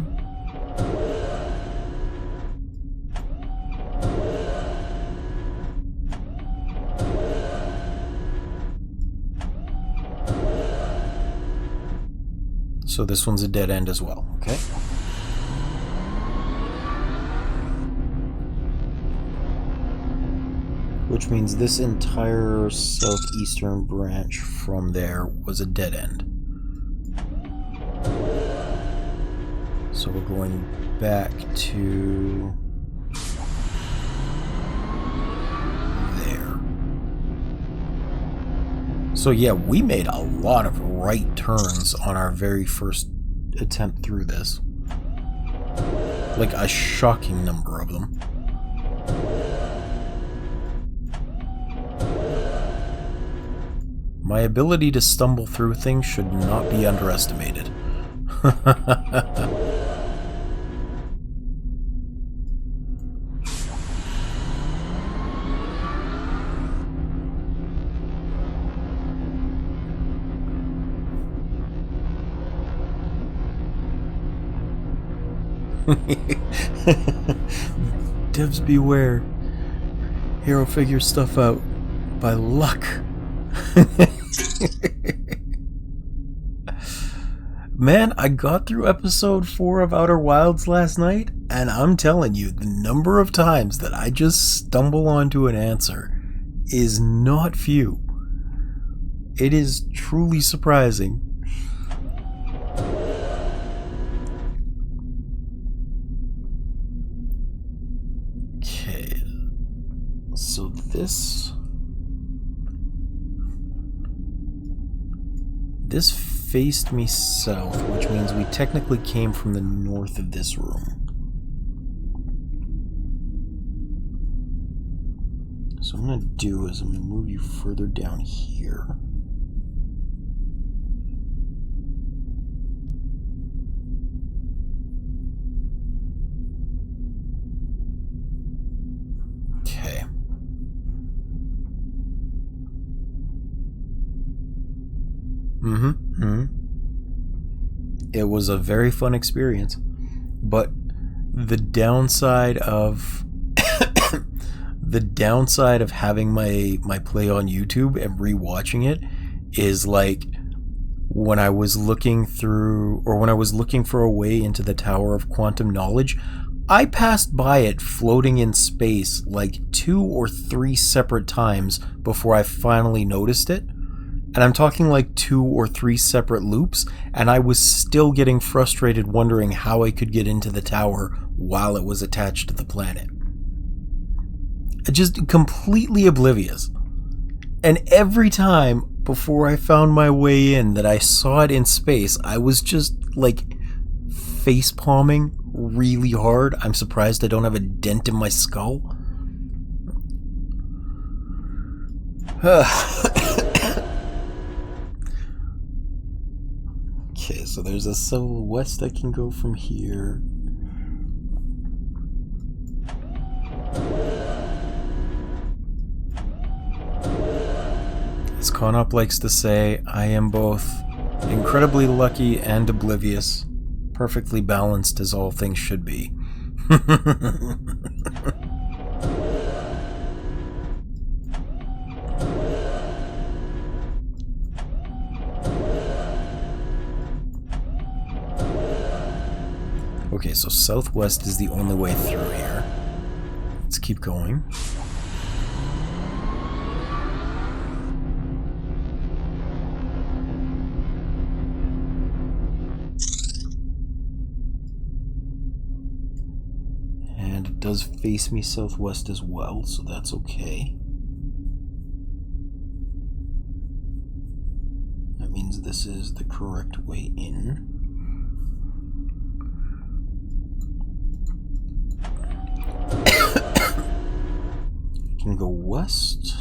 So this one's a dead end as well, okay? Which means this entire southeastern branch from there was a dead end. So we're going back to there. So yeah, we made a lot of right turns on our very first attempt through this. Like a shocking number of them. My ability to stumble through things should not be underestimated. Devs beware. Hero figures stuff out by luck. Man, I got through episode 4 of Outer Wilds last night, and I'm telling you, the number of times that I just stumble onto an answer is not few. It is truly surprising. Okay, so this faced me south, which means we technically came from the north of this room. So what I'm going to do is I'm going to move you further down here. Okay. It was a very fun experience, but the downside of having my play on YouTube and rewatching it is like when I was looking through, or when I was looking for a way into the Tower of Quantum Knowledge, I passed by it floating in space like 2 or 3 separate times before I finally noticed it. And I'm talking like 2 or 3 separate loops, and I was still getting frustrated wondering how I could get into the tower while it was attached to the planet. Just completely oblivious. And every time before I found my way in that I saw it in space, I was just like face palming really hard. I'm surprised I don't have a dent in my skull. Okay, so there's a southwest I can go from here. As Conop likes to say, I am both incredibly lucky and oblivious, perfectly balanced as all things should be. Okay, so southwest is the only way through here. Let's keep going. And it does face me southwest as well, so that's okay. That means this is the correct way in. Can go west.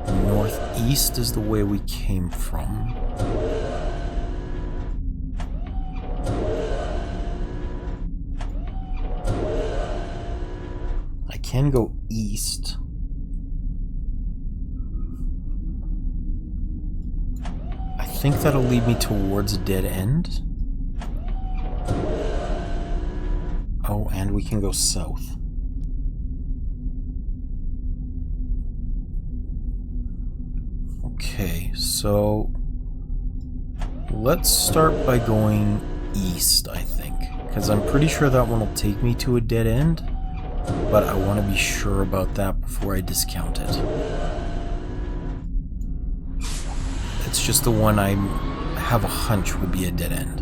Northeast is the way we came from. I can go east. I think that'll lead me towards a dead end. Oh, and we can go south. Okay, so let's start by going east, I think, because I'm pretty sure that one will take me to a dead end, but I want to be sure about that before I discount it. It's just the one I have a hunch will be a dead end.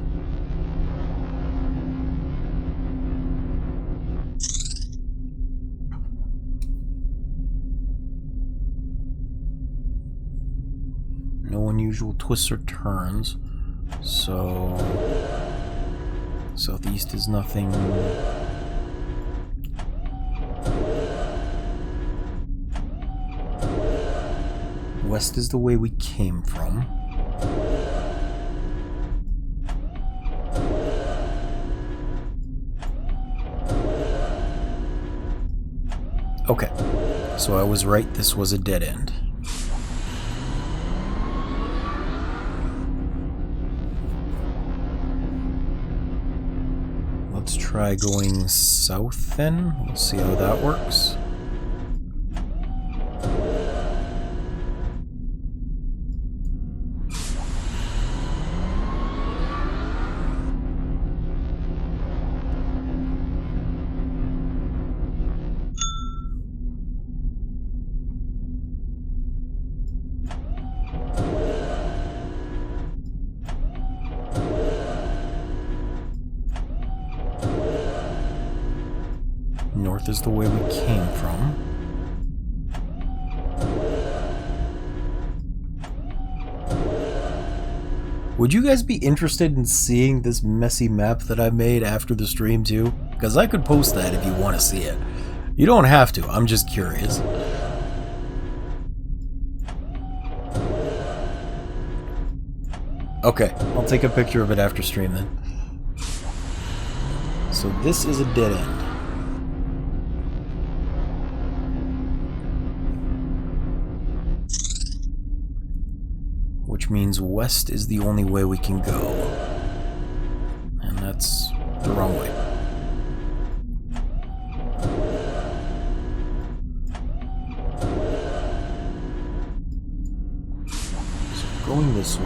No unusual twists or turns, so southeast is nothing. West is the way we came from. Okay, so I was right, this was a dead end. Let's try going south then. We'll see how that works. North is the way we came from. Would you guys be interested in seeing this messy map that I made after the stream too? Because I could post that if you want to see it. You don't have to, I'm just curious. Okay, I'll take a picture of it after stream then. So this is a dead end. Which means west is the only way we can go. And that's the wrong way. So going this way.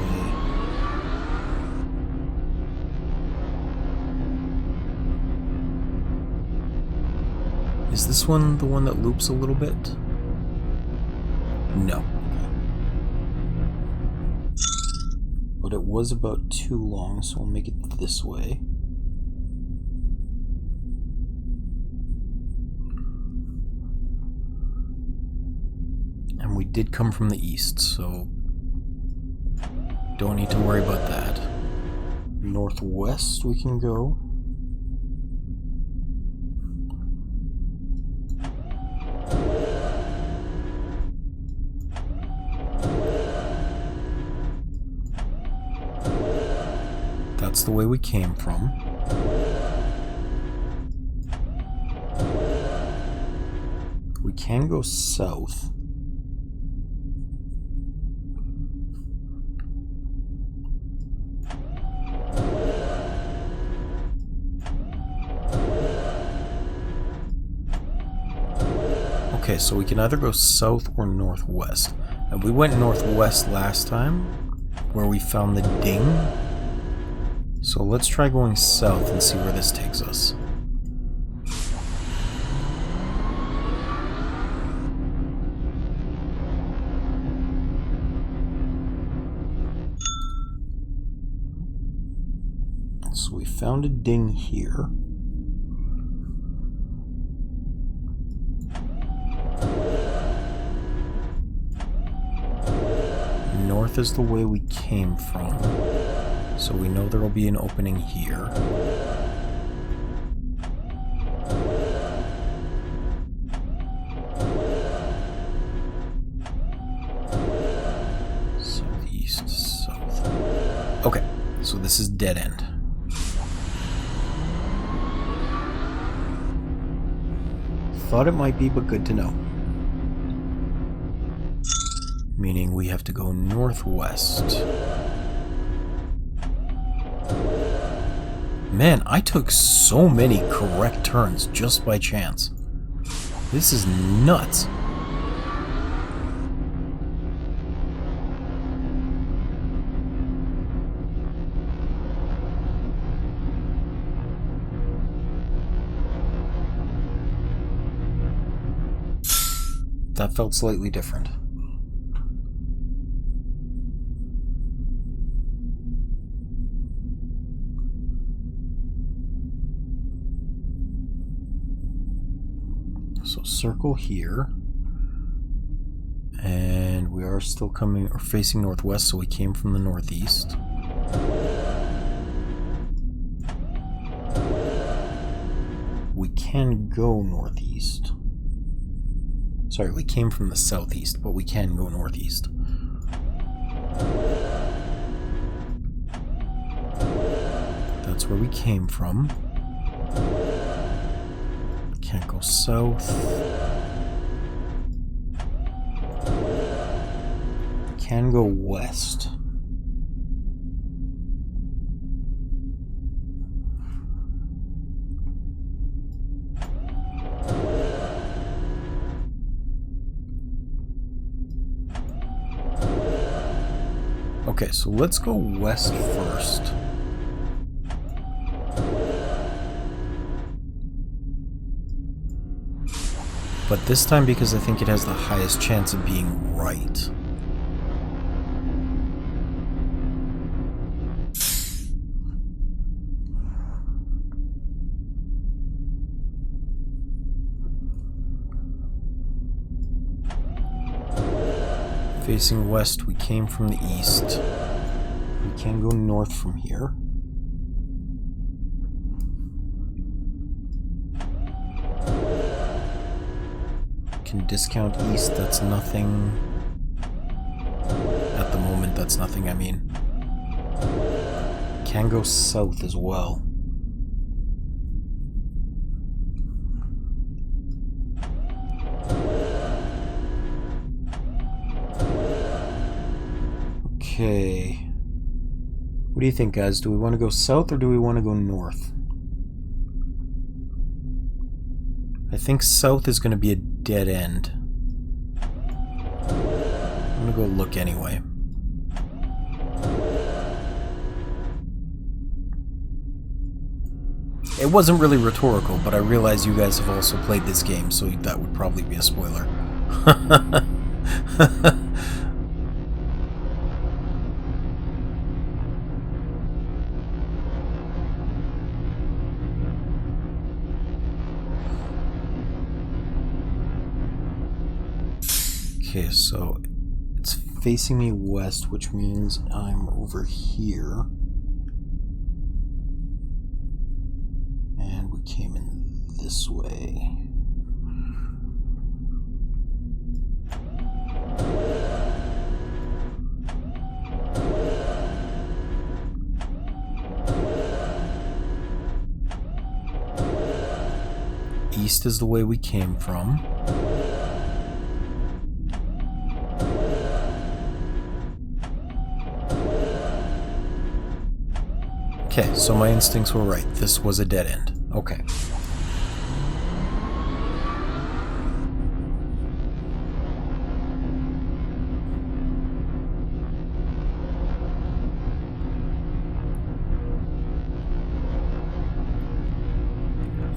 Is this one the one that loops a little bit? No. But it was about too long, so we'll make it this way. And we did come from the east, so don't need to worry about that. Northwest we can go. That's the way we came from. We can go south. Okay, so we can either go south or northwest. And we went northwest last time, where we found the ding. So let's try going south and see where this takes us. So we found a ding here. North is the way we came from. So we know there will be an opening here. Southeast, south. Okay, so this is dead end. Thought it might be, but good to know. Meaning we have to go northwest. Man, I took so many correct turns just by chance. This is nuts. That felt slightly different. So circle here, and we are still coming or facing northwest, so we came from the northeast. We can go northeast. Sorry, we came from the southeast, but we can go northeast. That's where we came from. Can't go south. Can go west. Okay, so let's go west first. But this time because I think it has the highest chance of being right. Facing west, we came from the east. We can go north from here. Can discount east, that's nothing. At the moment, that's nothing, I mean. Can go south as well. Okay. What do you think, guys? Do we want to go south or do we want to go north? I think south is going to be a dead end. I'm going to go look anyway. It wasn't really rhetorical, but I realize you guys have also played this game, so that would probably be a spoiler. Okay, so it's facing me west, which means I'm over here. And we came in this way. East is the way we came from. Okay, so my instincts were right. This was a dead end. Okay.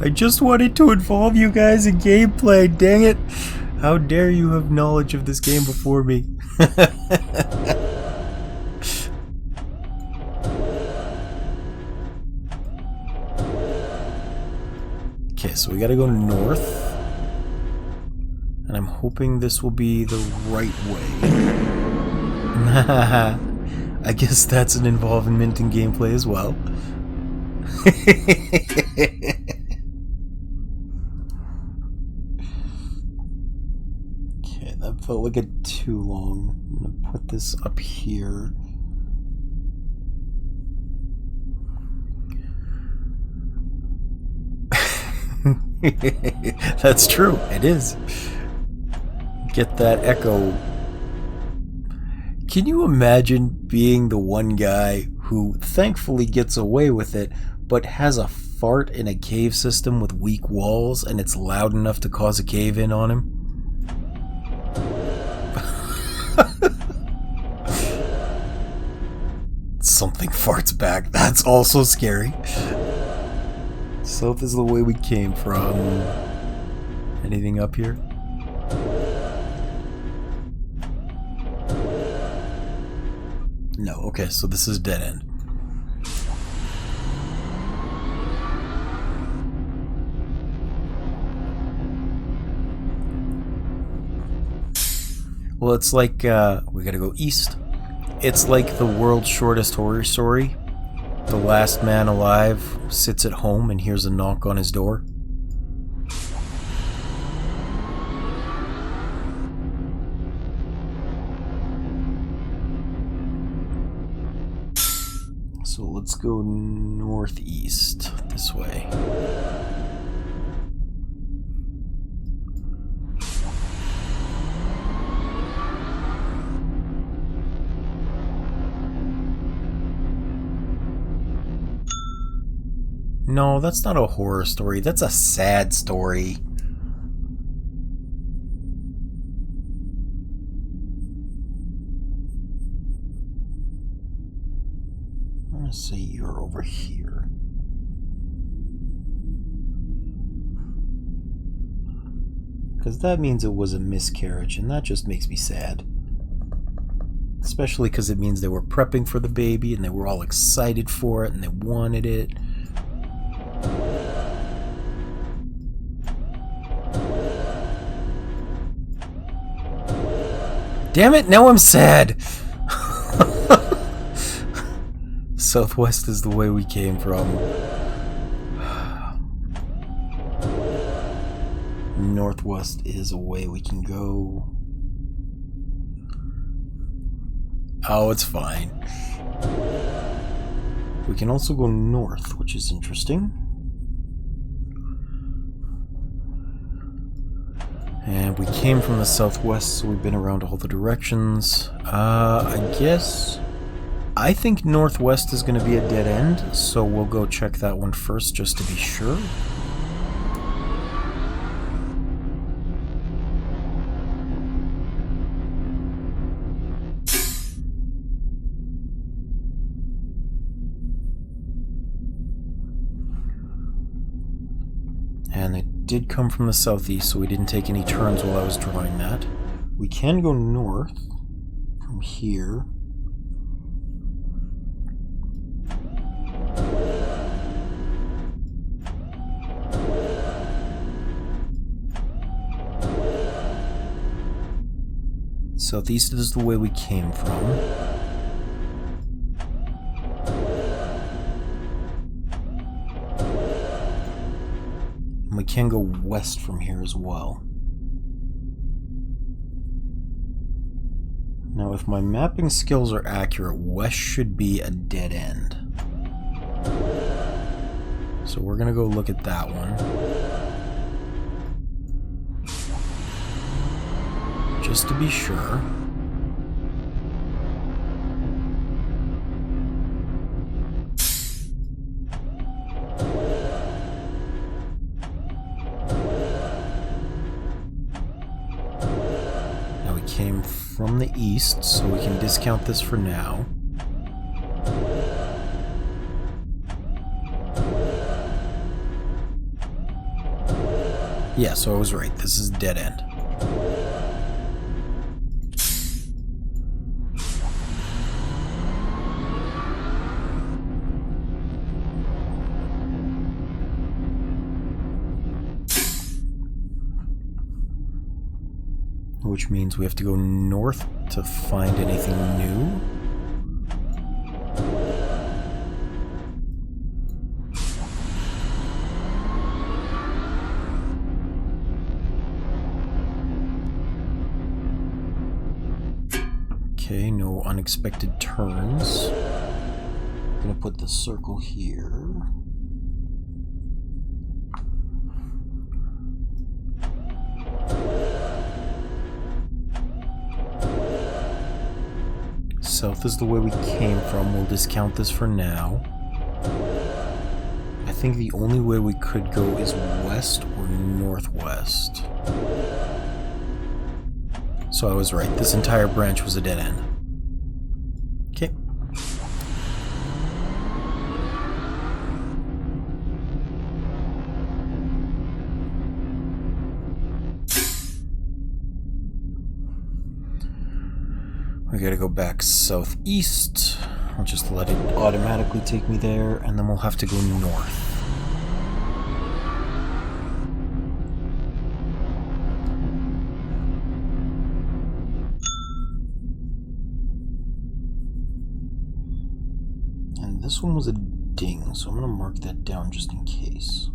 I just wanted to involve you guys in gameplay, dang it! How dare you have knowledge of this game before me? Okay, so we gotta go north. And I'm hoping this will be the right way. I guess that's an involvement in gameplay as well. Okay, that felt like it too long. I'm gonna put this up here. That's true, it is. Get that echo. Can you imagine being the one guy who thankfully gets away with it, but has a fart in a cave system with weak walls and it's loud enough to cause a cave-in on him? Something farts back. That's also scary. South is the way we came from. Anything up here? No, okay, so this is dead end. Well, it's like, we gotta go east. It's like the world's shortest horror story. The last man alive sits at home and hears a knock on his door. So let's go northeast this way. No, that's not a horror story. That's a sad story. I'm gonna say you're over here. Because that means it was a miscarriage, and that just makes me sad. Especially because it means they were prepping for the baby, and they were all excited for it, and they wanted it. Damn it, now I'm sad! Southwest is the way we came from. Northwest is a way we can go. Oh, it's fine. We can also go north, which is interesting. And we came from the southwest, so we've been around all the directions. I think northwest is going to be a dead end, so we'll go check that one first just to be sure. And it did come from the southeast, so we didn't take any turns while I was drawing that. We can go north from here. Southeast is the way we came from. We can go west from here as well. Now, if my mapping skills are accurate, west should be a dead end. So we're gonna go look at that one. Just to be sure. Came from the east, so we can discount this for now. Yeah, so I was right. This is dead end. Which means we have to go north to find anything new. Okay, no unexpected turns. I'm gonna put the circle here. South is the way we came from. We'll discount this for now. I think the only way we could go is west or northwest. So I was right. This entire branch was a dead end. Okay. We gotta go back southeast. I'll just let it automatically take me there, and then we'll have to go north. And this one was a ding, so I'm gonna mark that down just in case.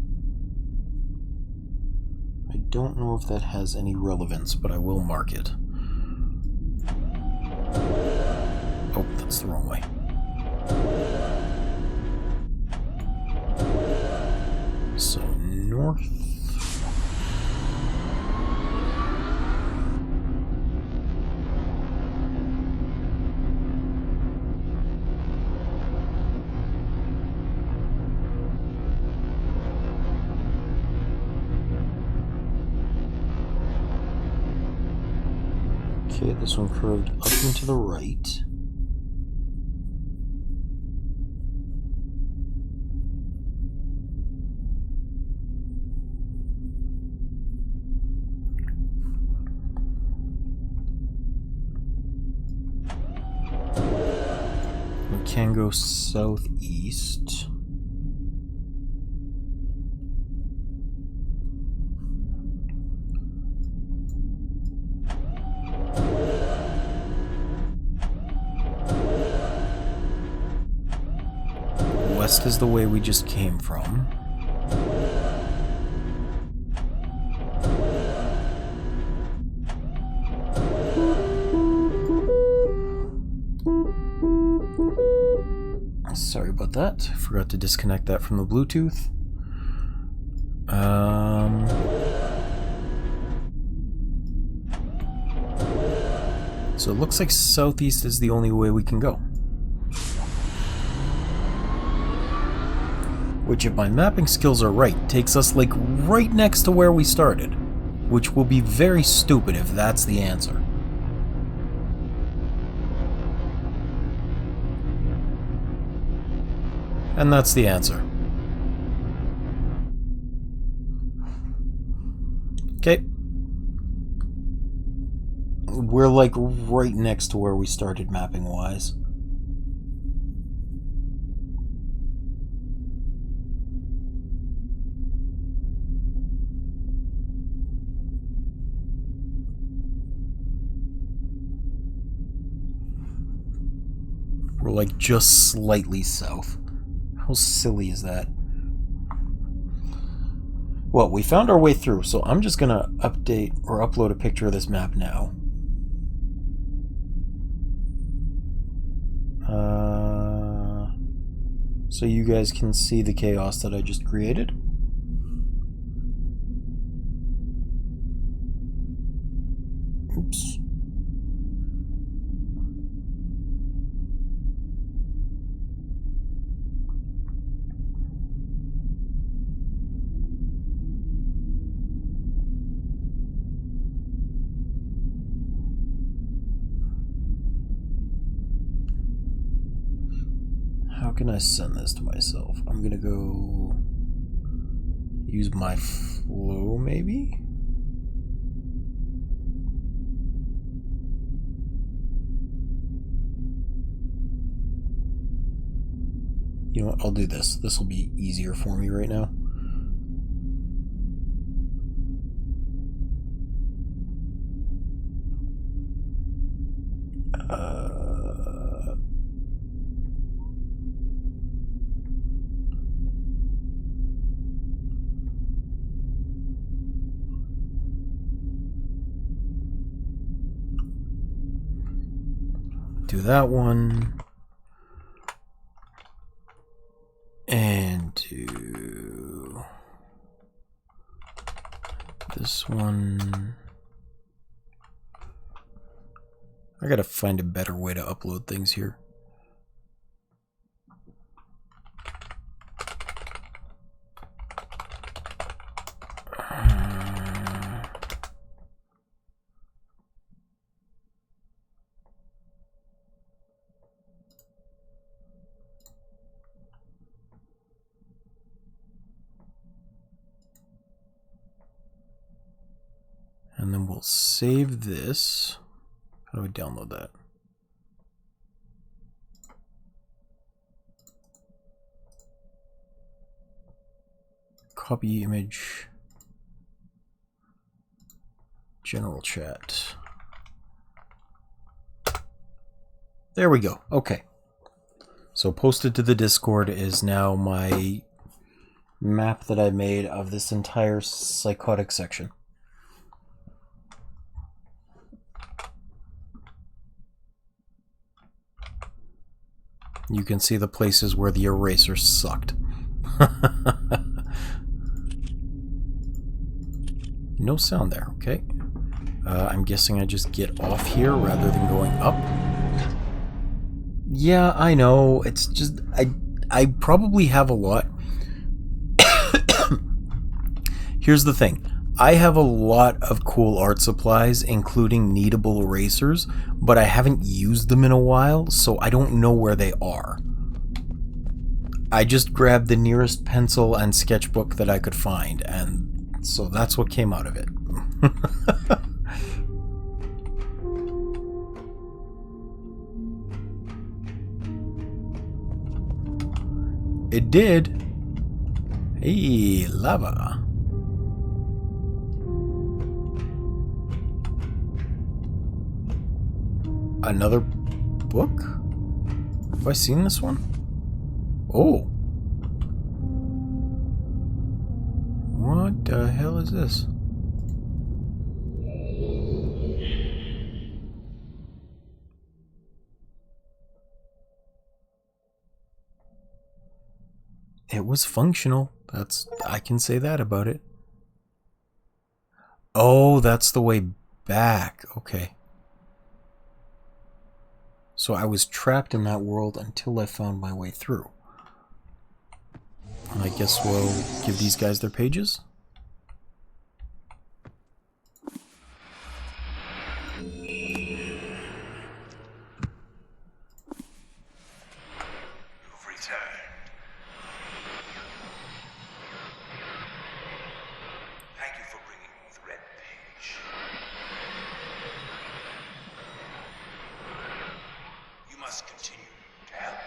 I don't know if that has any relevance, but I will mark it. Oh, that's the wrong way. So, north. Okay, this one curved up and to the right. We can go southeast. west is the way we just came from. Sorry about that. Forgot to disconnect that from the Bluetooth. So it looks like southeast is the only way we can go. Which, if my mapping skills are right, takes us like right next to where we started. Which will be very stupid if that's the answer. And that's the answer. Okay. We're like right next to where we started mapping wise. We're like just slightly south. How silly is that? Well, we found our way through, so I'm just gonna update or upload a picture of this map now. So you guys can see the chaos that I just created. Oops. How can I send this to myself? I'm gonna go use my flow, maybe? You know what? I'll do this. This will be easier for me right now. Do that one. And do this one. I gotta find a better way to upload things here. And then we'll save this. How do we download that? Copy image. General chat. There we go. Okay. So posted to the Discord is now my map that I made of this entire psychotic section. You can see the places where the eraser sucked. No sound there, okay. I'm guessing I just get off here rather than going up. Yeah, I know. It's just, I probably have a lot. Here's the thing. I have a lot of cool art supplies, including kneadable erasers, but I haven't used them in a while, so I don't know where they are. I just grabbed the nearest pencil and sketchbook that I could find, and so that's what came out of it. It did. Hey, lava. Another book? Have I seen this one? Oh, What the hell is this? It was functional. I can say that about it. Oh, that's the way back. Okay. So I was trapped in that world until I found my way through. I guess we'll give these guys their pages. You've returned. Thank you for bringing the red page. You must continue to help me.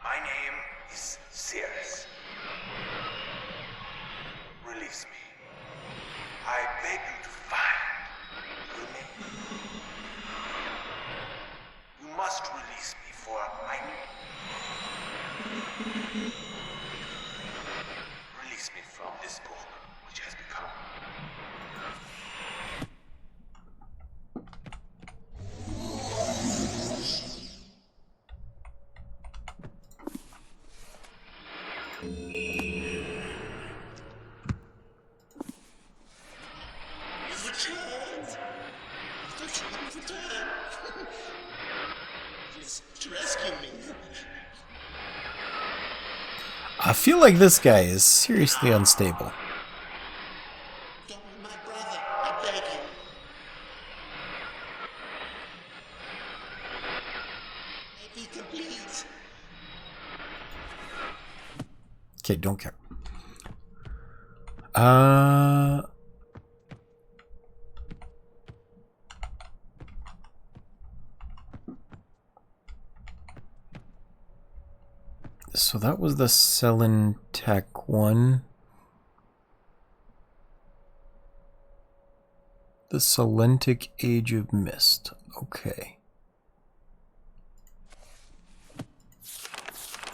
My name is Cirrus. Release me. I beg you to find the name. You must release me for I release me from this book which has become You've returned. You've returned. Just to rescue me. I feel like this guy is seriously unstable. Don't be my brother, I beg you. Make it complete. Okay, don't care. So that was the Selin Tech one. The Selentic Age of Mist. Okay.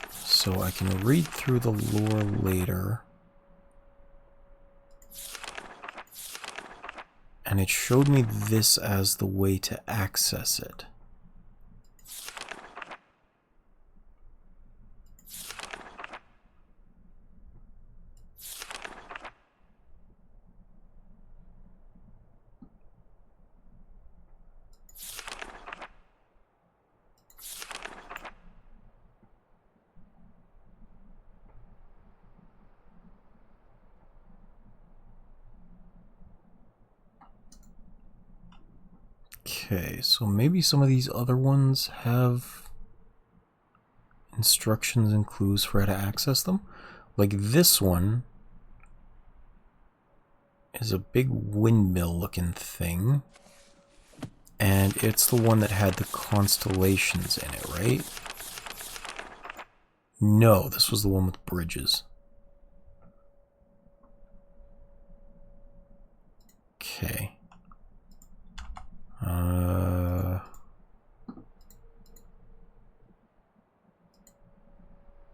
So I can read through the lore later. And it showed me this as the way to access it. Okay, so maybe some of these other ones have instructions and clues for how to access them. Like this one is a big windmill looking thing. And it's the one that had the constellations in it, right? No, this was the one with bridges. Okay.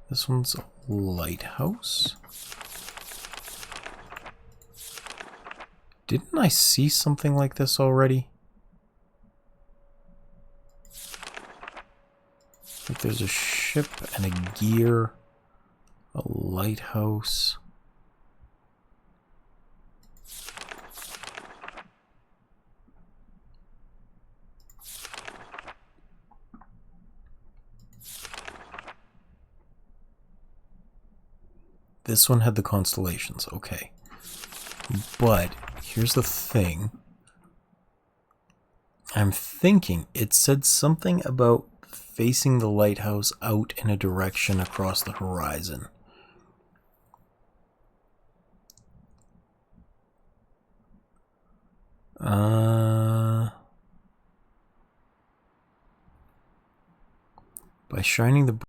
This one's a lighthouse. Didn't I see something like this already? Like there's a ship and a gear, a lighthouse. This one had the constellations, okay. But here's the thing. I'm thinking it said something about facing the lighthouse out in a direction across the horizon. By shining the